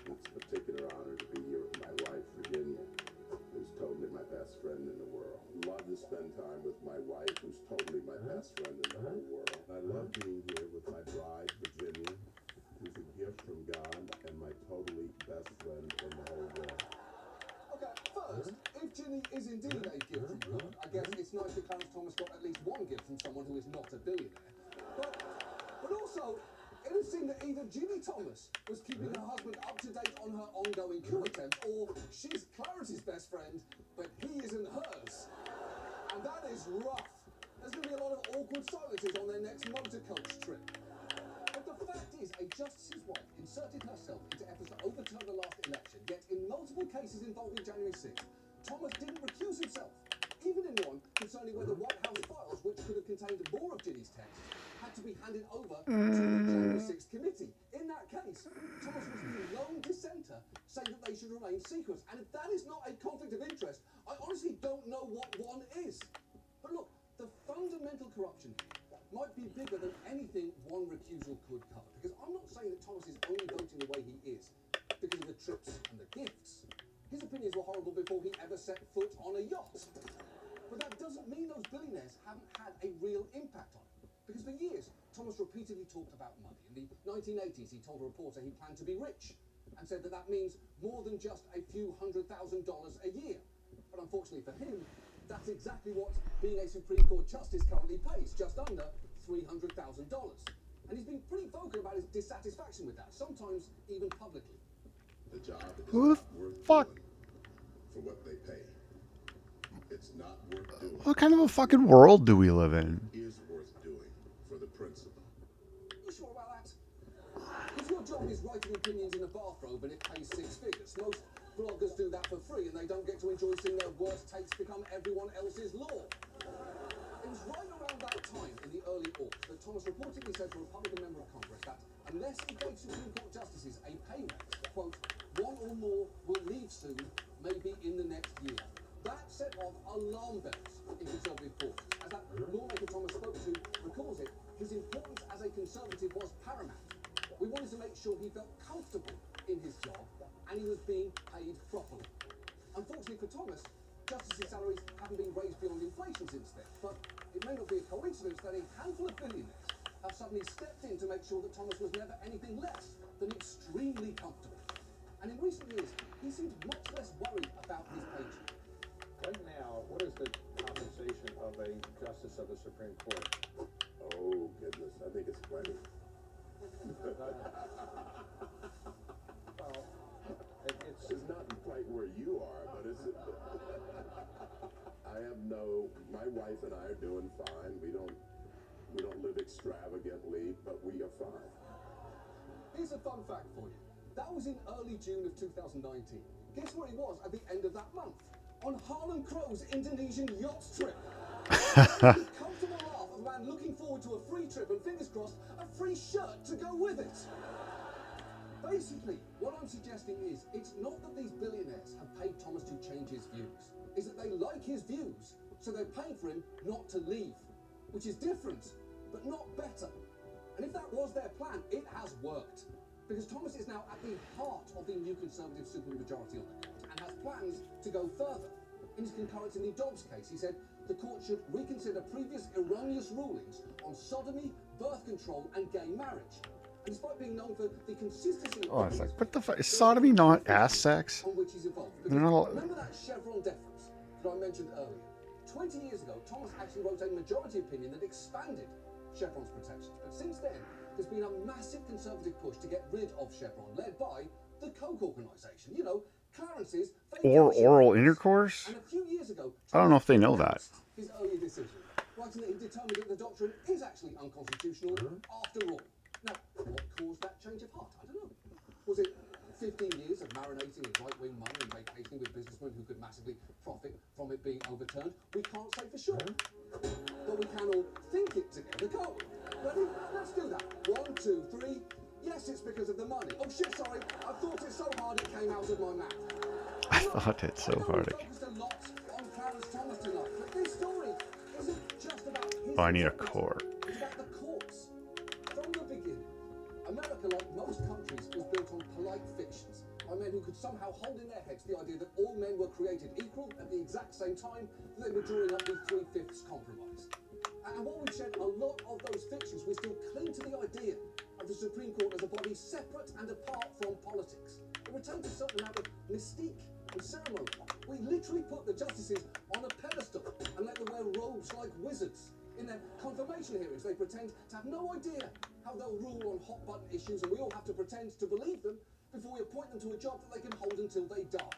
It's a particular honor to be here with my wife, Virginia, who's totally my best friend in the world. Love to spend time with my wife, who's totally my best friend in the whole world. I love being here with Thomas got at least one gift from someone who is not a billionaire. But also, it would seem that either Ginny Thomas was keeping her husband up to date on her ongoing coup attempt, or she's Clarence's best friend, but he isn't hers. And that is rough. There's going to be a lot of awkward silences on their next motor coach trip. But the fact is, a justice's wife inserted herself into efforts to overturn the last election, yet in multiple cases involving January 6th, Thomas didn't recuse himself, even in one concerning whether White House files, which could have contained more of Ginny's text, had to be handed over to the January 6th committee. In that case, Thomas was the lone dissenter saying that they should remain secret. And if that is not a conflict of interest, I honestly don't know what one is. But look, the fundamental corruption might be bigger than anything one recusal could cover. Because I'm not saying that Thomas is only voting the way he is because of the trips and the gifts. His opinions were horrible before he ever set foot on a yacht. But that doesn't mean those billionaires haven't had a real impact on him. Because for years, Thomas repeatedly talked about money. In the 1980s, he told a reporter he planned to be rich and said that that means more than just a few $100,000 a year. But unfortunately for him, that's exactly what being a Supreme Court justice currently pays, just under $300,000. And he's been pretty vocal about his dissatisfaction with that, sometimes even publicly. The job is Who the not worth fuck? doing for what they pay. It's not worth doing. What kind of a fucking world do we live in? Is worth doing for the principle. You sure about that? If your job is writing opinions in a bathrobe and it pays 6 figures, most bloggers do that for free and they don't get to enjoy seeing their worst takes become everyone else's law. It was right around that time in the early aughts that Thomas reportedly said to a Republican member of Congress that unless he gave Supreme Court justices a pay raise, quote, one or more will leave soon, maybe in the next year. That set off alarm bells in conservative quarters. As that lawmaker Thomas spoke to recalls it, his importance as a conservative was paramount. We wanted to make sure he felt comfortable in his job and he was being paid properly. Unfortunately for Thomas, justices' salaries haven't been raised beyond inflation since then, but it may not be a coincidence that a handful of billionaires have suddenly stepped in to make sure that Thomas was never anything less than extremely comfortable. And in recent years, he seemed much less worried about his paycheck. Right now, what is the compensation of a justice of the Supreme Court? Oh, goodness. I think it's plenty. Well, it's not quite where you are, but it's... my wife and I are doing fine. We don't live extravagantly, but we are fine. Here's a fun fact for you. That was in early June of 2019. Guess where he was at the end of that month? On Harlan Crow's Indonesian yacht trip. A comfortable laugh of a man looking forward to a free trip and, fingers crossed, a free shirt to go with it. Basically, what I'm suggesting is, it's not that these billionaires have paid Thomas to change his views. It's that they like his views, so they're paying for him not to leave. Which is different, but not better. And if that was their plan, it has worked. Because Thomas is now at the heart of the new Conservative supermajority on the court and has plans to go further. In his concurrence in the Dobbs case, he said the court should reconsider previous erroneous rulings on sodomy, birth control, and gay marriage. And despite being known for the consistency of It's like, what the fuck? Is sodomy not ass sex? on which he's involved. Remember that Chevron deference that I mentioned earlier? 20 years ago, Thomas actually wrote a majority opinion that expanded Chevron's protections. But since then, there's been a massive conservative push to get rid of Chevron, led by the Koch organisation. You know, Clarence's Or oral intercourse? And a few years ago, I don't know if they know that. his earlier decision, writing that he determined that the doctrine is actually unconstitutional after all. Now, what caused that change of heart? I don't know. Was it 15 years of marinating in right-wing money and vacationing with businessmen who could massively profit from it being overturned? We can't say for sure. But we can all think it together, can't we? Ready? Let's do that. 1, 2, 3. Yes, it's because of the money. Oh shit, sorry. I thought it so hard it came out of my mouth. I thought it so hard. We focused a lot on Clarence Thomas tonight, but this story isn't just about his... Oh, I need a cork. It's about the courts. From the beginning, America, like most countries, was built on polite fictions by men who could somehow hold in their heads the idea that all men were created equal at the exact same time that they were drawing up the 3/5 compromise. And while we've shed a lot of those fictions, we still cling to the idea of the Supreme Court as a body separate and apart from politics. It retains a certain amount of mystique and ceremony. We literally put the justices on a pedestal and let them wear robes like wizards. confirmation hearings, they pretend to have no idea how they'll rule on hot-button issues, and we all have to pretend to believe them before we appoint them to a job that they can hold until they die.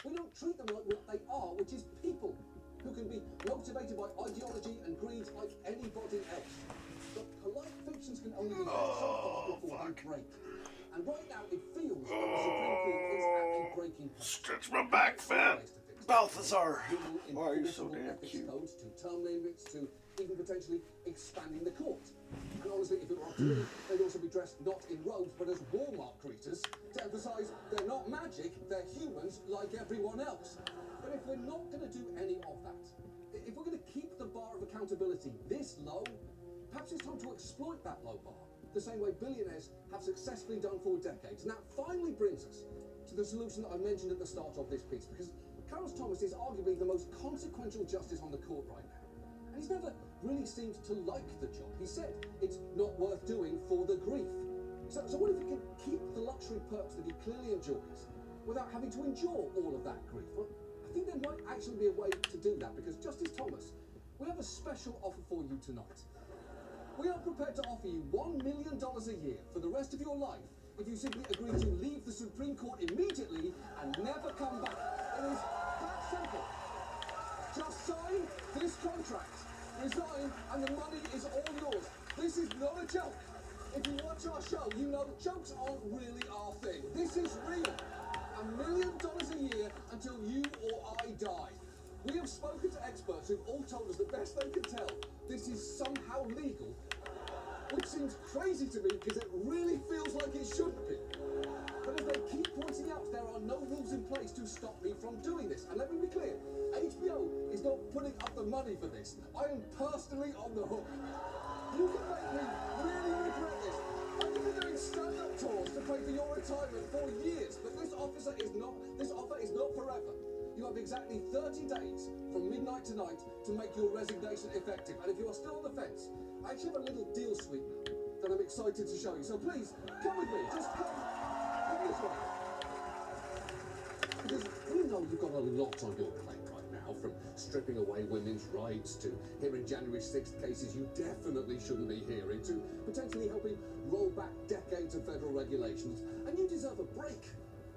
We don't treat them like what they are, which is people who can be motivated by ideology and greed like anybody else. But polite fictions can only be read so far before they break. And right now, it feels like the Supreme Court is at a breaking point. Stretch my back, fam. Balthazar. Why are you so damn cute? Codes, to term limits, to even potentially expanding the court. And honestly, if it were up to me, they'd also be dressed not in robes, but as Walmart creatures, to emphasise they're not magic, they're humans like everyone else. But if we're not going to do any of that, if we're going to keep the bar of accountability this low, perhaps it's time to exploit that low bar, the same way billionaires have successfully done for decades. And that finally brings us to the solution that I mentioned at the start of this piece, because Clarence Thomas is arguably the most consequential justice on the court right now. And he's never really seemed to like the job. He said it's not worth doing for the grief. So what if he can keep the luxury perks that he clearly enjoys without having to endure all of that grief? Well, I think there might actually be a way to do that, because Justice Thomas, we have a special offer for you tonight. We are prepared to offer you $1 million a year for the rest of your life if you simply agree to leave the Supreme Court immediately and never come back. It is that simple. Just sign this contract, resign, and the money is all yours. This is not a joke. If you watch our show, you know jokes aren't really our thing. This is real. $1 million a year until you or I die. We have spoken to experts who've all told us the best they can tell this is somehow legal, which seems crazy to me because it really feels like it shouldn't be. But as they keep pointing out, there are no rules in place to stop me from doing this. And let me be clear, HBO is not putting up the money for this. I am personally on the hook. You can make me really regret this. I've been doing stand-up tours to pay for your retirement for years, but this offer is not forever. You have exactly 30 days from midnight tonight to make your resignation effective. And if you are still on the fence, I actually have a little deal sweetener that I'm excited to show you. So please, come with me. Just come this way. Because we know you've got a lot on your plate right now, from stripping away women's rights to hearing January 6th cases you definitely shouldn't be hearing, to potentially helping roll back decades of federal regulations. And you deserve a break,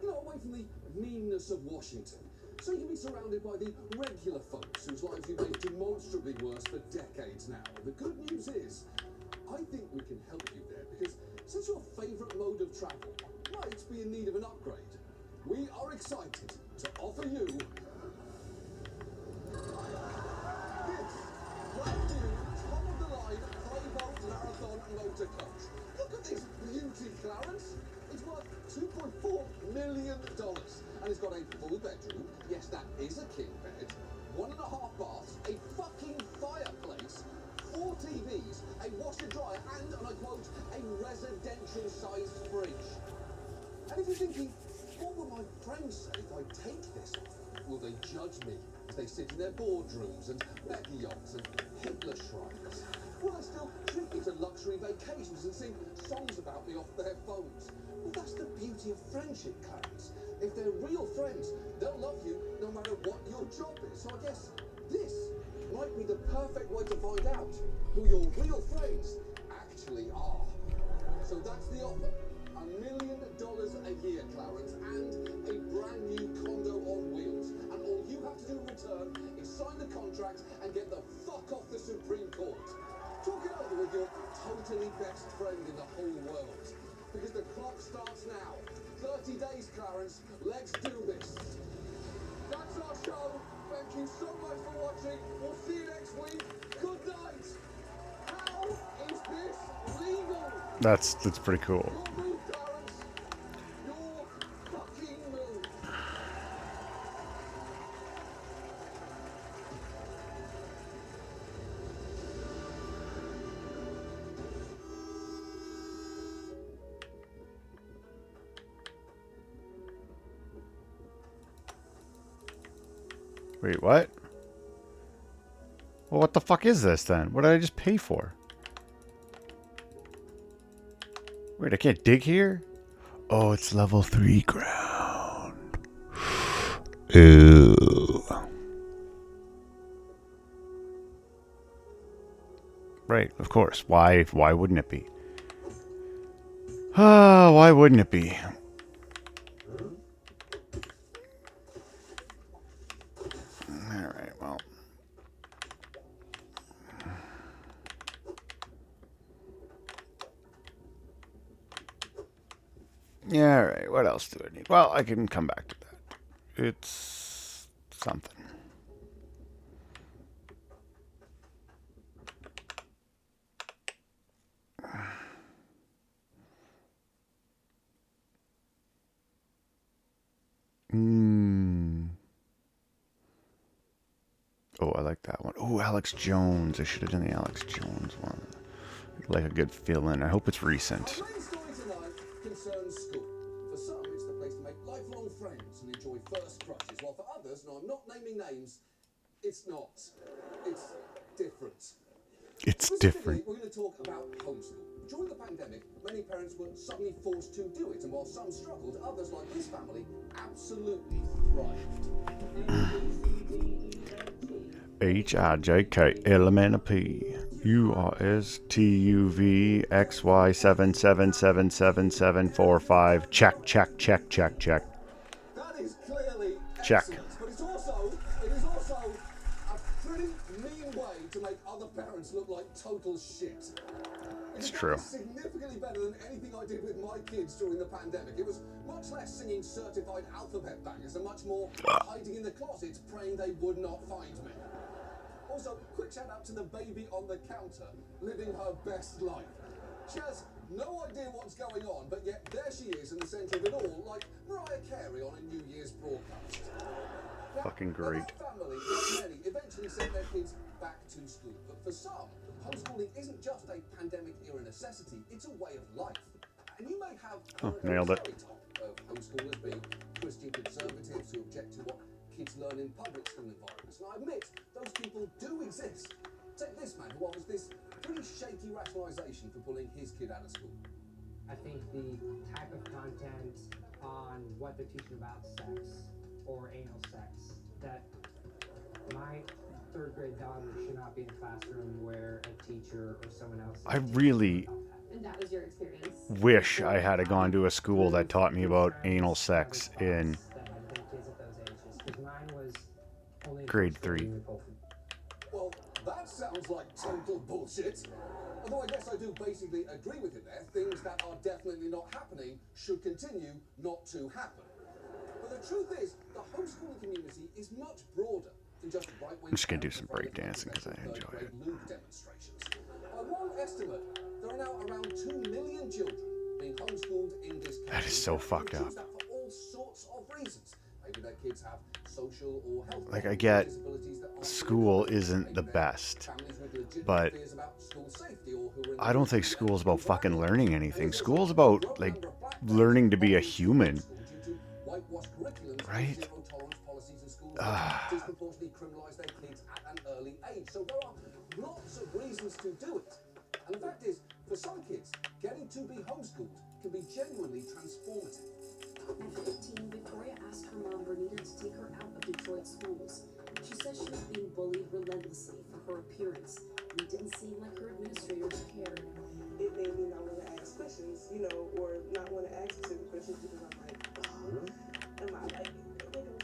away from the meanness of Washington. So you can be surrounded by the regular folks whose lives you've made demonstrably worse for decades now. The good news is, I think we can help you there, because since your favourite mode of travel might be in need of an upgrade, we are excited to offer you this brand new, top-of-the-line high-volt marathon motor coach. Look at this beauty, Clarence. It's worth $2.4 million. And it's got a full bedroom, yes, that is a king bed, 1.5 baths, a fucking fireplace, 4 TVs, a washer dryer, and I quote, a residential-sized fridge. And if you're thinking, what will my friends say if I take this offer? Will they judge me as they sit in their boardrooms and mega yachts and Hitler shrines? Will they still treat me to luxury vacations and sing songs about me off their phones? Well, that's the beauty of friendship, Clarence. If they're real friends, they'll love you no matter what your job is. So I guess this might be the perfect way to find out who your real friends actually are. So that's the offer. $1 million a year, Clarence, and a brand new condo on wheels. And all you have to do in return is sign the contract and get the fuck off the Supreme Court. Talk it over with your totally best friend in the whole world. Because the clock starts now. 30 days, Clarence. Let's do this. That's our show. Thank you so much for watching. We'll see you next week. Good night. How is this legal? That's pretty cool. Your move, Clarence. Your fucking move. Wait, what? Well, what the fuck is this then? What did I just pay for? Wait, I can't dig here? Oh, it's level 3 ground. Ooh. Right. Right, of course. Why wouldn't it be? Why wouldn't it be? Alright, well. Yeah, alright, what else do I need? Well, I can come back to that. It's something. Oh, I like that one. Oh, Alex Jones. I should have done the Alex Jones one. Like a good fill-in. I hope it's recent. Our main story tonight concerns school. For some, it's the place to make lifelong friends and enjoy first crushes, while for others, and I'm not naming names, it's not. It's different. It's different. We're going to talk about homeschool. During the pandemic, many parents were suddenly forced to do it, and while some struggled, others, like this family, absolutely thrived. HIJKLMNP URSTUVXY777745. Check, check, check, check, check. That is clearly check. Excellent, but it is also a pretty mean way to make other parents look like total shit. It's true. Significantly better than anything I did with my kids during the pandemic. It was much less singing certified alphabet bangers and much more hiding in the closets praying they would not find me. Also, quick shout out to the baby on the counter living her best life. She has no idea what's going on, but yet there she is in the centre of it all, like Mariah Carey on a New Year's broadcast. Now, fucking great. My family, like many, eventually sent their kids back to school, but for some, homeschooling isn't just a pandemic-era necessity, it's a way of life. And you may have nailed it. of homeschoolers being Christian conservatives who object to what kids learn in public school environments. And I admit, those people do exist. Take this man who offers this pretty shaky rationalisation for pulling his kid out of school. I think the type of content on what they're teaching about sex or anal sex, that my third grade daughter should not be in a classroom where a teacher or someone else. I really And that was your experience. wish I had gone to a school that taught me about anal sex in grade 3. Well, that sounds like total bullshit. Although I guess I do basically agree with you there. Things that are definitely not happening should continue not to happen. But the truth is, the homeschooling community is much broader than just right-wing. I'm just gonna do some breakdancing because I enjoy it. Demonstrations. By one estimate, there are now around 2 million children being homeschooled in this country. That is so fucked up. For all sorts of reasons. Maybe their kids have social or health. Like, I get school isn't the best, but I don't think school's about fucking learning anything. School's about, like, learning to be a human. Right? Disproportionately criminalize their kids at an early age. So there are lots of reasons to do it. And the fact is, for some kids, getting to be homeschooled can be genuinely transformative. At 15, Victoria asked her mom, Bernita, to take her out of Detroit schools. She said she was being bullied relentlessly for her appearance, and it didn't seem like her administrators cared. It made me not want to ask questions, or not want to ask specific questions because I'm like, am I like When you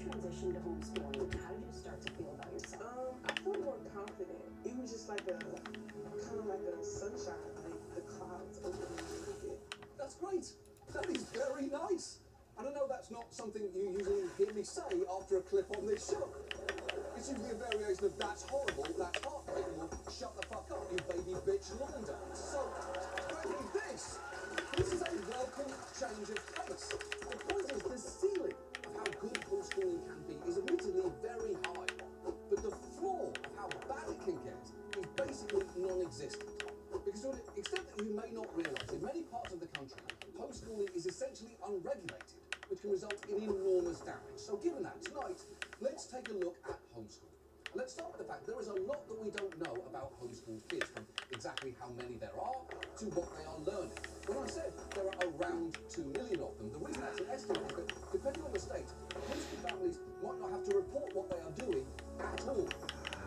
transitioned to homeschooling, how did you start to feel about yourself? I felt more confident. It was just like kind of like a sunshine, like the clouds opening a little bit. That's great. That is very nice. I don't know, that's not something you usually hear me say after a clip on this show. It's usually a variation of that's horrible, that's heartbreaking, or shut the fuck up, you baby bitch Linda. So, maybe this is a welcome change of pace. The point is, the ceiling of how good homeschooling can be is admittedly very high, but the floor of how bad it can get is basically non-existent. Because to an extent that you may not realise, in many parts of the country, homeschooling is essentially unregulated, which can result in enormous damage. So given that, tonight, let's take a look at homeschooling. And let's start with the fact there is a lot that we don't know about homeschooled kids, from exactly how many there are to what they are learning. When I said there are around 2 million of them, the reason that's an estimate is that, depending on the state, homeschool families might not have to report what they are doing at all.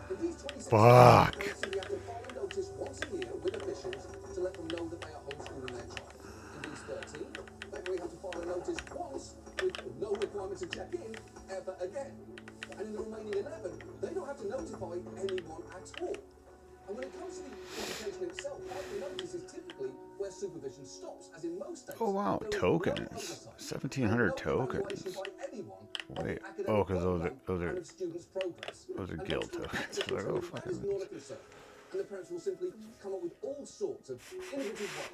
But these 27 Fuck. simply have to fall under practice once a year with officials to let them know that they are homeschooling their child. In these 13, they only have to file a notice once with no requirement to check in ever again. And in the remaining 11, they don't have to notify anyone at all. And when it comes to the education itself, the notice is typically where supervision stops, as in most states. Oh wow, tokens. 1,700 tokens. Wait. Oh, because those are guild tokens. Like, oh, fuck. That is not a concern. And the parents will simply come up with all sorts of innovative ways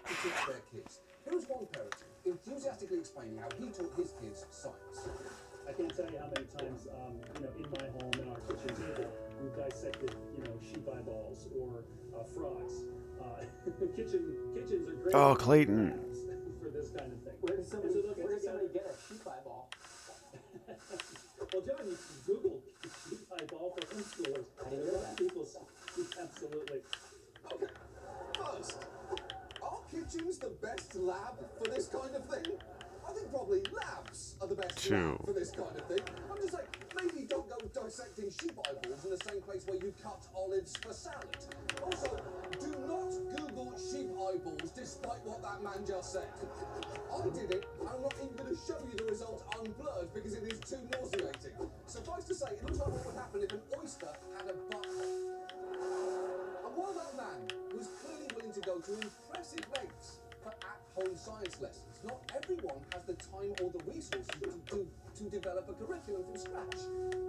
to teach their kids. Here is one parent enthusiastically explaining how he taught his kids science. I can't tell you how many times, in my home, in our kitchen table, we've dissected, sheep eyeballs or frogs. Kitchens are great. Oh, Clayton. For this kind of thing. Where does somebody get a sheep eyeball? Well, John, you can Google sheep eyeball for homeschoolers. I didn't know that. People, absolutely. Okay, first, are kitchens the best lab for this kind of thing? I think probably labs are the best lab for this kind of thing. I'm just saying, maybe don't go dissecting sheep eyeballs in the same place where you cut olives for salad. Also, do not Google sheep eyeballs despite what that man just said. I did it, and I'm not even going to show you the results unblurred because it is too nauseating. Suffice to say, it looks like what would happen if an oyster had a butthole. And while that man was clearly willing to go to impressive lengths for at-home science lessons, not everyone has the time or the resources to develop a curriculum from scratch.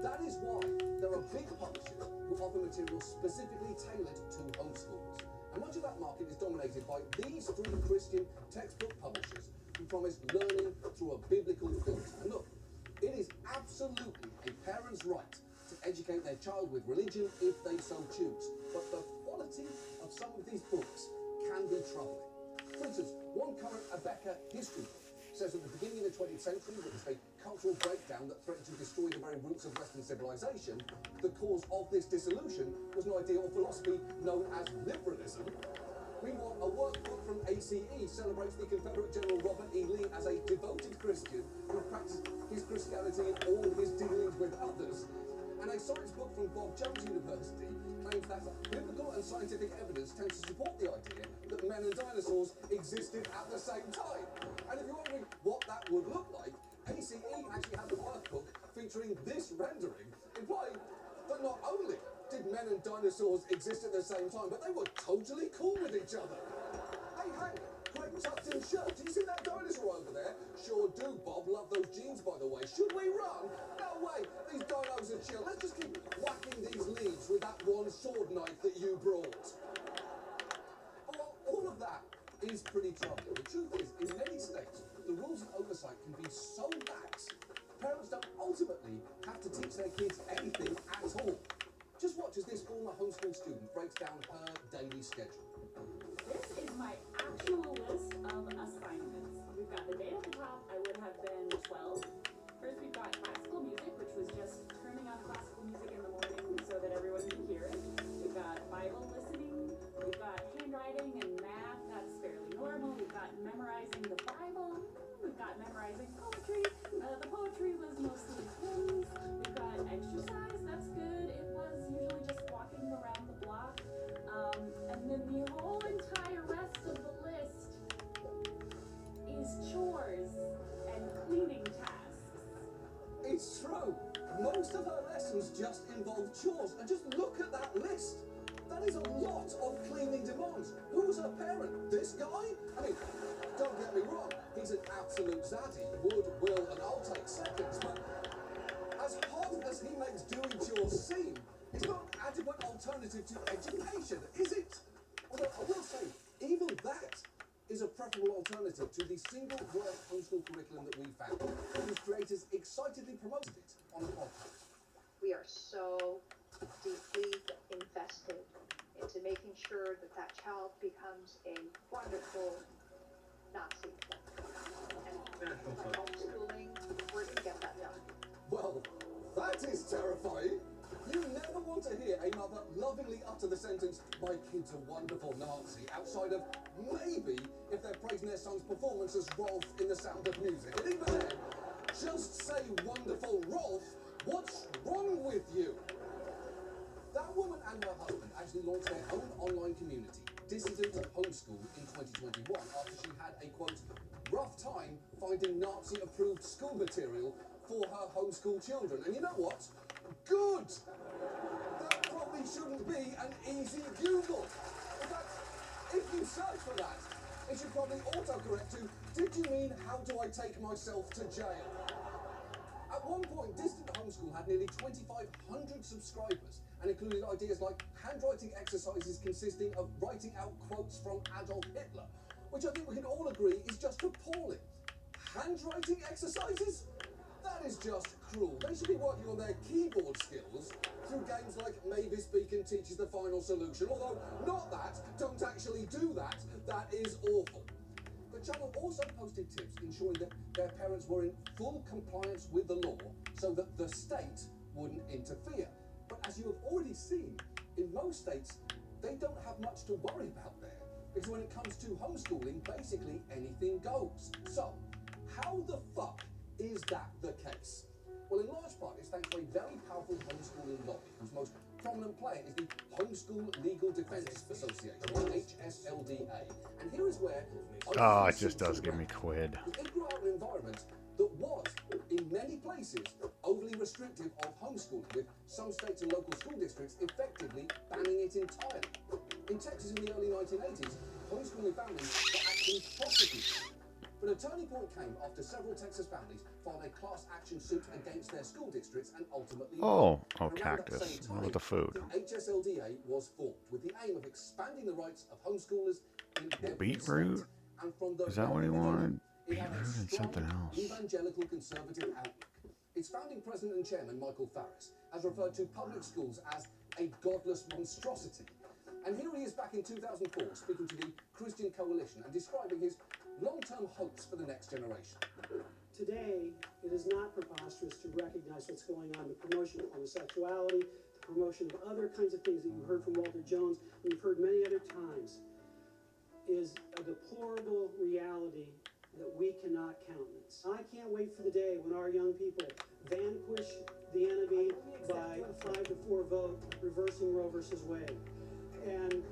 That is why there are big publishers who offer materials specifically tailored to homeschoolers. And much of that market is dominated by these three Christian textbook publishers who promise learning through a biblical filter. And look, it is absolutely a parent's right to educate their child with religion if they so choose. But the quality of some of these books can be troubling. For instance, one current Abeka history book says at the beginning of the 20th century, witnessed a cultural breakdown that threatened to destroy the very roots of Western civilization. The cause of this dissolution was an idea or philosophy known as liberalism. Meanwhile, a workbook from ACE celebrates the Confederate General Robert E. Lee as a devoted Christian who practiced his Christianity in all his dealings with others. And a science book from Bob Jones University claims that biblical and scientific evidence tends to support the idea that men and dinosaurs existed at the same time. And if you're wondering what that would look like, ACE actually has a workbook featuring this rendering, implying that not only did men and dinosaurs exist at the same time, but they were totally cool with each other. Hey Hank, great tucked-in shirt. Do you see that dinosaur over there? Sure do, Bob. Love those jeans, by the way. Should we run? No way. These dinos are chill. Let's just keep whacking these leaves with that one sword knife that you brought. Well, all of that is pretty troubling. The truth is, in many states, the rules and oversight can be so lax, parents don't ultimately have to teach their kids anything at all. Just watch as this former homeschool student breaks down her daily schedule. This is my actual list of assignments. We've got the date at the top. I would have been 12. First, we've got classical music, which was just turning on classical music in the morning so that everyone could hear it. We've got Bible listening. We've got handwriting and math. That's fairly normal. We've got memorizing the Bible. We've got memorizing poetry. The poetry was mostly hymns. We've got exercise. That's good. It was usually just walking around the block. And then the whole entire rest of the list is chores and cleaning tasks. It's true. Most of her lessons just involve chores. And just look at that list. That is a lot of cleaning demands. Who's her parent? This guy? I mean, don't get me wrong. He's an absolute zaddy. Would, will, and I'll take seconds. But as hard as he makes doing chores seem, it's not an adequate alternative to education, is it? Although I will say, even that is a preferable alternative to the single word homeschool curriculum that we found, whose creators excitedly promoted it on the podcast. We are so deeply invested into making sure that that child becomes a wonderful Nazi. And by homeschooling, we're going to get that done. Well, that is terrifying. You never want to hear a mother lovingly utter the sentence, "My kid's a wonderful Nazi," outside of maybe if they're praising their son's performance as Rolf in The Sound of Music. And even then, just say wonderful Rolf. What's wrong with you? That woman and her husband actually launched their own online community, Dissident Homeschool, in 2021 after she had a, quote, rough time finding Nazi-approved school material for her homeschool children. And you know what? Good! That probably shouldn't be an easy Google. In fact, if you search for that, it should probably autocorrect to, did you mean how do I take myself to jail? At one point, Distant Homeschool had nearly 2,500 subscribers and included ideas like handwriting exercises consisting of writing out quotes from Adolf Hitler, which I think we can all agree is just appalling. Handwriting exercises? That is just cruel. They should be working on their keyboard skills through games like Mavis Beacon Teaches the Final Solution, although not that, don't actually do that, that is awful. The channel also posted tips ensuring that their parents were in full compliance with the law so that the state wouldn't interfere. But as you have already seen, in most states, they don't have much to worry about there, because when it comes to homeschooling, basically anything goes. So, how the fuck is that the case? Well, in large part, it's thanks to a very powerful homeschooling lobby, whose most prominent player is the Homeschool Legal Defense Association, or HSLDA. And here is where... Oh, it just does give me quid. It grew out an environment that was, in many places, overly restrictive of homeschooling, with some states and local school districts effectively banning it entirely. In Texas in the early 1980s, homeschooling families were actually prosecuted. But a turning point came after several Texas families filed a class action suit against their school districts and ultimately cactus. What about the food? The HSLDA was formed with the aim of expanding the rights of homeschoolers in every Beetroot? state. And from the Is that what he very wanted? beginning, it had a Beetroot and something strong else. evangelical conservative outlook. Its founding president and chairman, Michael Farris, has referred to public schools as a godless monstrosity. And here he is back in 2004 speaking to the Christian Coalition and describing his long-term hopes for the next generation. Today, it is not preposterous to recognize what's going on, the promotion of homosexuality, the promotion of other kinds of things that you heard from Walter Jones, and you've heard many other times, is a deplorable reality that we cannot countenance. I can't wait for the day when our young people vanquish the enemy by a 5-4 vote reversing Roe versus Wade. And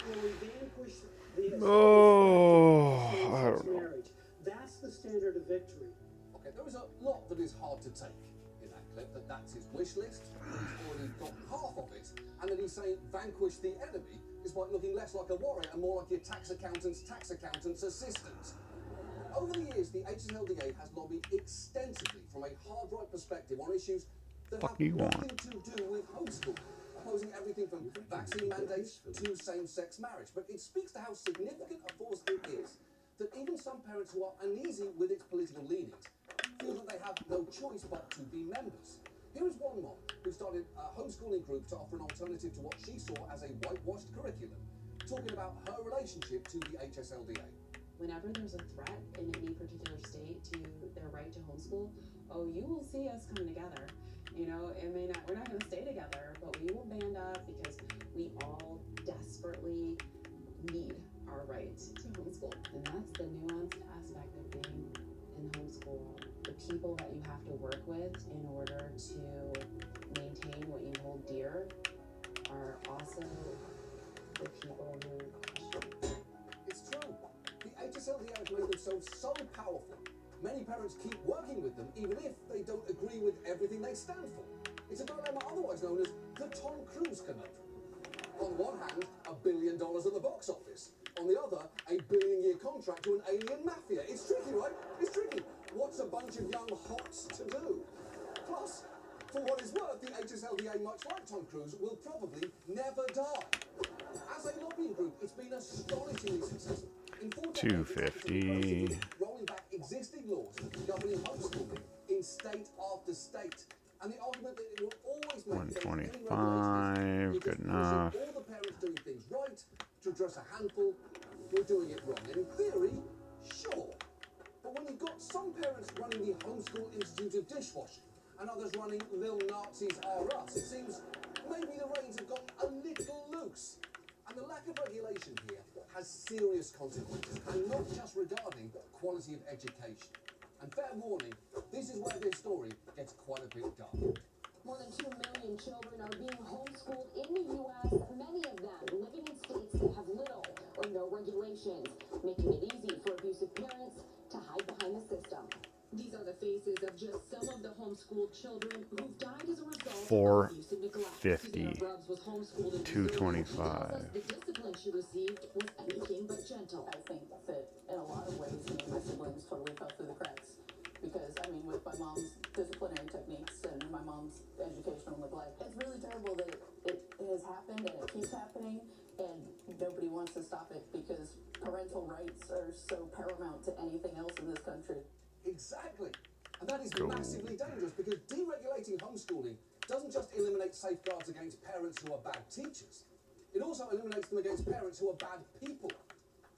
when we vanquish the I don't know. marriage, that's the standard of victory. Okay, there is a lot that is hard to take in that clip, that's his wish list, that he's already got half of it, and that he's saying vanquish the enemy, despite looking less like a warrior and more like your tax accountant's assistant. Over the years, the HSLDA has lobbied extensively from a hard-right perspective on issues that have nothing to do with homeschooling, opposing everything from vaccine mandates to same-sex marriage. But it speaks to how significant a force it is that even some parents who are uneasy with its political leanings feel that they have no choice but to be members. Here is one mom who started a homeschooling group to offer an alternative to what she saw as a whitewashed curriculum, talking about her relationship to the HSLDA. Whenever there's a threat in any particular state to their right to homeschool, oh, you will see us come together. You know, we're not going to stay together, but we will band up because we all desperately need our right to homeschool. And that's the nuanced aspect of being in homeschool. The people that you have to work with in order to maintain what you hold dear are also the people who question. It's true. The HSLDA has made themselves so powerful. Many parents keep working with them even if they don't agree with everything they stand for. It's a dilemma otherwise known as the Tom Cruise conundrum. On one hand, $1 billion at the box office. On the other, a billion-year contract to an alien mafia. It's tricky, right? It's tricky. What's a bunch of young hots to do? Plus, for what it's worth, the HSLDA, much like Tom Cruise, will probably never die. As a lobbying group, it's been astonishingly successful. In 250. Rolling back existing laws governing homeschooling in state after state. And the argument that it will always make 125, good enough. all the parents doing things right to address a handful who are doing it wrong. And in theory, sure. But when you've got some parents running the Homeschool Institute of Dishwashing and others running Lil Nazis R Us, it seems maybe the reins have gotten a little loose. And the lack of regulation here has serious consequences, and not just regarding quality of education. And fair warning, this is where this story gets quite a bit dark. More than 2 million children are being homeschooled in the U.S., many of them living in states that have little or no regulations, making it easy for abusive parents to hide behind the system. These are the faces of just some of the homeschooled children who've died as a result of abuse and neglect. 450, 225. The discipline she received was anything but gentle. I think that in a lot of ways, my siblings totally fell through the cracks. Because, I mean, with my mom's disciplinary techniques and my mom's educational neglect, it's really terrible that it has happened and it keeps happening, and nobody wants to stop it because parental rights are so paramount to anything else in this country. Exactly. And that is massively dangerous because deregulating homeschooling doesn't just eliminate safeguards against parents who are bad teachers, it also eliminates them against parents who are bad people.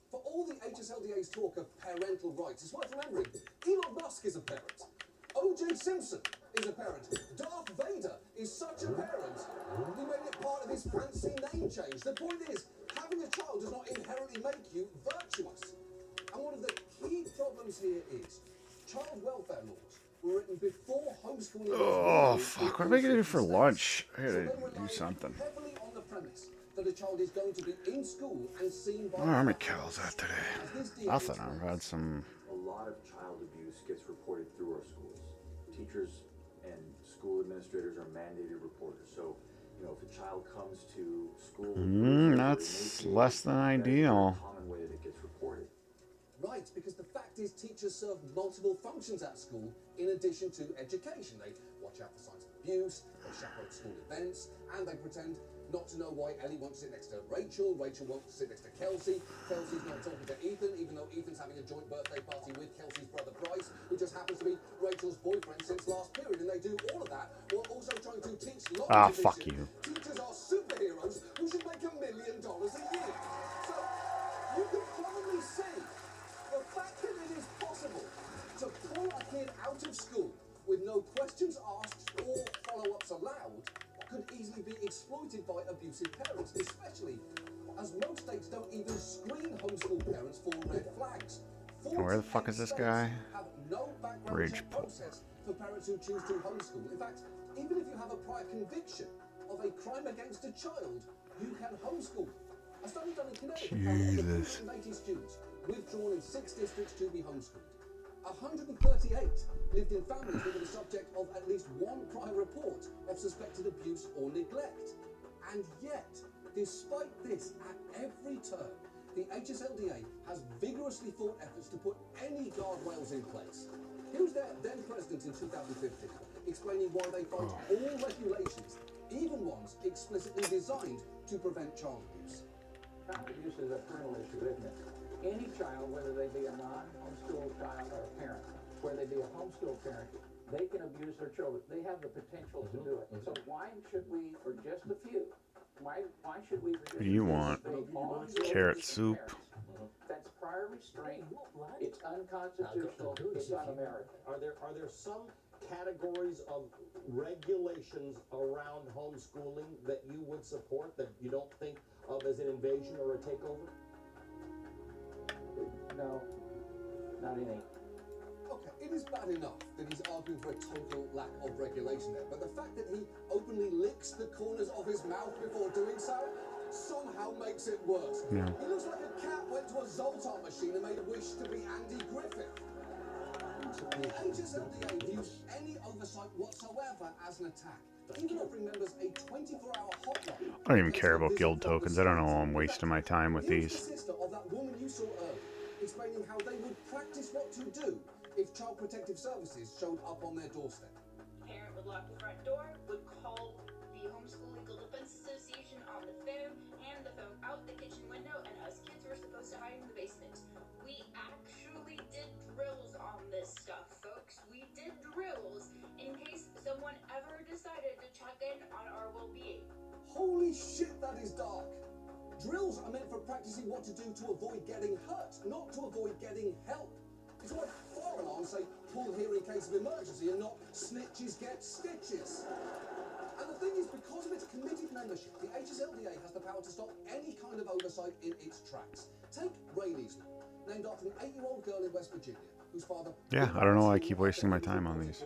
For all the HSLDA's talk of parental rights, it's worth remembering Elon Musk is a parent. O.J. Simpson is a parent. Darth Vader is such a parent, he made it part of his fancy name change. The point is, having a child does not inherently make you virtuous. And one of the key problems here is child welfare laws were written before homeschooling. Oh, fuck. What am I going to do for lunch? I gotta do something. Heavily on the premise that a child is going to be in school and seen by... What are my cows at today? Nothing. I've had some... A lot of child abuse gets reported through our schools. Teachers and school administrators are mandated reporters. So, you know, if a child comes to school... that's less than ideal. That's a common way that it gets reported. Right, because the fact is teachers serve multiple functions at school in addition to education. They watch out for signs of abuse, they chaperone school events, and they pretend not to know why Ellie won't sit next to Rachel won't sit next to Kelsey not talking to Ethan, even though Ethan's having a joint birthday party with Kelsey's brother Bryce, who just happens to be Rachel's boyfriend since last period, and they do all of that while also trying to teach lots of fuck you. Teachers are superheroes who should make $1 million a year. So, you can probably see the fact that it is possible to pull a kid out of school with no questions asked or follow-ups allowed could easily be exploited by abusive parents, especially as most states don't even screen homeschool parents for red flags. Where the fuck is this guy? Have no background check process for parents who choose to homeschool. In fact, even if you have a prior conviction of a crime against a child, you can homeschool. A study done in Connecticut found that of 180 students withdrawn in 6 districts to be homeschooled. 138 lived in families that were the subject of at least one prior report of suspected abuse or neglect. And yet, despite this, at every turn, the HSLDA has vigorously fought efforts to put any guardrails in place. Here's their then president in 2015, explaining why they fight all regulations, even ones explicitly designed to prevent child abuse. Child abuse is a parental issue, isn't it? Any child, whether they be a non-homeschool child or a parent, whether they be a homeschool parent, they can abuse their children. They have the potential to do it. So why should we, for just a few, why should we... What do you want? Carrot soup. That's prior restraint. It's unconstitutional. It's un-American. Are there some categories of regulations around homeschooling that you would support that you don't think of as an invasion or a takeover? No, not any. Okay, it is bad enough that he's arguing for a total lack of regulation there, but the fact that he openly licks the corners of his mouth before doing so somehow makes it worse. Yeah. He looks like a cat went to a Zoltar machine and made a wish to be Andy Griffith. The HSLDA views any oversight whatsoever as an attack, even offering members a 24-hour hotline. I don't even care about guild tokens. I don't know why I'm wasting my time with Here's these. the sister of that woman you saw earlier, explaining how they would practice what to do if Child Protective Services showed up on their doorstep. Parent would lock the front door, would call the Homeschool Legal Defense Association on the phone, hand the phone out the kitchen window, and us kids were supposed to hide in the basement. We actually did drills on this stuff, folks. We did drills in case someone ever decided to check in on our well-being. Holy shit, that is dark. Drills are meant for practicing what to do to avoid getting hurt, not to avoid getting help. It's why fire alarms say pull here in case of emergency and not snitches get stitches. And the thing is, because of its committed membership, the HSLDA has the power to stop any kind of oversight in its tracks. Take Rayleigh's Law, named after an 8-year-old girl in West Virginia whose father... Yeah, I don't know why I keep wasting my time on these.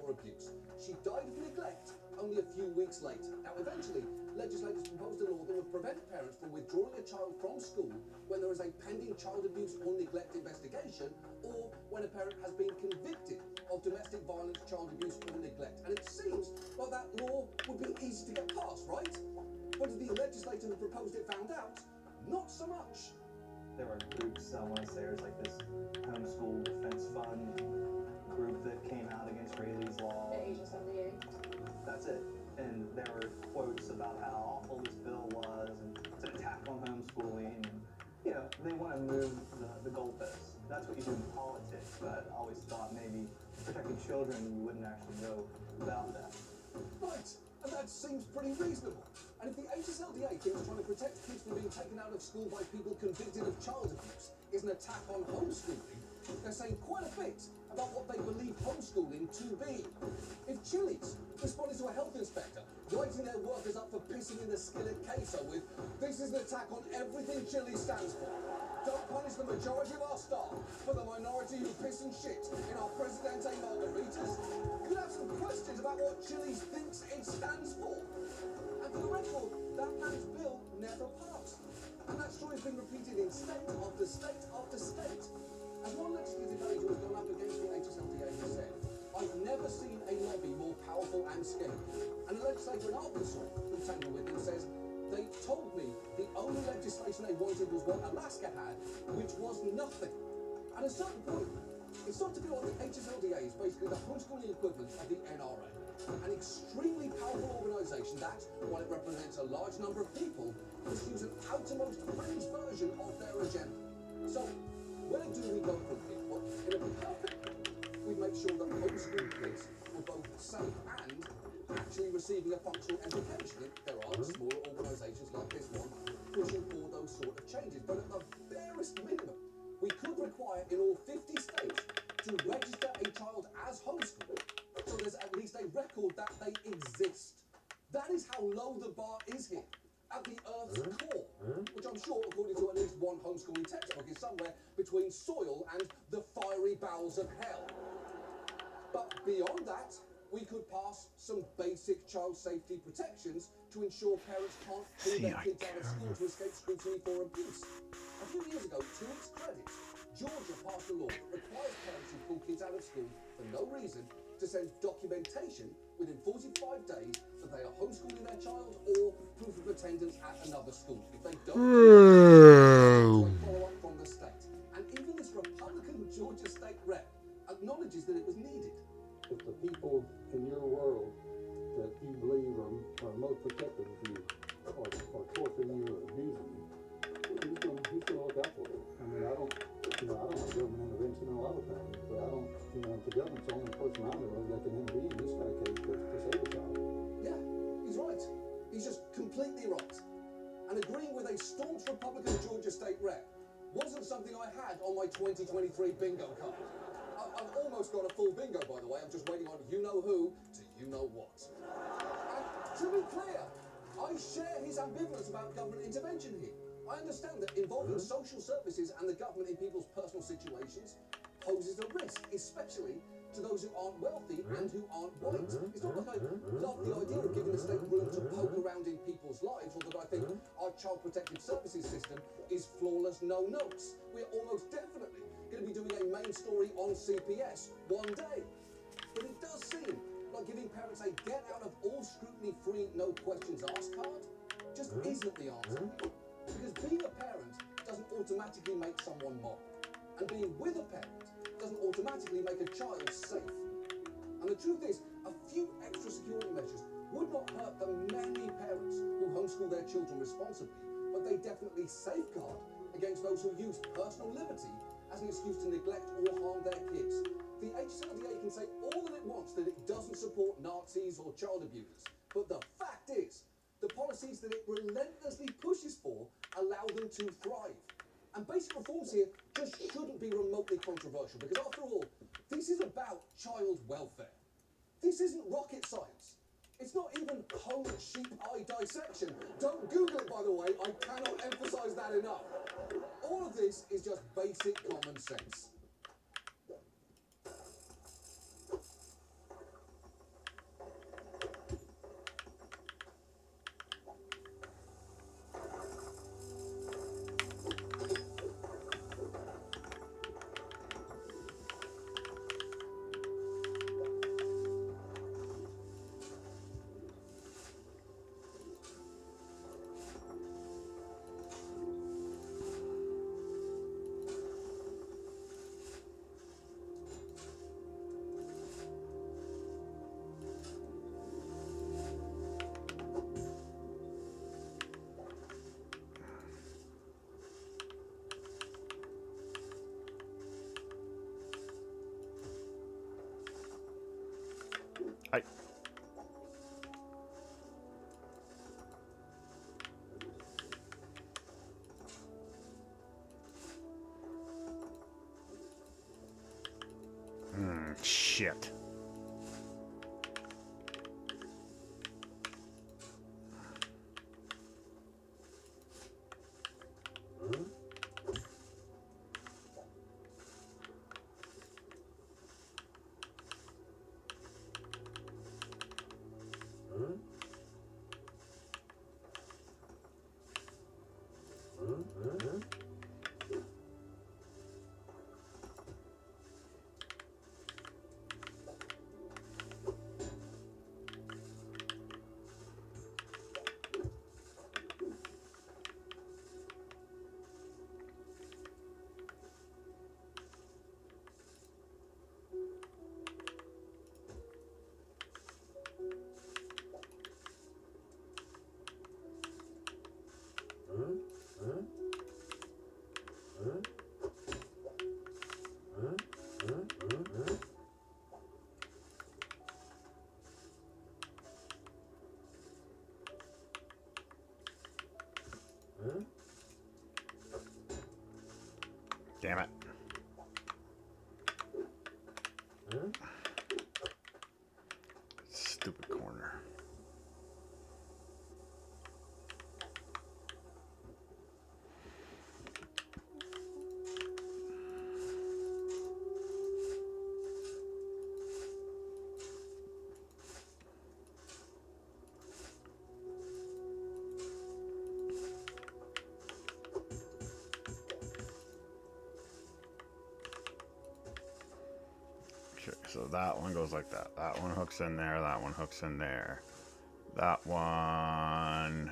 She died of neglect only a few weeks later. Now, eventually, legislators proposed a law that would prevent parents from withdrawing a child from school when there is a pending child abuse or neglect investigation, or when a parent has been convicted of domestic violence, child abuse, or neglect. And it seems like that law would be easy to get passed, right? But as the legislator who proposed it found out, not so much. There were groups, I want to say, there's like this homeschool defense fund group that came out against Rayleigh's law. The HOLLiiWOOD. That's it. And there were quotes about how awful this bill was, and it's an attack on homeschooling, and, you know, they want to move the goalposts. That's what you do in politics, but I always thought maybe protecting children, you wouldn't actually know about that. Right, and that seems pretty reasonable. And if the HSLDA thinks trying to protect kids from being taken out of school by people convicted of child abuse is an attack on homeschooling, they're saying quite a bit about what they believe homeschooling to be. If Chili's responded to a health inspector writing their workers up for pissing in the skillet queso with, "This is an attack on everything Chili's stands for. Don't punish the majority of our staff for the minority who piss and shit in our Presidente margaritas," you'd have some questions about what Chili's thinks it stands for. And for the record, that man's bill never passed. And that story has been repeated in state after state after state. As one legislative aide who has gone up against the HSLDA has said, "I've never seen a lobby more powerful and scary." And a legislator in Arkansas who tangled with them says, "They told me the only legislation they wanted was what Alaska had, which was nothing." At a certain point, it's started to feel like the HSLDA is basically the homeschooling equivalent of the NRA, an extremely powerful organisation that, while it represents a large number of people, pursues an outermost fringe version of their agenda. So, where do we go from here? Well, in a perfect world, we'd make sure that homeschool kids were both safe and actually receiving a functional education. There are smaller organisations like this one pushing for those sort of changes. But at the barest minimum, we could require in all 50 states to register a child as homeschooled, so there's at least a record that they exist. That is how low the bar is here, at the Earth's core, which I'm sure, according to at least one homeschooling textbook, is somewhere between soil and the fiery bowels of hell. But beyond that, we could pass some basic child safety protections to ensure parents can't pull their kids out of school to escape scrutiny for abuse. A few years ago, to its credit, Georgia passed a law that requires parents who pull kids out of school for no reason to send documentation within 45 days that they are homeschooling their child or proof of attendance at another school. If they don't, follow up from the state. And even this Republican Georgia state rep acknowledges that it was needed. If the people in your world that you believe are most protective of you are torturing you or abusing you, he's gonna look out for it. I mean, I don't want government intervention in a lot of things, but I don't, the government's the only person I know that can intervene in this kind of case to save a child. Yeah, he's right. He's just completely right. And agreeing with a staunch Republican Georgia state rep wasn't something I had on my 2023 bingo card. I've almost got a full bingo, by the way. I'm just waiting on you-know-who to you-know-what. And to be clear, I share his ambivalence about government intervention here. I understand that involving social services and the government in people's personal situations poses a risk, especially to those who aren't wealthy and who aren't white. It's not like I love the idea of giving the state room to poke around in people's lives, or that I think our child protective services system is flawless, no notes. We're almost definitely going to be doing a main story on CPS one day. But it does seem like giving parents a get out of all scrutiny free, no questions asked card just isn't the answer. Because being a parent doesn't automatically make someone moral. And being with a parent doesn't automatically make a child safe. And the truth is, a few extra security measures would not hurt the many parents who homeschool their children responsibly, but they definitely safeguard against those who use personal liberty as an excuse to neglect or harm their kids. The HSLDA can say all that it wants that it doesn't support Nazis or child abusers, but the fact is, the policies that it relentlessly pushes for allow them to thrive. And basic reforms here just shouldn't be remotely controversial, because after all, this is about child welfare. This isn't rocket science. It's not even whole sheep eye dissection. Don't Google it, by the way. I cannot emphasize that enough. All of this is just basic common sense. I. Shit. Damn it. Stupid corner. Okay, so that one goes like that. That one hooks in there. That one hooks in there. That one.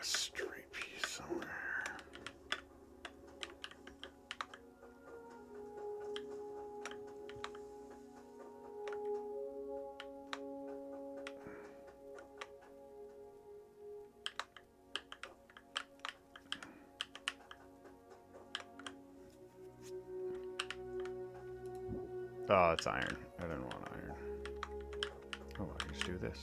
straight piece somewhere. Oh, it's iron. I didn't want iron. Oh, I can just do this.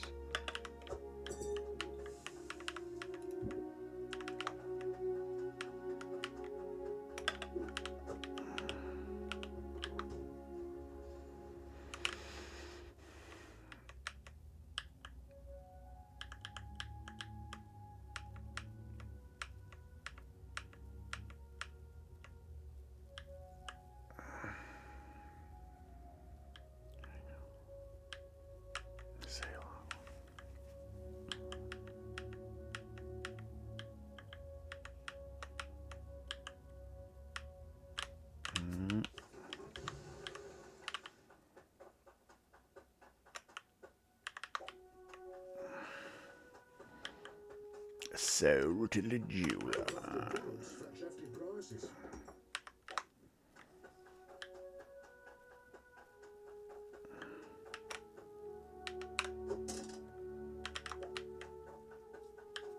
So to the jeweler.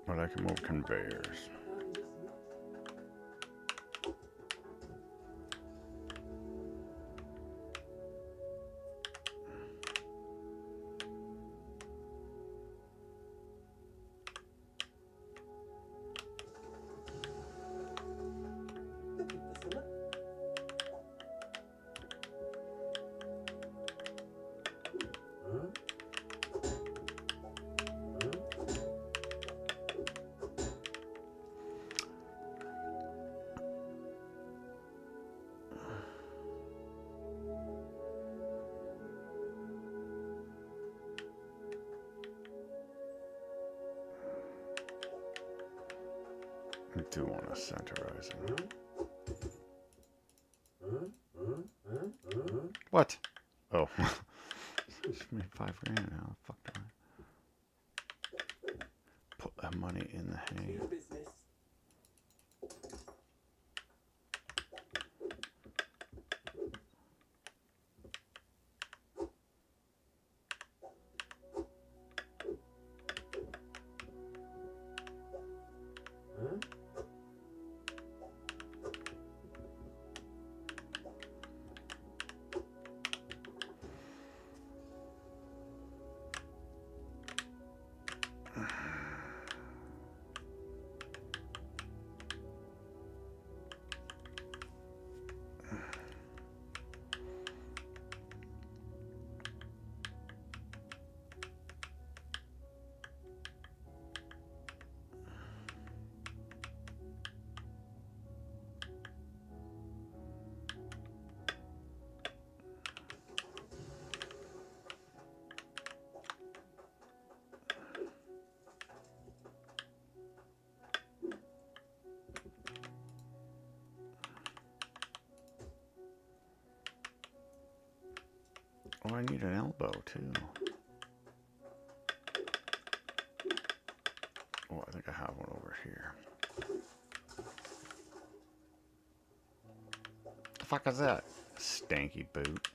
But I can move conveyors. I do want to centerize it. What? Oh. Just made $5 grand now. Fuck do I? Put that money in the hay. Oh, I need an elbow too. Oh, I think I have one over here. The fuck is that? Stanky boot.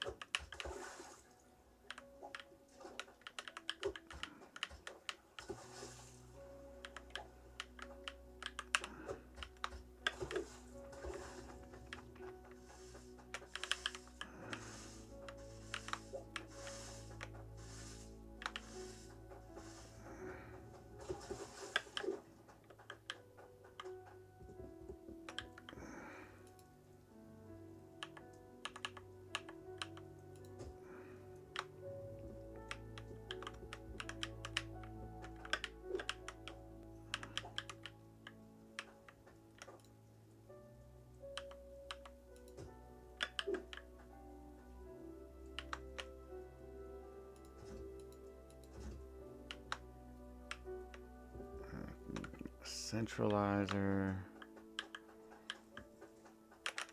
Centralizer.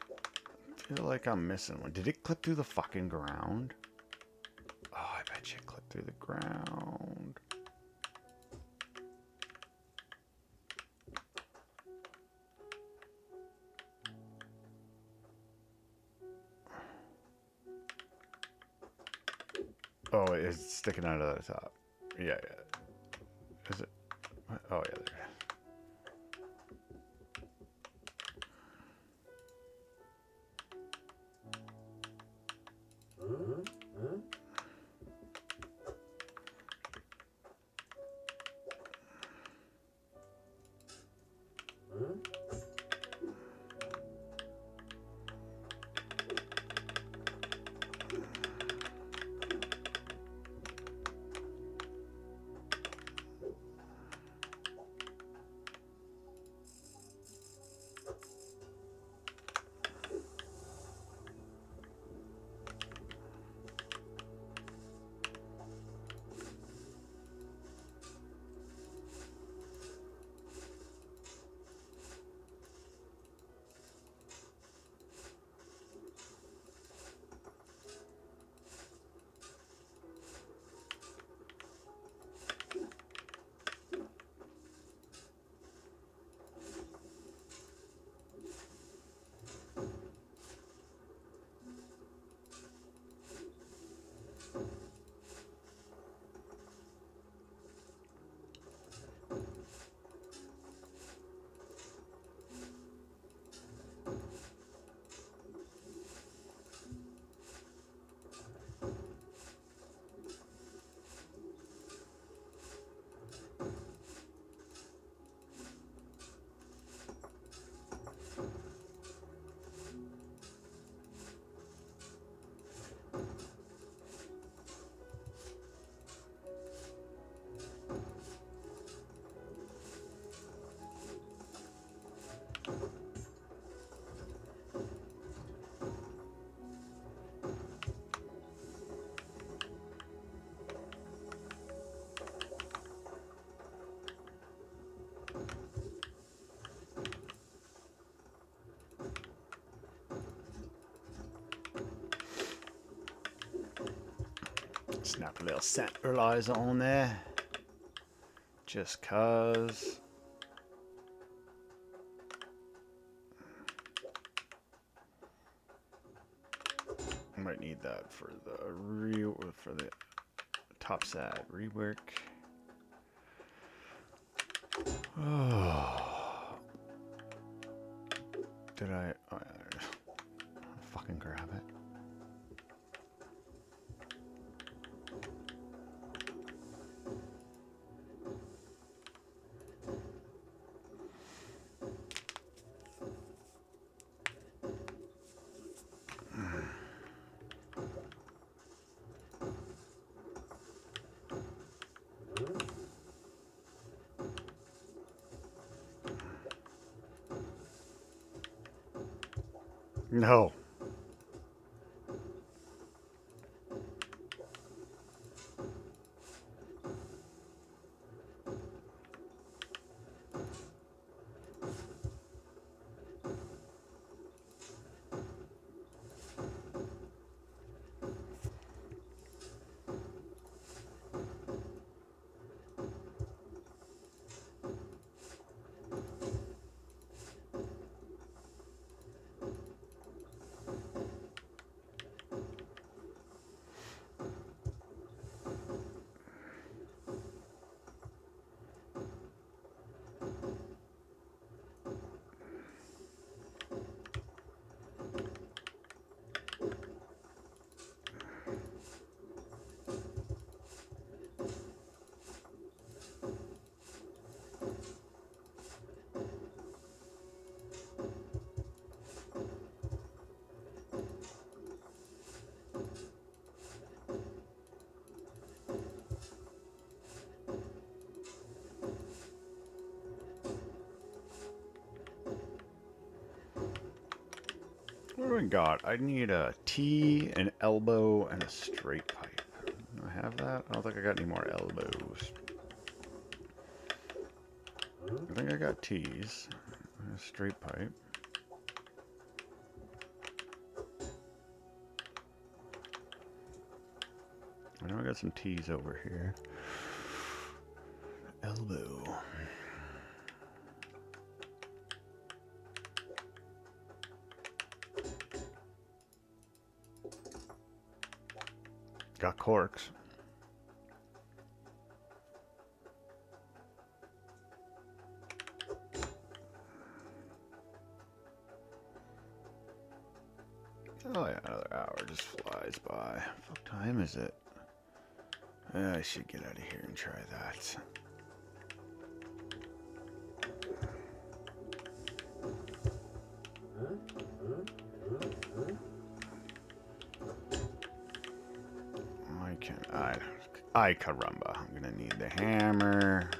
I feel like I'm missing one. Did it clip through the fucking ground? Oh, I bet you it clipped through the ground. Oh, it's sticking out of the top. Yeah, yeah. Is it? Oh, yeah, there. Snap a little centralizer on there. Just cause. I might need that for the top side rework. Oh. Did I? Oh, yeah, fucking grab it. No. What do we got? I need a T, an elbow, and a straight pipe. Do I have that? I don't think I got any more elbows. I think I got T's. And a straight pipe. I know I got some T's over here. Elbow. Got corks. Oh yeah, another hour just flies by. What time is it? I should get out of here and try that. I caramba. I'm gonna need the hammer.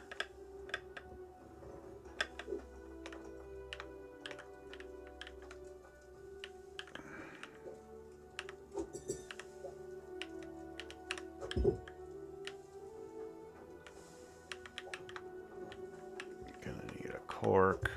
Gonna need a cork.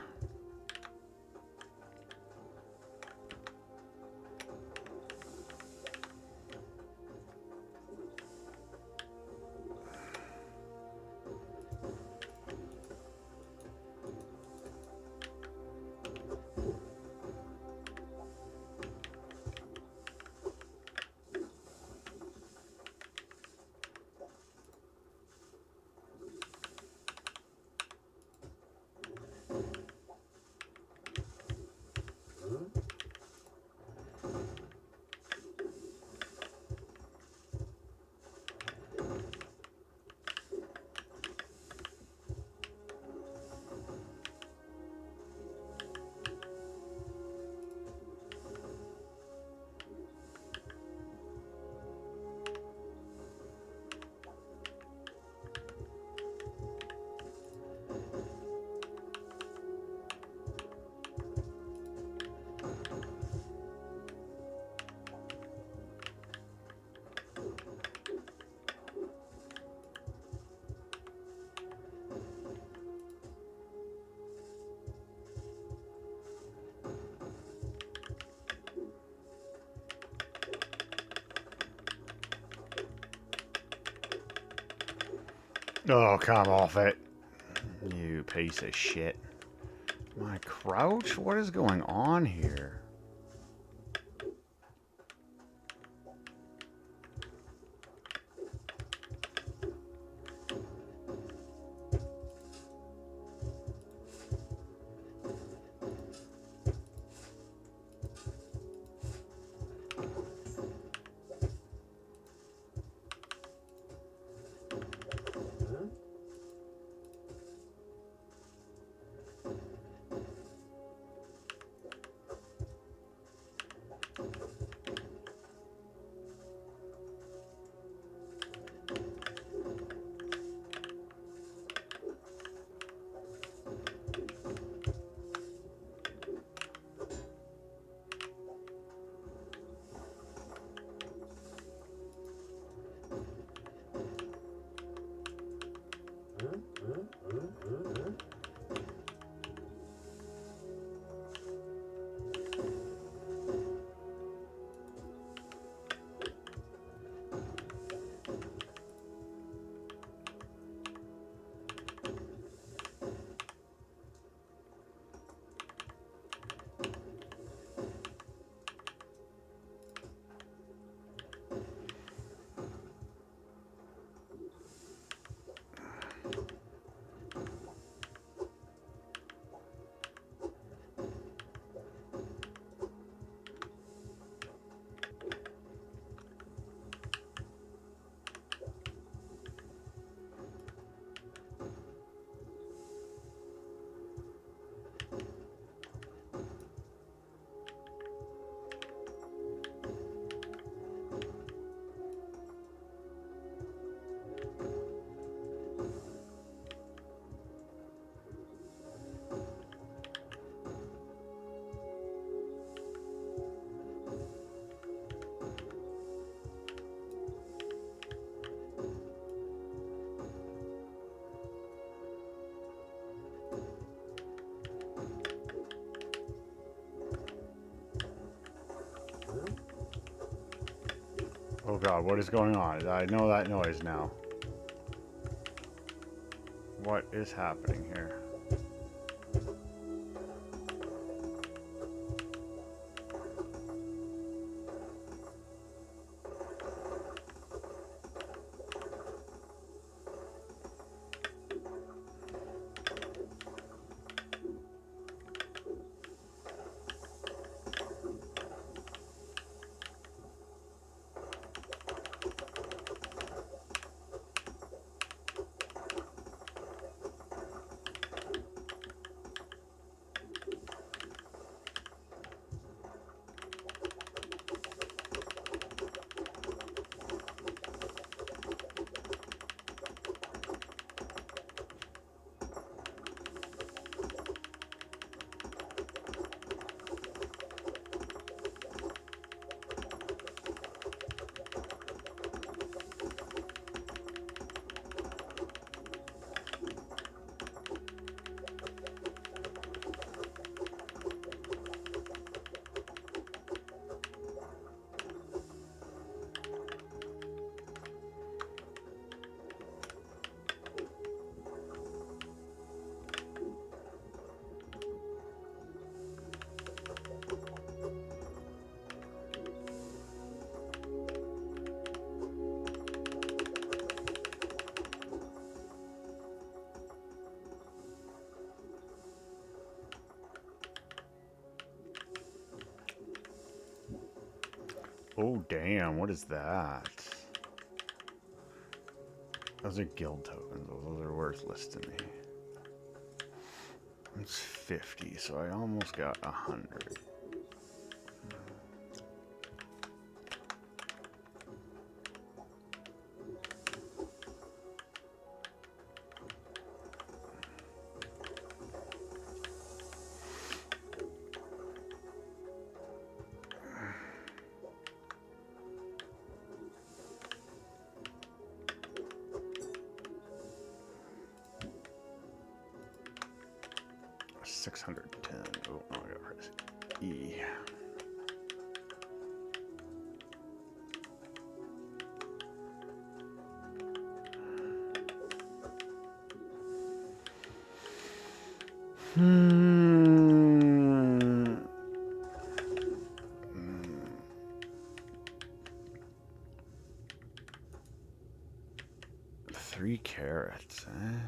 Oh, come off it. You piece of shit. My crouch? What is going on here? Oh god, what is going on? I know that noise now. What is happening here? Oh, damn. What is that? Those are guild tokens. Those are worthless to me. It's 50, so I almost got 100. Oh, no, I got press E. Three carrots, eh?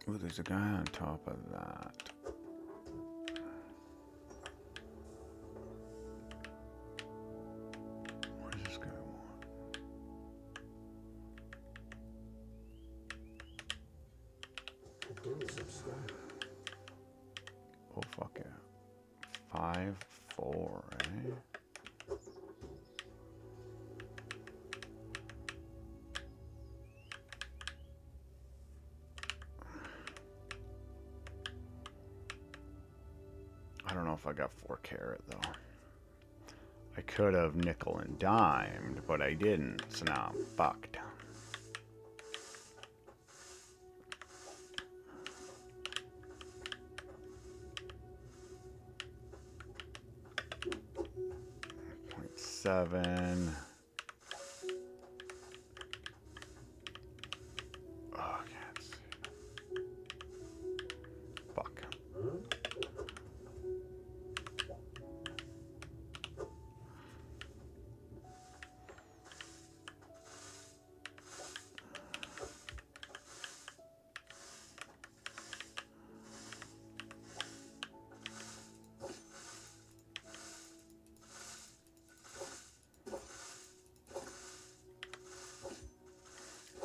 Oh, there's a guy on top of that. What does this guy want? Oh, fuck yeah. 5-4, eh? I don't know if I got 4 carat though. I could have nickel and dimed, but I didn't, so now I'm fucked. .7. Oh, I can't see. Fuck.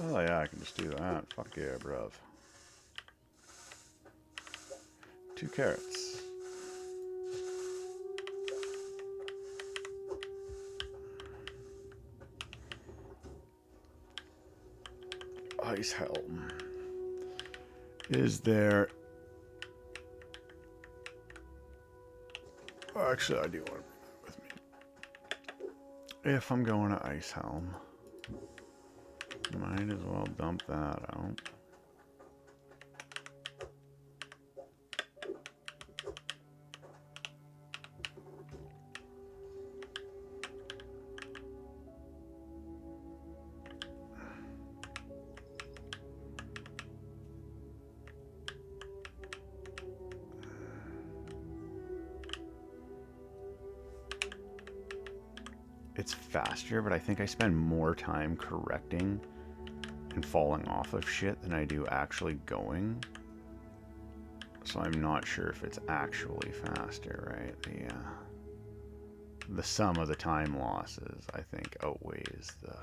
Oh yeah, I can just do that. Fuck yeah, bruv. 2 carrots. Ice helm. Is there... Oh, actually, I do want to bring that with me. If I'm going to ice helm, might as well dump that out. It's faster, but I think I spend more time correcting and falling off of shit than I do actually going. So I'm not sure if it's actually faster, right? Yeah. the sum of the time losses, I think, outweighs the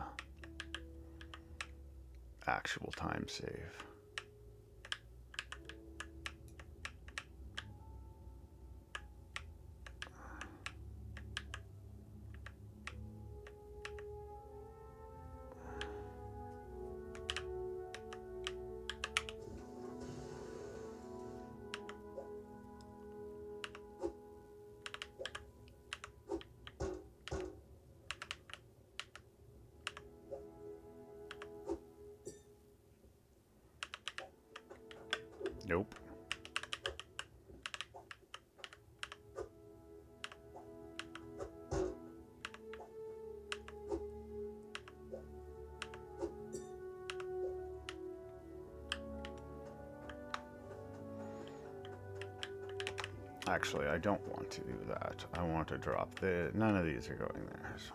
actual time save. Nope. Actually, I don't want to do that. I want to drop the... None of these are going there. So.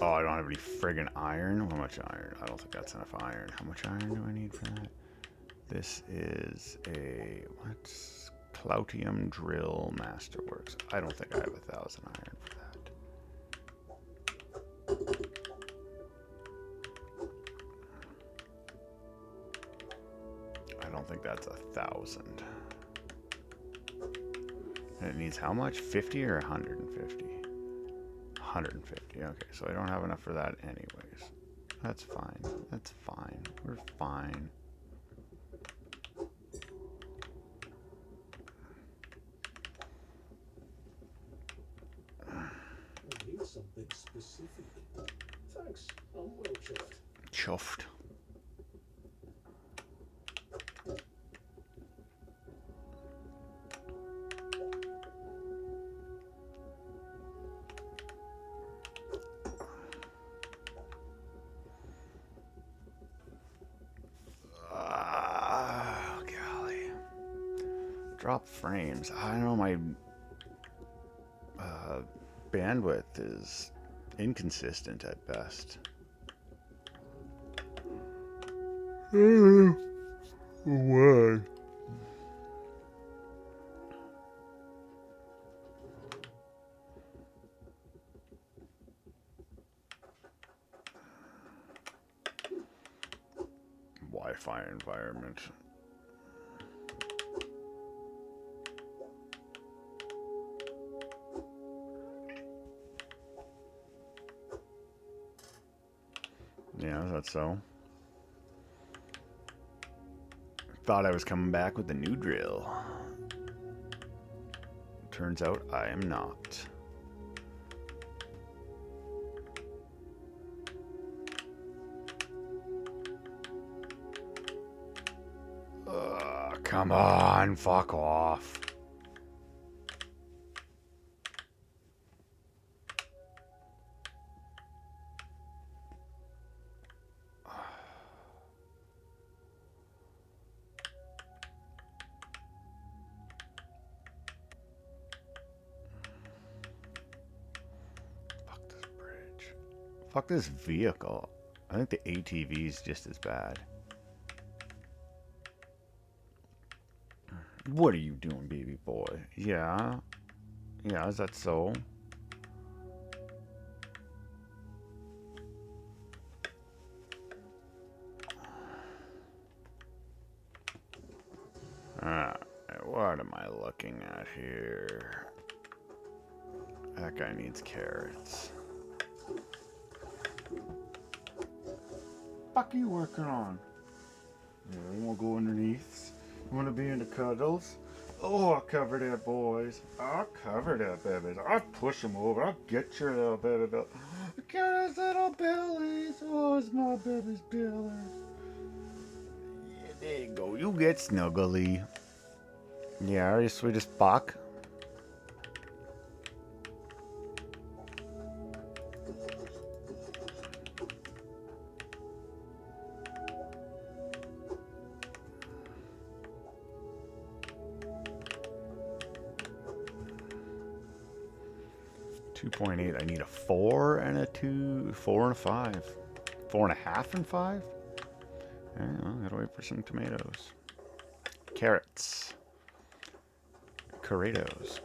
Oh, I don't have any friggin' iron. How much iron? I don't think that's enough iron. How much iron do I need for that? This is a... What's... Cloutium Drill Masterworks. I don't think I have 1,000 iron for that. I don't think that's 1,000. And it needs how much? 50 or 150? 150. Okay, so I don't have enough for that anyways. That's fine. That's fine. We're fine. Something specific. Thanks. I'm well chuffed. Chuffed. Golly. Drop frames. I don't know, my bandwidth is inconsistent at best. Why? Wi-Fi environment. Yeah, that's so. Thought I was coming back with a new drill. Turns out I am not. Come on, fuck off. Fuck this vehicle. I think the ATV is just as bad. What are you doing, baby boy? Yeah? Yeah, is that so? Alright, what am I looking at here? That guy needs carrots. Fuck you working on? Yeah, you wanna go underneath? You wanna be in the cuddles? Oh, I'll cover that, boys. I'll cover that, babies. I'll push him over. I'll get your little baby belly. Get his little bellies. Oh, it's my baby's belly. Yeah, there you go. You get snuggly. Yeah, are you sweet as fuck? 2.8. I need a 4 and a 2, 4 and a 5. 4.5 and 5? Alright, well, gotta wait for some tomatoes. Carrots. Corrados.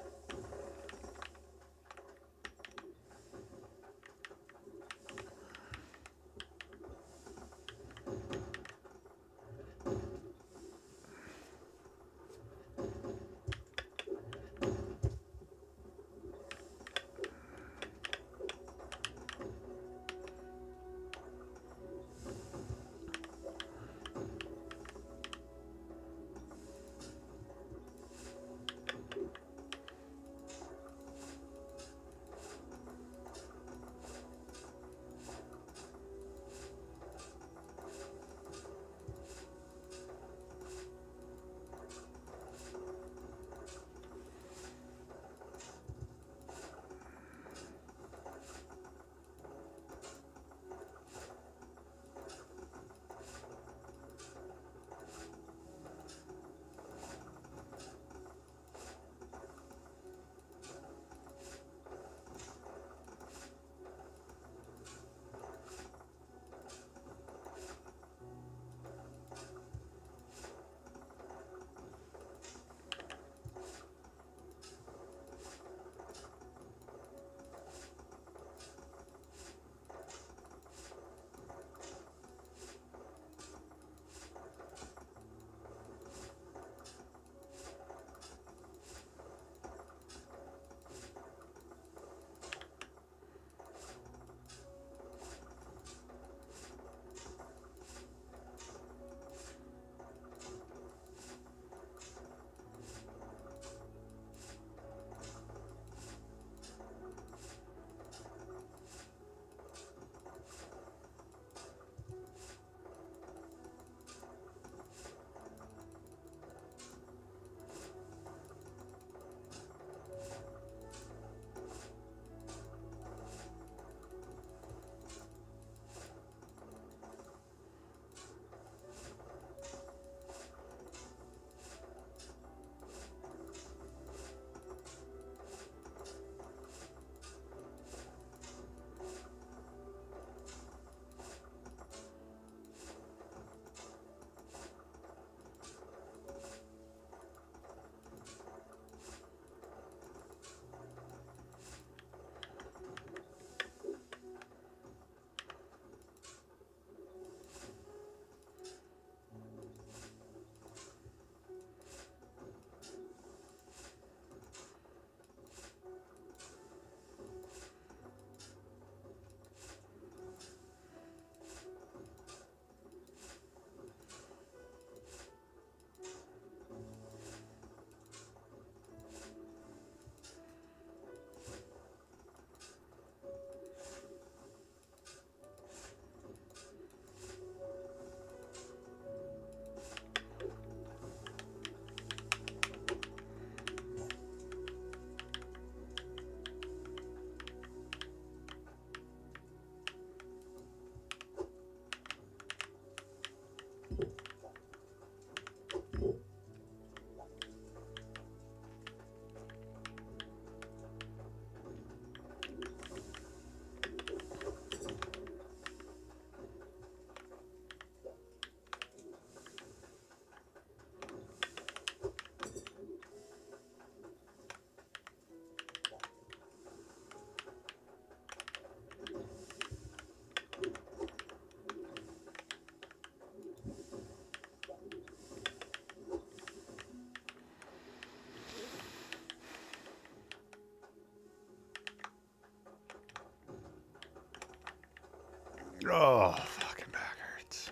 Oh, fucking back hurts.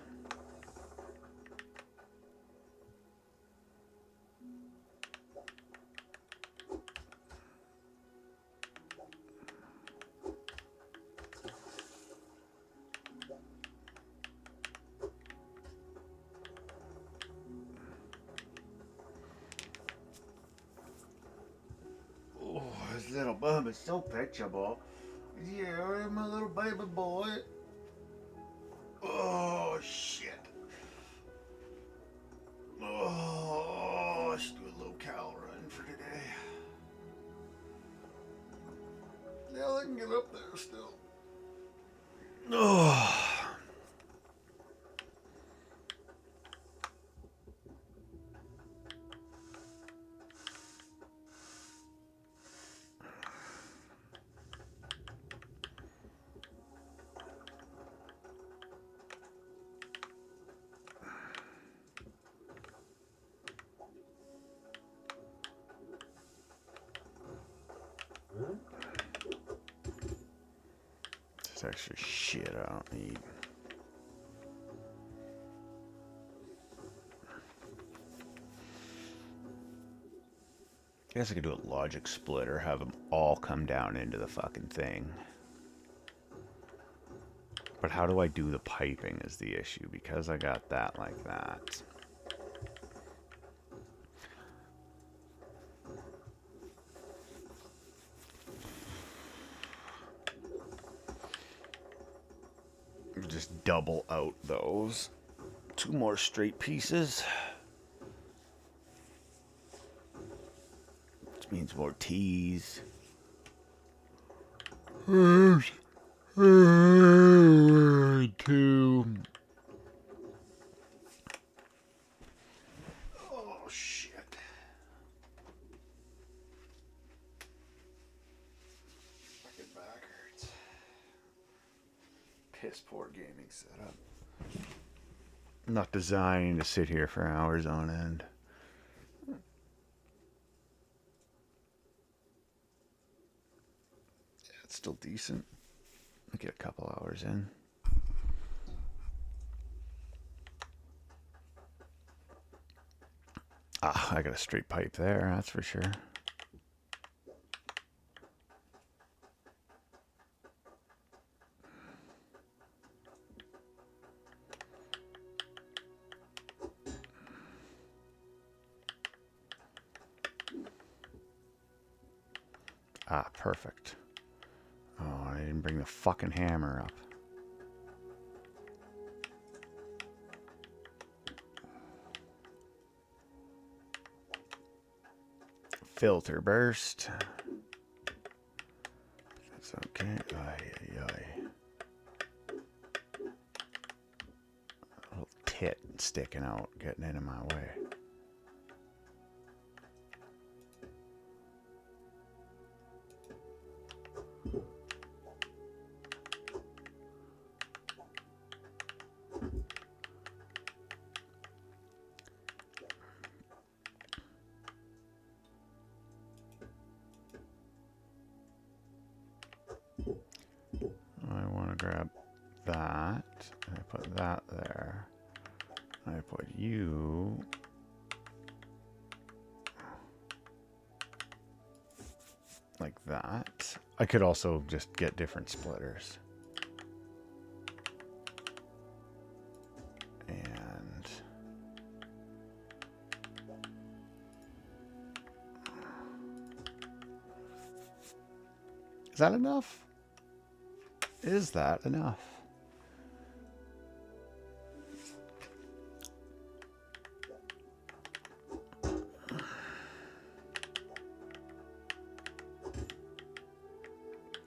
Oh, this little bum is so pictureable. Yeah, my little baby boy. Oh, shit. Oh, let's do a low cal run for today. Now can get up there still. Oh. This extra shit I don't need. I guess I could do a logic splitter, have them all come down into the fucking thing. But how do I do the piping is the issue, because I got that like that. Just double out those. 2 more straight pieces. Which means more T's. Two. Oh shit. Fucking back hurts. Piss poor gaming setup. Not designed to sit here for hours on end. Yeah, it's still decent. I'll get a couple hours in. Ah, I got a straight pipe there, that's for sure. Ah, perfect. Oh, I didn't bring the fucking hammer up. Filter burst. That's okay. Ay, ay, ay. A little tit sticking out, getting into my way. I want to grab that. I put that there. I put you like that. I could also just get different splitters. And is that enough? Is that enough?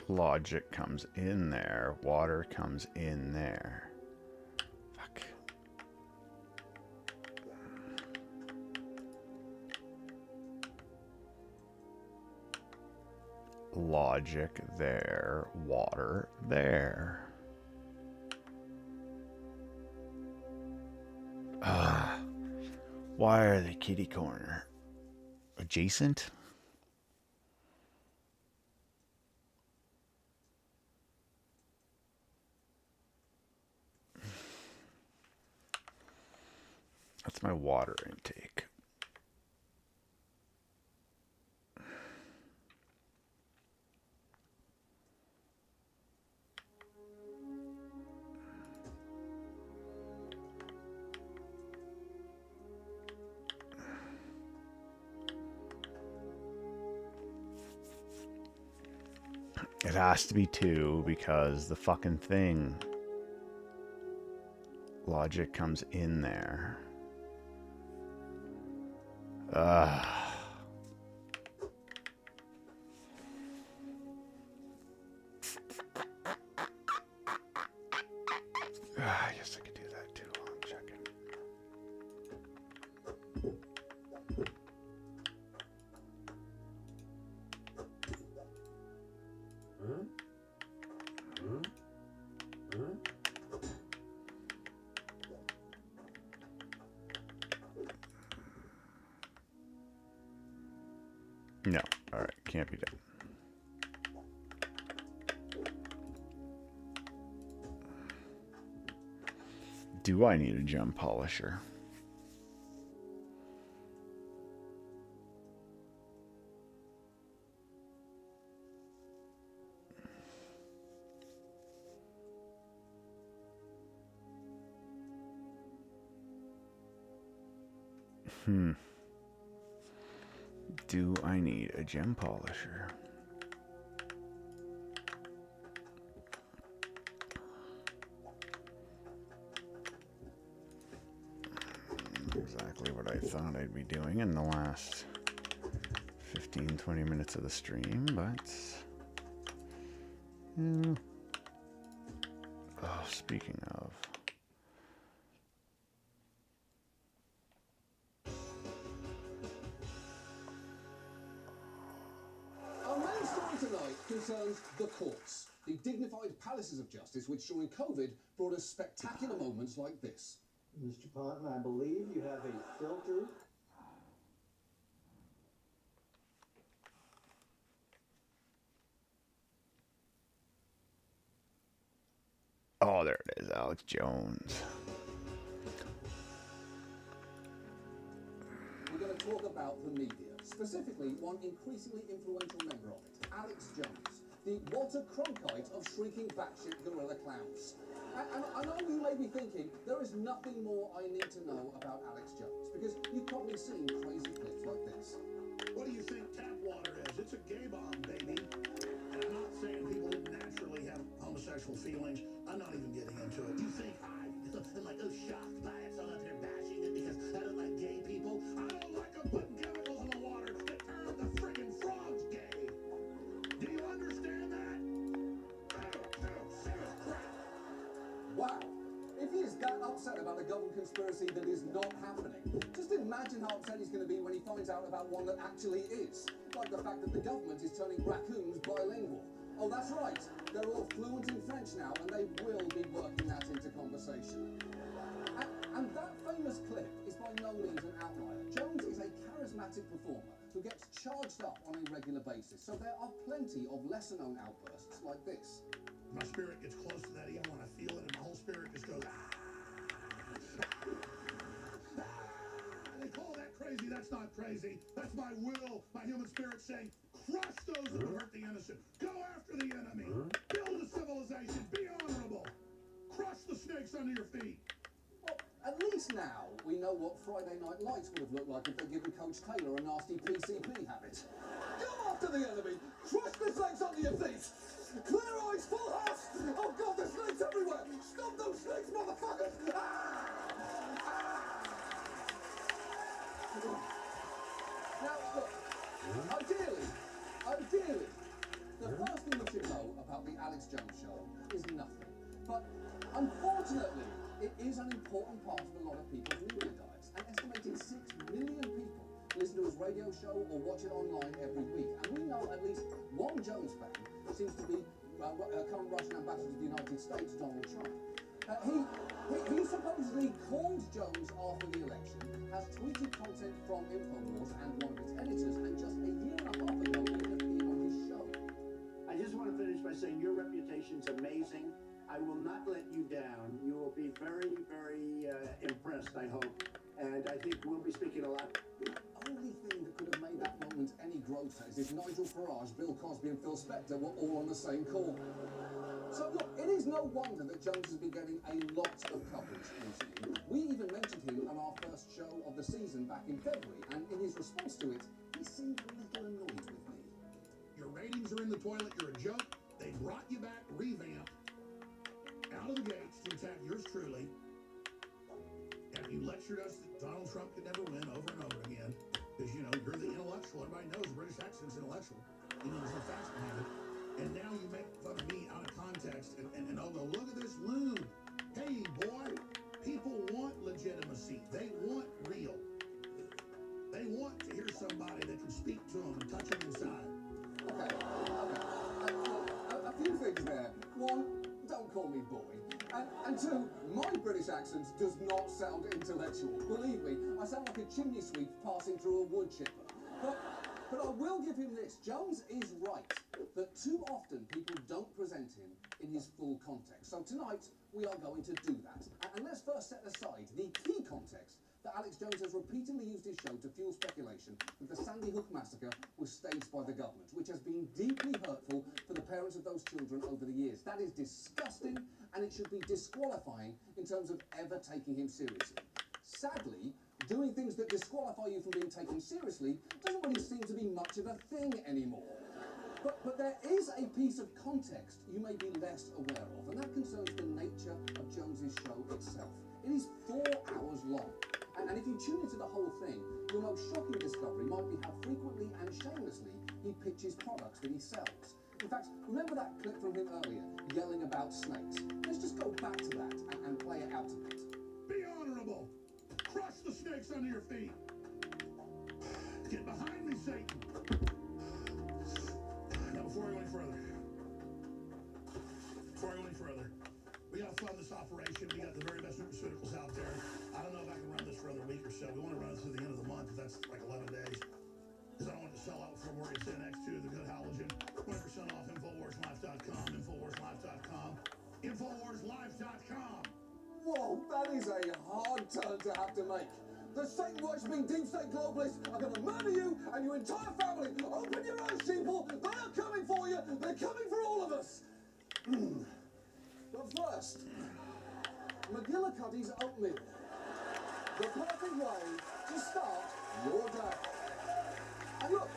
Logic comes in there. Water comes in there. Fuck. Logic there. Water there. Ah. Why are they kitty corner? Adjacent? That's my water intake. It has to be 2 because the fucking thing. Logic comes in there. I guess I could do that too while I'm checking. No. All right. Can't be done. Do I need a gem polisher? Do I need a gem polisher? Exactly what I thought I'd be doing in the last 15-20 minutes of the stream, but oh, speaking of, Our main story tonight concerns the courts, the dignified palaces of justice which during COVID brought us spectacular moments like this. Mr. Ponton, I believe you have a filter. oh, there it is, Alex Jones. We're going to talk about the media, specifically one increasingly influential member of it, Alex Jones, the Walter Cronkite of shrieking batshit gorilla clowns. And I know you may be thinking, there is nothing more I need to know about Alex Jones, because you've probably seen crazy clips like this. What do you think tap water is? It's a gay bomb, baby. And I'm not saying people didn't naturally have homosexual feelings. I'm not even getting into it. You think I'm like, oh, shocked by it, so I'm up here bashing it because I don't like gay people? I don't like them putting chemicals in the water that turn the friggin' frogs gay. Do you understand that? Serious crap. Wow. If he is that upset about a government conspiracy that is not happening, just imagine how upset he's going to be when he finds out about one that actually is. Like the fact that the government is turning raccoons bilingual. Oh, that's right. They're all fluent in French now, and they will be working that into conversation. And that famous clip is by no means an outlier. Jones is a charismatic performer who gets charged up on a regular basis, so there are plenty of lesser-known outbursts like this. My spirit gets close to that even when I feel it, and my whole spirit just goes, They call that crazy. That's not crazy. That's my will, my human spirit saying, crush those that would hurt the innocent. Go after the enemy. Build a civilization. Be honorable. Crush the snakes under your feet. Well, at least now we know what Friday Night Lights would have looked like if they'd given Coach Taylor a nasty PCP habit. Go after the enemy. Crush the snakes under your feet. Clear eyes, full house. Oh, God, there's snakes everywhere. Stop those snakes, motherfuckers. Now, look, ideally, the first thing you should know about the Alex Jones Show is nothing. But unfortunately, it is an important part of a lot of people's media diets. An estimated 6 million people listen to his radio show or watch it online every week. And we know at least one Jones fan seems to be current Russian ambassador to the United States, Donald Trump. He supposedly called Jones after the election, has tweeted content from InfoWars and one of its editors, and just a year and a half ago even appeared on his show. I just want to finish by saying your reputation's amazing. I will not let you down. You will be very, very impressed, I hope. And I think we'll be speaking a lot. The only thing that could have made that moment any grosser is if Nigel Farage, Bill Cosby and Phil Spector were all on the same call. So look, it is no wonder that Jones has been getting a lot of coverage recently. We even mentioned him on our first show of the season back in February, and in his response to it, he seemed a little annoyed with me. Your ratings are in the toilet. You're a joke. They brought you back revamped out of the gates to attack yours truly. And you lectured us that Donald Trump could never win over and over again. Because, you know, you're the intellectual. Everybody knows the British accent's intellectual. You know, there's no facts behind it. And now you make fun of me don't call me boy. And two, my British accent does not sound intellectual. Believe me, I sound like a chimney sweep passing through a wood chipper. But I will give him this. Jones is right that too often people don't present him in his full context. So tonight, we are going to do that. And let's first set aside the key context that Alex Jones has repeatedly used his show to fuel speculation that the Sandy Hook massacre was staged by the government, which has been deeply hurtful for the parents of those children over the years. That is disgusting, and it should be disqualifying in terms of ever taking him seriously. Sadly, doing things that disqualify you from being taken seriously doesn't really seem to be much of a thing anymore. But there is a piece of context you may be less aware of, and that concerns the nature of Jones's show itself. It is 4 hours long, and if you tune into the whole thing, your most shocking discovery might be how frequently and shamelessly he pitches products that he sells. In fact, remember that clip from him earlier, yelling about snakes? Let's just go back to that and play it out a bit. Be honorable. Crush the snakes under your feet. Get behind me, Satan. Now, before I go any further, we gotta fund this operation. We got the very best nutraceuticals out there. I don't know if I can run this for another week or so. We want to run it through the end of the month, if that's like 11 days. Because I don't want it to sell out before we're going to sit next to the good halogen. 20% off InfoWarsLife.com, InfoWarsLife.com, InfoWarsLife.com. Whoa, that is a hard turn to have to make. The Satan worshipping deep state globalists are going to murder you and your entire family. Open your eyes, people. They are coming for you. They're coming for all of us. But first, McGillicuddy's oatmeal. The perfect way to start your day. And look,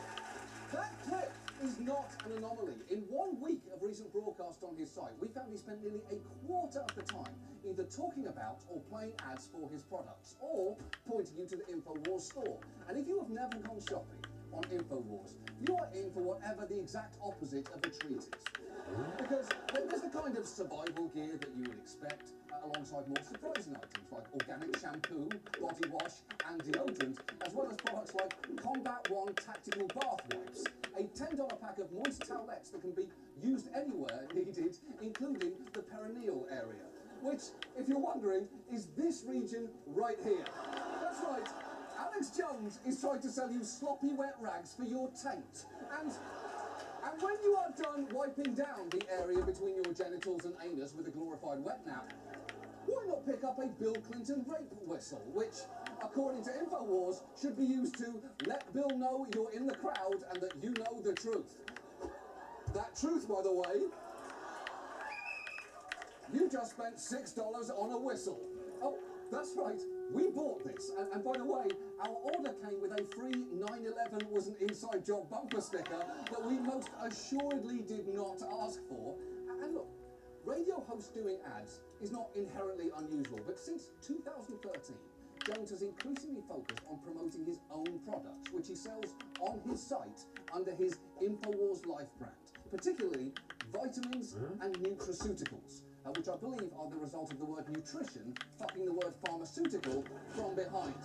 that clip is not an anomaly. In 1 week of recent broadcast on his site, we found he spent nearly a quarter of the time either talking about or playing ads for his products, or pointing you to the InfoWars store. And if you have never gone shopping on InfoWars, you are in for whatever the exact opposite of a treat is. Because there's the kind of survival gear that you would expect, alongside more surprising items like organic shampoo, body wash, and deodorant, as well as products like Combat One tactical bath wipes, a $10 pack of moist towelettes that can be used anywhere needed, including the perineal area, which, if you're wondering, is this region right here. That's right, Alex Jones is trying to sell you sloppy wet rags for your taint. And when you are done wiping down the area between your genitals and anus with a glorified wet nap, why not pick up a Bill Clinton rape whistle, which, according to InfoWars, should be used to let Bill know you're in the crowd and that you know the truth. That truth, by the way, you just spent $6 on a whistle. Oh, that's right, we bought this. And by the way, our order came with a free 9/11 was an inside job bumper sticker that we most assuredly did not ask for. And look, radio hosts doing ads is not inherently unusual, but since 2013, Jones has increasingly focused on promoting his own products, which he sells on his site under his InfoWars Life brand, particularly vitamins and nutraceuticals, which I believe are the result of the word nutrition fucking the word pharmaceutical from behind.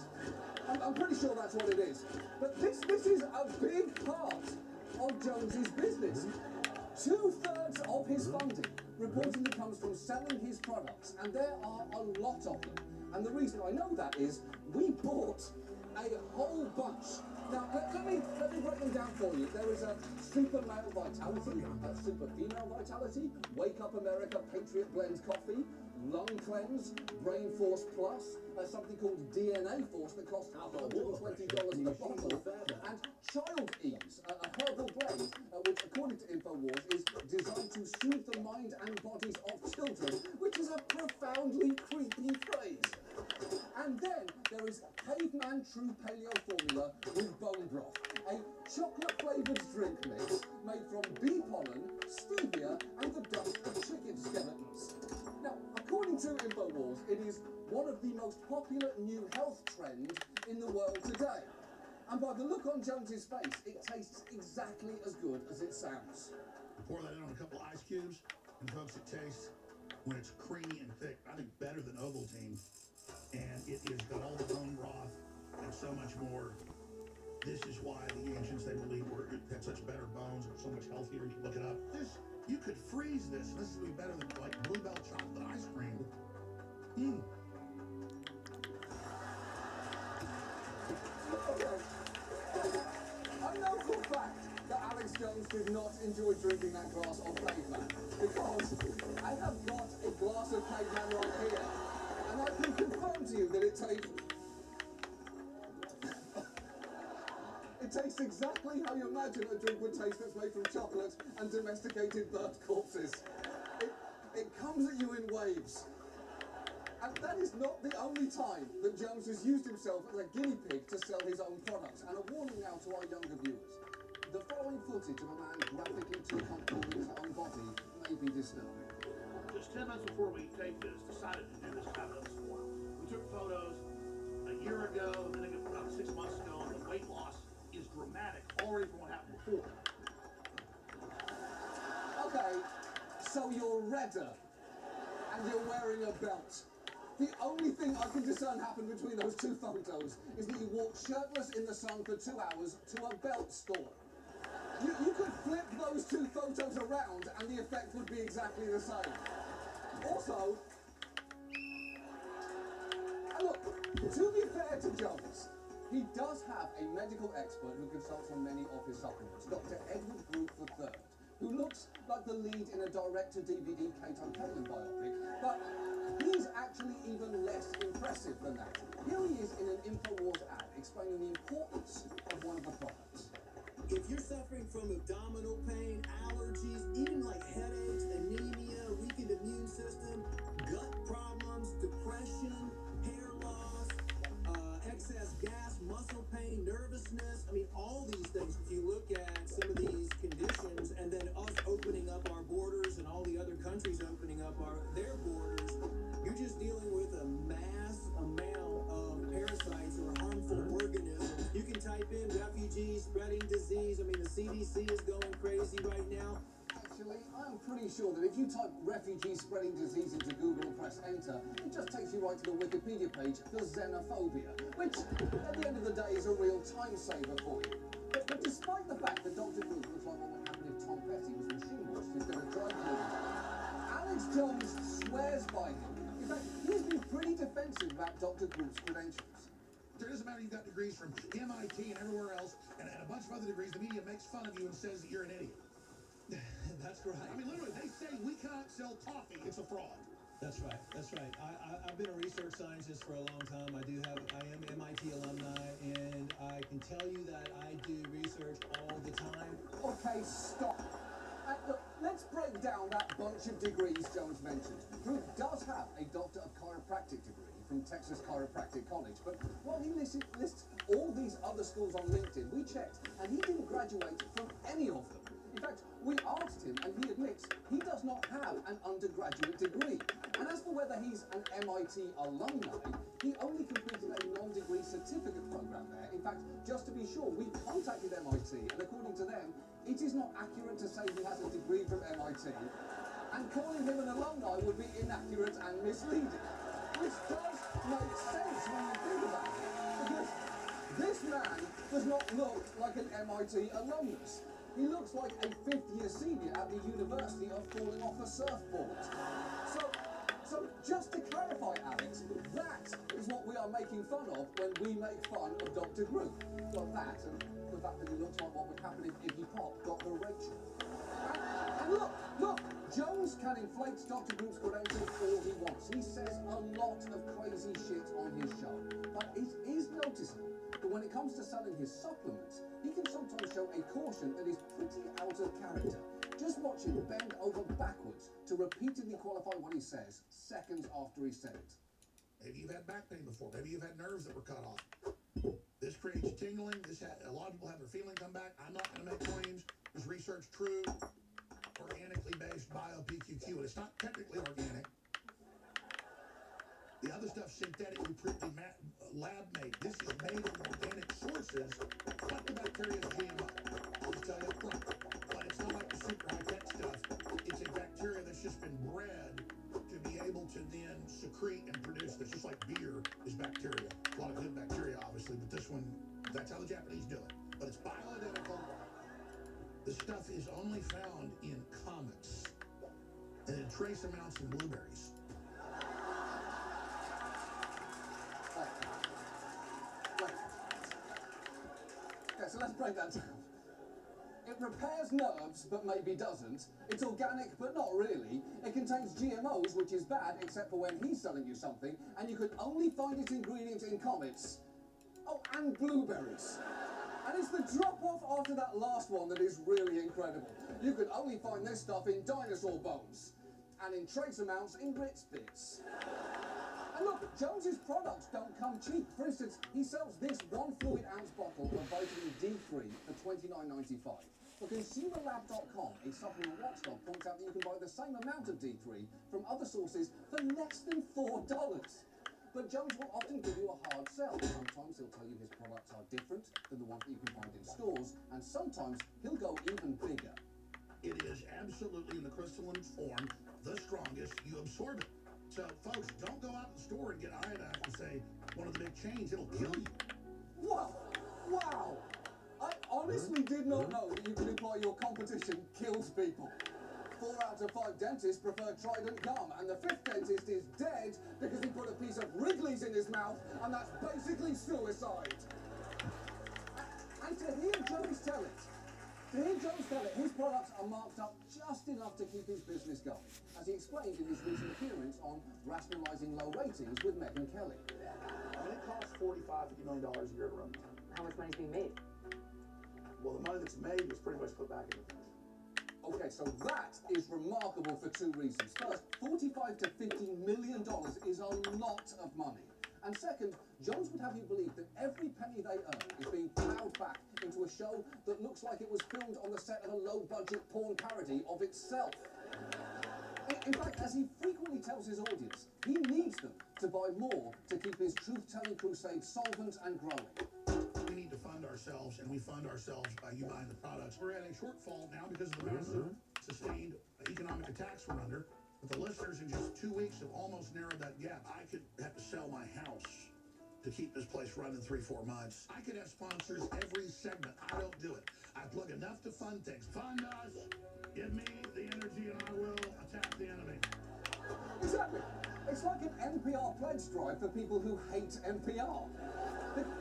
I'm pretty sure that's what it is. But this is a big part of Jones's business. 2/3 of his funding reportedly comes from selling his products, and there are a lot of them. And the reason I know that is we bought a whole bunch. Now, let me break them down for you. There is a Super Male Vitality, a Super Female Vitality, Wake Up America Patriot Blend Coffee, Lung Cleanse, Brain Force Plus, something called DNA Force that costs $120 a bottle, and Child Ease, a herbal blend, which according to InfoWars is designed to soothe the mind and bodies of children, which is a profoundly creepy phrase. And then there is Caveman True Paleo Formula with Bone Broth, a chocolate-flavoured drink mix made from bee pollen, stevia, and the dust of chicken skeletons. Now, according to InfoWars, it is one of the most popular new health trends in the world today. And by the look on Jones's face, it tastes exactly as good as it sounds. Pour that in on a couple ice cubes, and folks, it tastes, when it's creamy and thick, I think better than Ovaltine. And it has got all the bone broth and so much more. This is why the ancients, they believed, had such better bones and were so much healthier. You look it up. You could freeze is this? This is gonna be better than like Bluebell chocolate ice cream. Hmm. Okay. I know for a fact that Alex Jones did not enjoy drinking that glass of Caveman, because I have got a glass of Caveman right here, and I can confirm to you that it tastes exactly how you imagine a drink would taste that's made from chocolate and domesticated bird corpses. It comes at you in waves. And that is not the only time that Jones has used himself as a guinea pig to sell his own products. And a warning now to our younger viewers. The following footage of a man graphically too comfortable with his own body may be disturbing. Just 10 months before we taped this, decided to do this kind of spoil. We took photos a year ago, and then about 6 months ago, and the weight loss is dramatic already from what happened before. Okay, so you're redder, and you're wearing a belt. The only thing I can discern happened between those two photos is that you walked shirtless in the sun for 2 hours to a belt store. You could flip those two photos around and the effect would be exactly the same. Also, look, to be fair to Jones, he does have a medical expert who consults on many of his supplements, Dr. Edward Groot III, who looks like the lead in a direct-to-DVD Kato Kaelin biopic, but he's actually even less impressive than that. Here he is in an InfoWars ad explaining the importance of one of the products. If you're suffering from abdominal pain, allergies, even like headaches, anemia, weakened immune system, gut problems, depression, hair loss, excess gas, muscle pain, nervousness, I mean, all these things, if you look at some of these conditions, and then us opening up our borders and all the other countries opening up their borders, you're just dealing with a mass amount of parasites or harmful organisms. You can type in refugees spreading disease. I mean, the CDC is going crazy right now. Actually, I'm pretty sure that if you type refugee spreading disease into Google and press enter, it just takes you right to the Wikipedia page for xenophobia, which at the end of the day is a real time saver for you. But despite the fact that Dr. Groot looks like what would happen if Tom Petty was machine washed instead of dry cleaned, Alex Jones swears by him. In fact, he's been pretty defensive about Dr. Groot's credentials. It doesn't matter, you've got degrees from MIT and everywhere else, and a bunch of other degrees. The media makes fun of you and says that you're an idiot. That's right. I mean, literally, they say we cannot sell coffee. It's a fraud. That's right. That's right. I've been a research scientist for a long time. I am MIT alumni, and I can tell you that I do research all the time. Okay, stop. Look, let's break down that bunch of degrees Jones mentioned. Groot does have a Doctor of Chiropractic degree from Texas Chiropractic College, but while he lists all these other schools on LinkedIn, we checked, and he didn't graduate from any of them. In fact, we asked him, and he admits he does not have an undergraduate degree. And as for whether he's an MIT alumni, he only completed a non-degree certificate program there. In fact, just to be sure, we contacted MIT, and according to them, it is not accurate to say he has a degree from MIT, and calling him an alumni would be inaccurate and misleading, which does make sense when you think about it, because this man does not look like an MIT alumnus. He looks like a fifth-year senior at the University of falling off a surfboard. So just to clarify, Alex, that is what we are making fun of when we make fun of Dr. Groot. Well, that, and the fact that he looks like what would happen if Iggy Pop got the Rachel. And look, Jones can inflate Dr. Groot's credentials all he wants. He says a lot of crazy shit on his show. But it is noticeable that when it comes to selling his supplements, he can sometimes show a caution that is pretty out of character. Just watch him bend over backwards to repeatedly qualify what he says seconds after he said it. Maybe you've had back pain before. Maybe you've had nerves that were cut off. This creates tingling. A lot of people have their feeling come back. I'm not going to make claims. Is research true? Organically based bio-PQQ. And it's not technically organic. The other stuff's synthetically lab-made. This is made from organic sources, but the bacteria is GMO. I'll just tell you up front. But it's not like the super high-tech stuff. It's a bacteria that's just been bred to be able to then secrete and produce this. Just like beer is bacteria. A lot of good bacteria, obviously, but this one, that's how the Japanese do it. But it's bioidentical. The stuff is only found in comets. trace amounts in blueberries. Okay, so let's break that down. It repairs nerves, but maybe doesn't. It's organic, but not really. It contains GMOs, which is bad, except for when he's selling you something, and you can only find its ingredients in comets. Oh, and blueberries. And it's the drop-off after that last one that is really incredible. You can only find this stuff in dinosaur bones, and in trace amounts in Ritz bits. And look, Jones's products don't come cheap. For instance, he sells this 1 fluid ounce bottle of vitamin D3 for $29.95. But ConsumerLab.com, a supplement watchdog, points out that you can buy the same amount of D3 from other sources for less than $4. But Jones will often give you a hard sell. Sometimes he'll tell you his products are different than the ones that you can find in stores, and sometimes he'll go even bigger. It is absolutely in the crystalline form, the strongest. You absorb it. So, folks, don't go out to the store and get iodine and say, one of the big chains, it'll kill you. Wow! Wow! I honestly did not know that you could imply your competition kills people. 4 out of 5 dentists prefer Trident gum, and the 5th dentist is dead because he put a piece of Wrigley's in his mouth, and that's basically suicide. And to hear Jones tell it, his products are marked up just enough to keep his business going, as he explained in his recent appearance on Rationalizing Low Ratings with Megyn Kelly. I mean, it costs $45–50 million a year to run. How much money's being made? Well, the money that's made was pretty much put back into things. Okay, so that is remarkable for 2 reasons. First, $45 to $50 million is a lot of money. And second, Jones would have you believe that every penny they earn is being plowed back into a show that looks like it was filmed on the set of a low-budget porn parody of itself. In fact, as he frequently tells his audience, he needs them to buy more to keep his truth-telling crusade solvent and growing. We need to fund ourselves, and we fund ourselves by you buying the products. We're at a shortfall now because of the massive sustained economic attacks we're under. But the listeners in just 2 weeks have almost narrowed that gap. I could have to sell my house to keep this place running 3-4 months. I could have sponsors every segment. I don't do it. I plug enough to fund things. Fund us. Give me the energy and I will attack the enemy. Exactly. It's like an NPR pledge drive for people who hate NPR.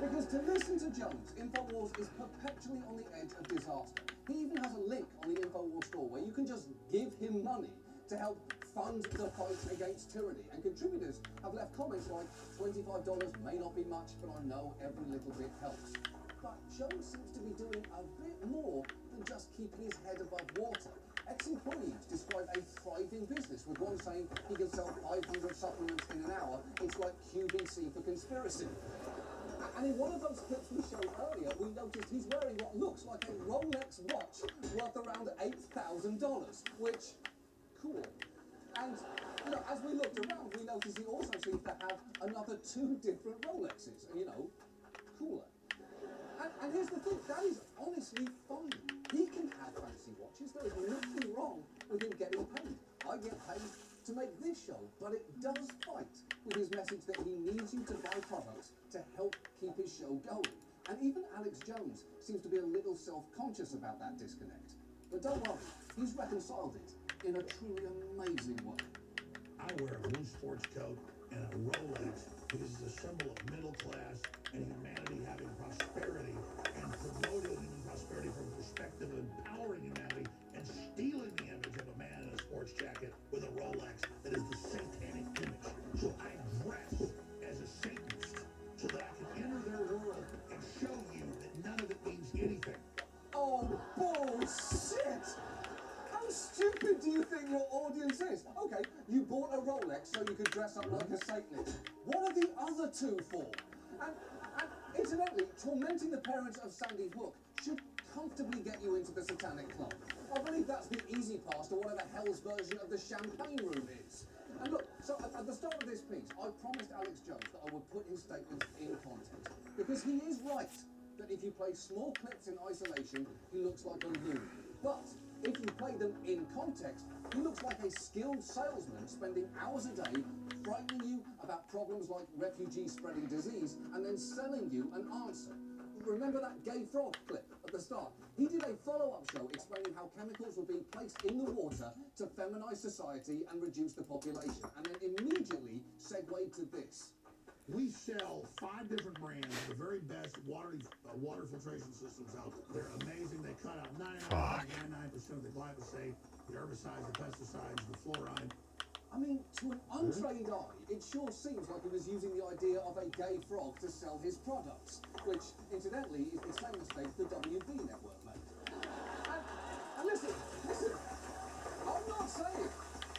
Because to listen to Jones, InfoWars is perpetually on the edge of disaster. He even has a link on the InfoWars store where you can just give him money to help fund the fight against tyranny. And contributors have left comments like, $25 may not be much, but I know every little bit helps. But Jones seems to be doing a bit more than just keeping his head above water. Ex-employees describe a thriving business, with one saying he can sell 500 supplements in an hour. It's like QVC for conspiracy. And in one of those clips we showed earlier, we noticed he's wearing what looks like a Rolex watch worth around $8,000, which, cool. And as we looked around, we noticed he also seems to have another 2 different Rolexes, cooler. And here's the thing, that is honestly fine. He can have fancy watches, there is nothing wrong with him getting paid. I get paid to make this show, but it does fight with his message that he needs you to buy products to help keep his show going. And even Alex Jones seems to be a little self-conscious about that disconnect. But don't worry, he's reconciled it in a truly amazing way. I wear a blue sports coat and a Rolex because it's a symbol of middle class and humanity having prosperity, and promoting prosperity from the perspective of empowering humanity and stealing the image of a man in a sports jacket with a Rolex that is the satanic image. So I dress as a Satanist so that I can enter their world and show you that none of it means anything. Oh, bullshit! How stupid do you think your audience is? Okay, you bought a Rolex so you could dress up like a Satanist. What are the other 2 for? And incidentally, tormenting the parents of Sandy Hook should comfortably get you into the Satanic Club. I believe that's the easy pass to whatever hell's version of the champagne room is. And look, so at the start of this piece, I promised Alex Jones that I would put his statements in context. Because he is right that if you play small clips in isolation, he looks like a loon. But if you play them in context, he looks like a skilled salesman spending hours a day frightening you about problems like refugees spreading disease and then selling you an answer. remember that gay frog clip at the start? He did a follow-up show explaining how chemicals were being placed in the water to feminize society and reduce the population, and then immediately segued to this. We sell 5 different brands of the very best water filtration systems out there. They're amazing. They cut out 99% of the glyphosate, the herbicides, the pesticides, the fluoride. I mean, to an untrained eye, it sure seems like he was using the idea of a gay frog to sell his products, which, incidentally, is the same mistake the WV network made. And listen,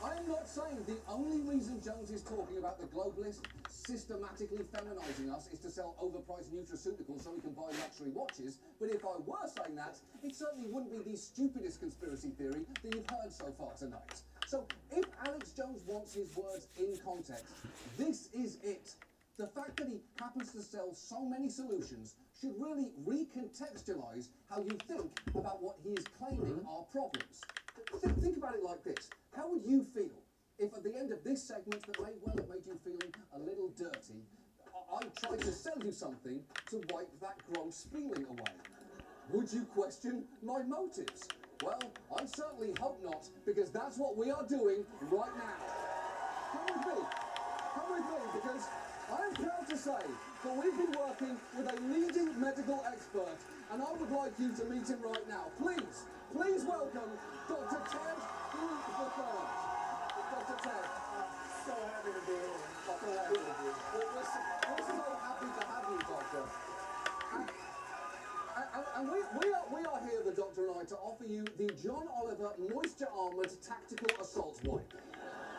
I am not saying the only reason Jones is talking about the globalists systematically feminizing us is to sell overpriced nutraceuticals so we can buy luxury watches, but if I were saying that, it certainly wouldn't be the stupidest conspiracy theory that you've heard so far tonight. So, if Alex Jones wants his words in context, this is it. The fact that he happens to sell so many solutions should really recontextualize how you think about what he is claiming are problems. Think about it like this. How would you feel if at the end of this segment that may well have made you feeling a little dirty, I tried to sell you something to wipe that gross feeling away? Would you question my motives? Well, I certainly hope not, because that's what we are doing right now. Come with me, because I'm proud to say that we've been working with a leading medical expert, and I would like you to meet him right now. Please welcome Dr. Ted III. Dr. Ted. So happy to be here. So happy to be here. We're so happy to have you, Doctor. And we are here, the Doctor and I, to offer you the John Oliver Moisture Armoured Tactical Assault Wipe.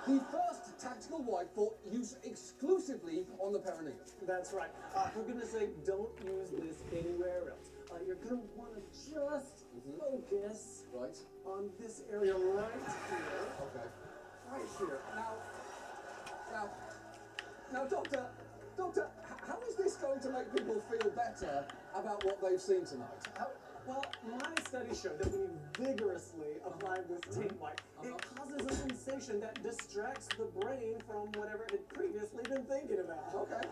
The first tactical wipe for use exclusively on the perineum. That's right. For goodness sake, don't use this anywhere else. You're going to want to just focus on this area right here. Okay. Right here. Now, Doctor, how is this going to make people feel better about what they've seen tonight? Well, my study showed that when you vigorously apply this tape wipe, it causes a sensation that distracts the brain from whatever it had previously been thinking about. Okay.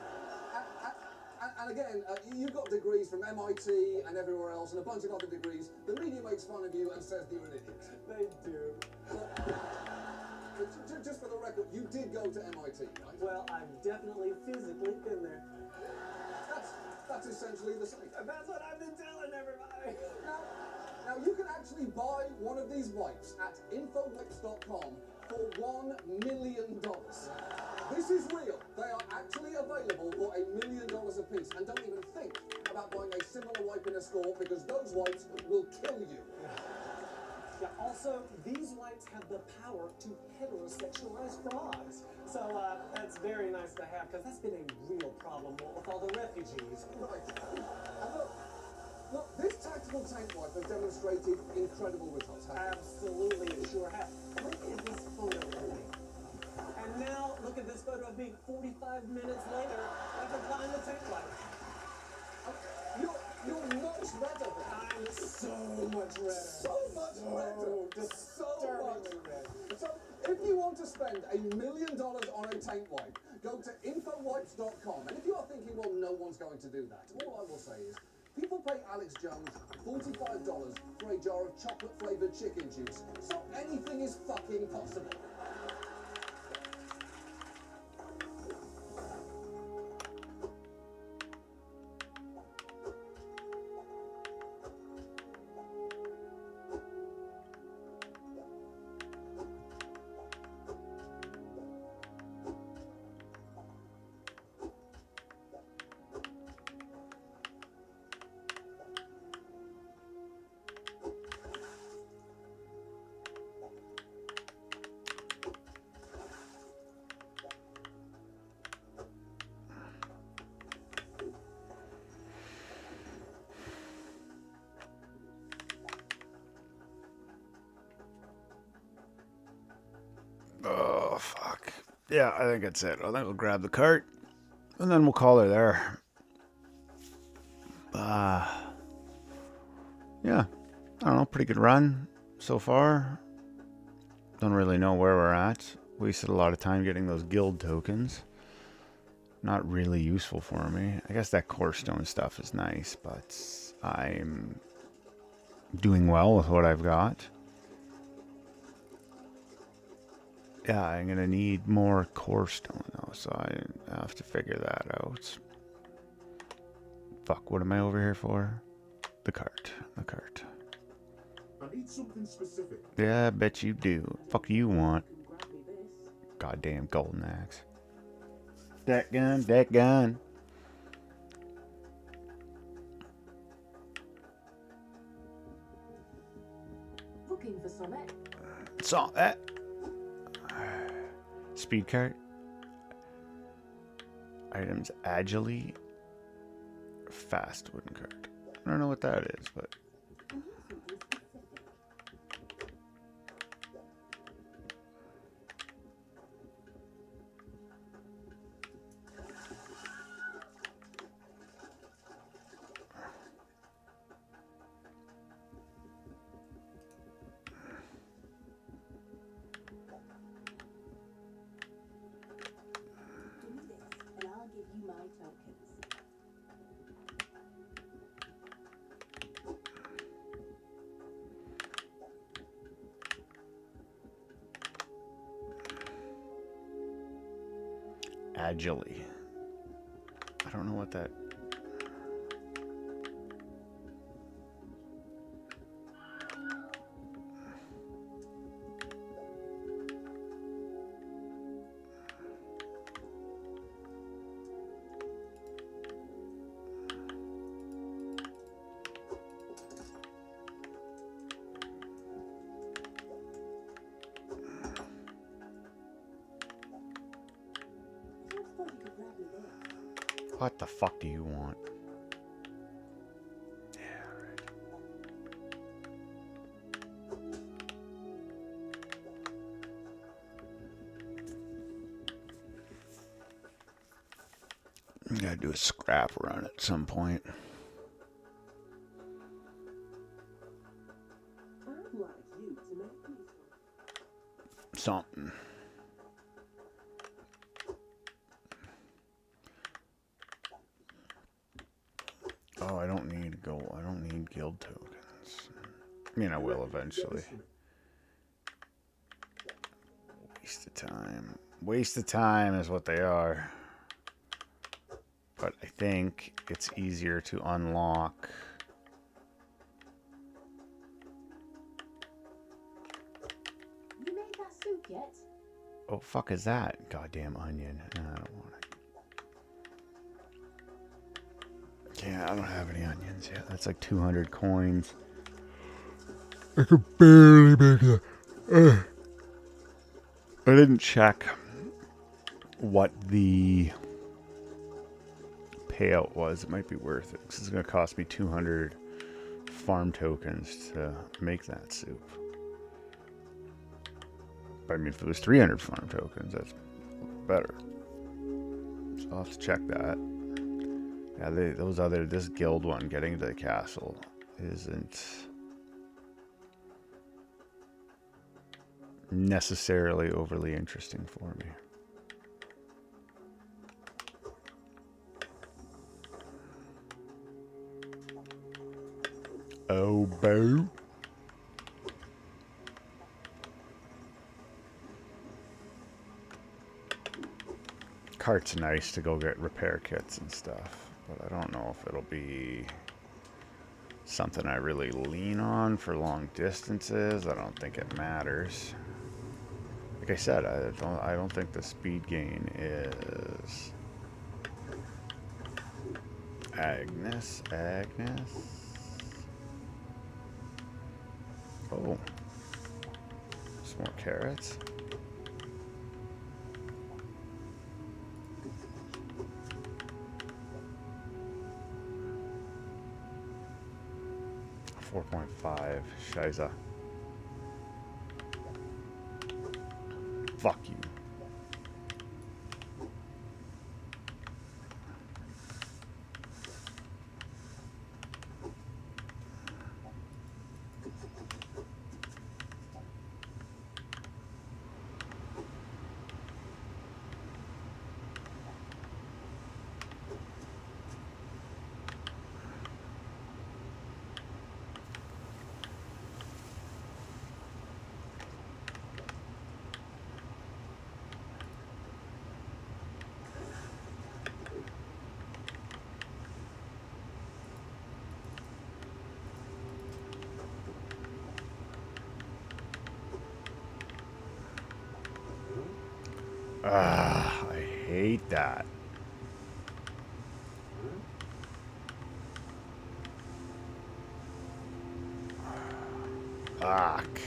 And again, you've got degrees from MIT and everywhere else, and a bunch of other degrees. The media makes fun of you and says that you're an idiot. They do. But just for the record, you did go to MIT, right? Well, I've definitely physically been there. That's essentially the same. That's what I've been telling everybody. Now you can actually buy one of these wipes at infowipes.com for $1 million. This is real. They are actually available for $1 million a piece. And don't even think about buying a similar wipe in a store, because those wipes will kill you. Yeah, also, these wipes have the power to heterosexualize frogs. So that's very nice to have, because that's been a real problem with all the refugees. Right. And look, this tactical tank wipe has demonstrated incredible results. Absolutely, it sure has. Look at this photo of me. And now, look at this photo of me 45 minutes later after applying the tank wipe. You're much better. I'm so much redder. So much redder. Disturbingly red. So, if you want to spend $1 million on a tank wipe, go to infowipes.com. And if you are thinking, well, no one's going to do that, all I will say is, people pay Alex Jones $45 for a jar of chocolate-flavored chicken juice, so anything is fucking possible. Oh, fuck. Yeah, I think that's it. I think we'll grab the cart, and then we'll call her there. Yeah, I don't know, pretty good run so far. Don't really know where we're at. Wasted a lot of time getting those guild tokens. not really useful for me. I guess that core stone stuff is nice, but I'm doing well with what I've got. Yeah, I'm gonna need more core stone though, so I have to figure that out. Fuck, what am I over here for? The cart. The cart. I need something specific. Yeah, I bet you do. Fuck you want. Goddamn golden axe. That gun, that gun. Looking for summit. Saw that. Speed cart. Items agilely. Fast wooden cart. I don't know what that is, but. Agilely. I don't know what that. What the fuck do you want? Yeah, right. I'm gonna do a scrap run at some point. I'd like you to make me Something. Oh, I don't need gold. I don't need guild tokens. I mean, I will eventually. Waste of time. Waste of time is what they are. But I think it's easier to unlock. You made that soup yet? Oh, fuck is that? Goddamn onion. No, I don't want it. Yeah, I don't have any onions yet. That's like 200 coins. I could barely make it. I didn't check what the payout was. It might be worth it because it's going to cost me 200 farm tokens to make that soup. But I mean, if it was 300 farm tokens, that's better. So I'll have to check that. Yeah, this guild one, getting to the castle, isn't necessarily overly interesting for me. Oh, boo. Cart's nice to go get repair kits and stuff, but I don't know if it'll be something I really lean on for long distances. I don't think it matters. Like I said, I don't think the speed gain is Agnes. Oh, some more carrots. $4.5. Shiza. Fuck you. Ah, I hate that. Fuck.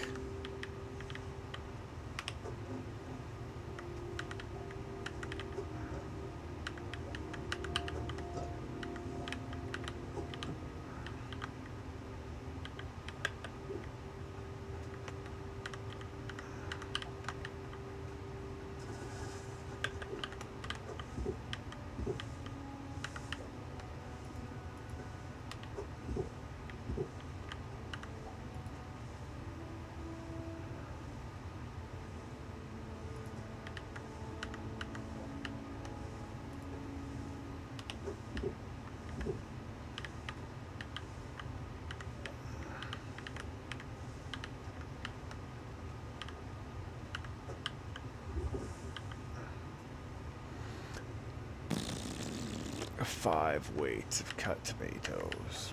Five weights of cut tomatoes.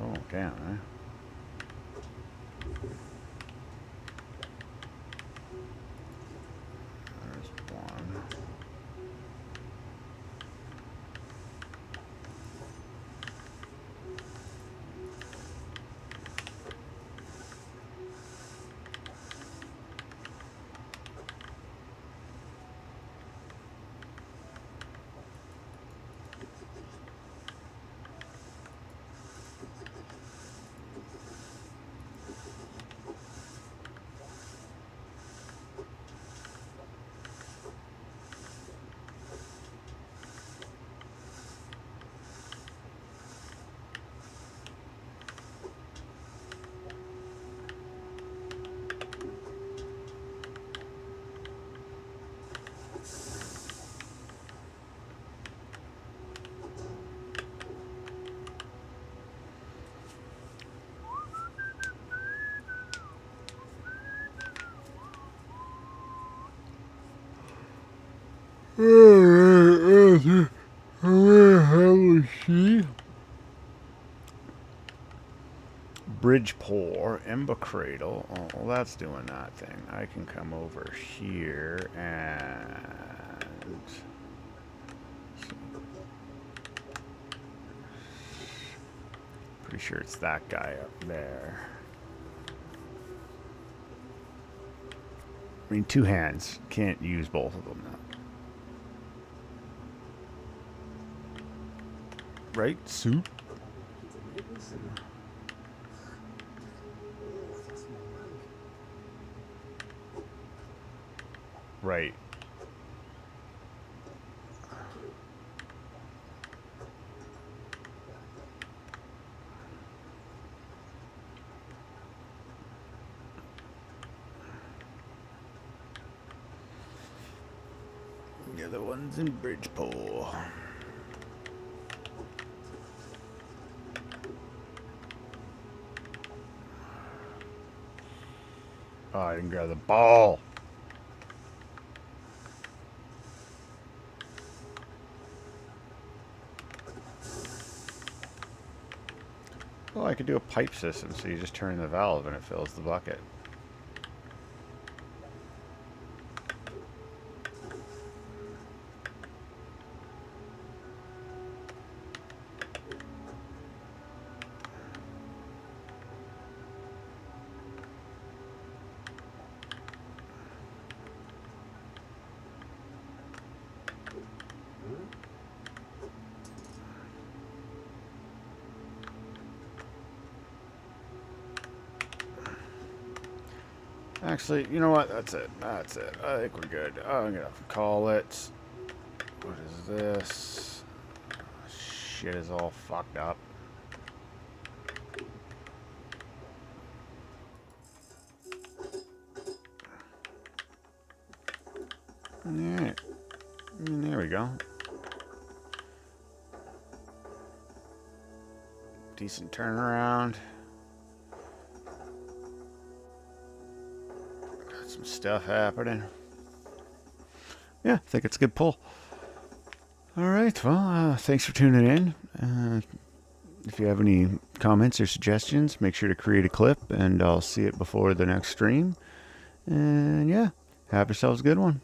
Oh, damn, eh? There's one. Where the hell is she? Bridge pour, Ember Cradle. Oh, well, that's doing that thing. I can come over here and... Pretty sure it's that guy up there. I mean, two hands. Can't use both of them now. Right, soup? Right. The other one's in Bridgeport. Oh, I didn't grab the ball. Well, I could do a pipe system, so you just turn the valve and it fills the bucket. Actually, you know what? That's it. That's it. I think we're good. I'm gonna call it. What is this? Shit is all fucked up. Alright. There we go. Decent turnaround. Got some stuff happening. yeah, I think it's a good pull. All right, well, thanks for tuning in. If you have any comments or suggestions, make sure to create a clip, and I'll see it before the next stream. And yeah, have yourselves a good one.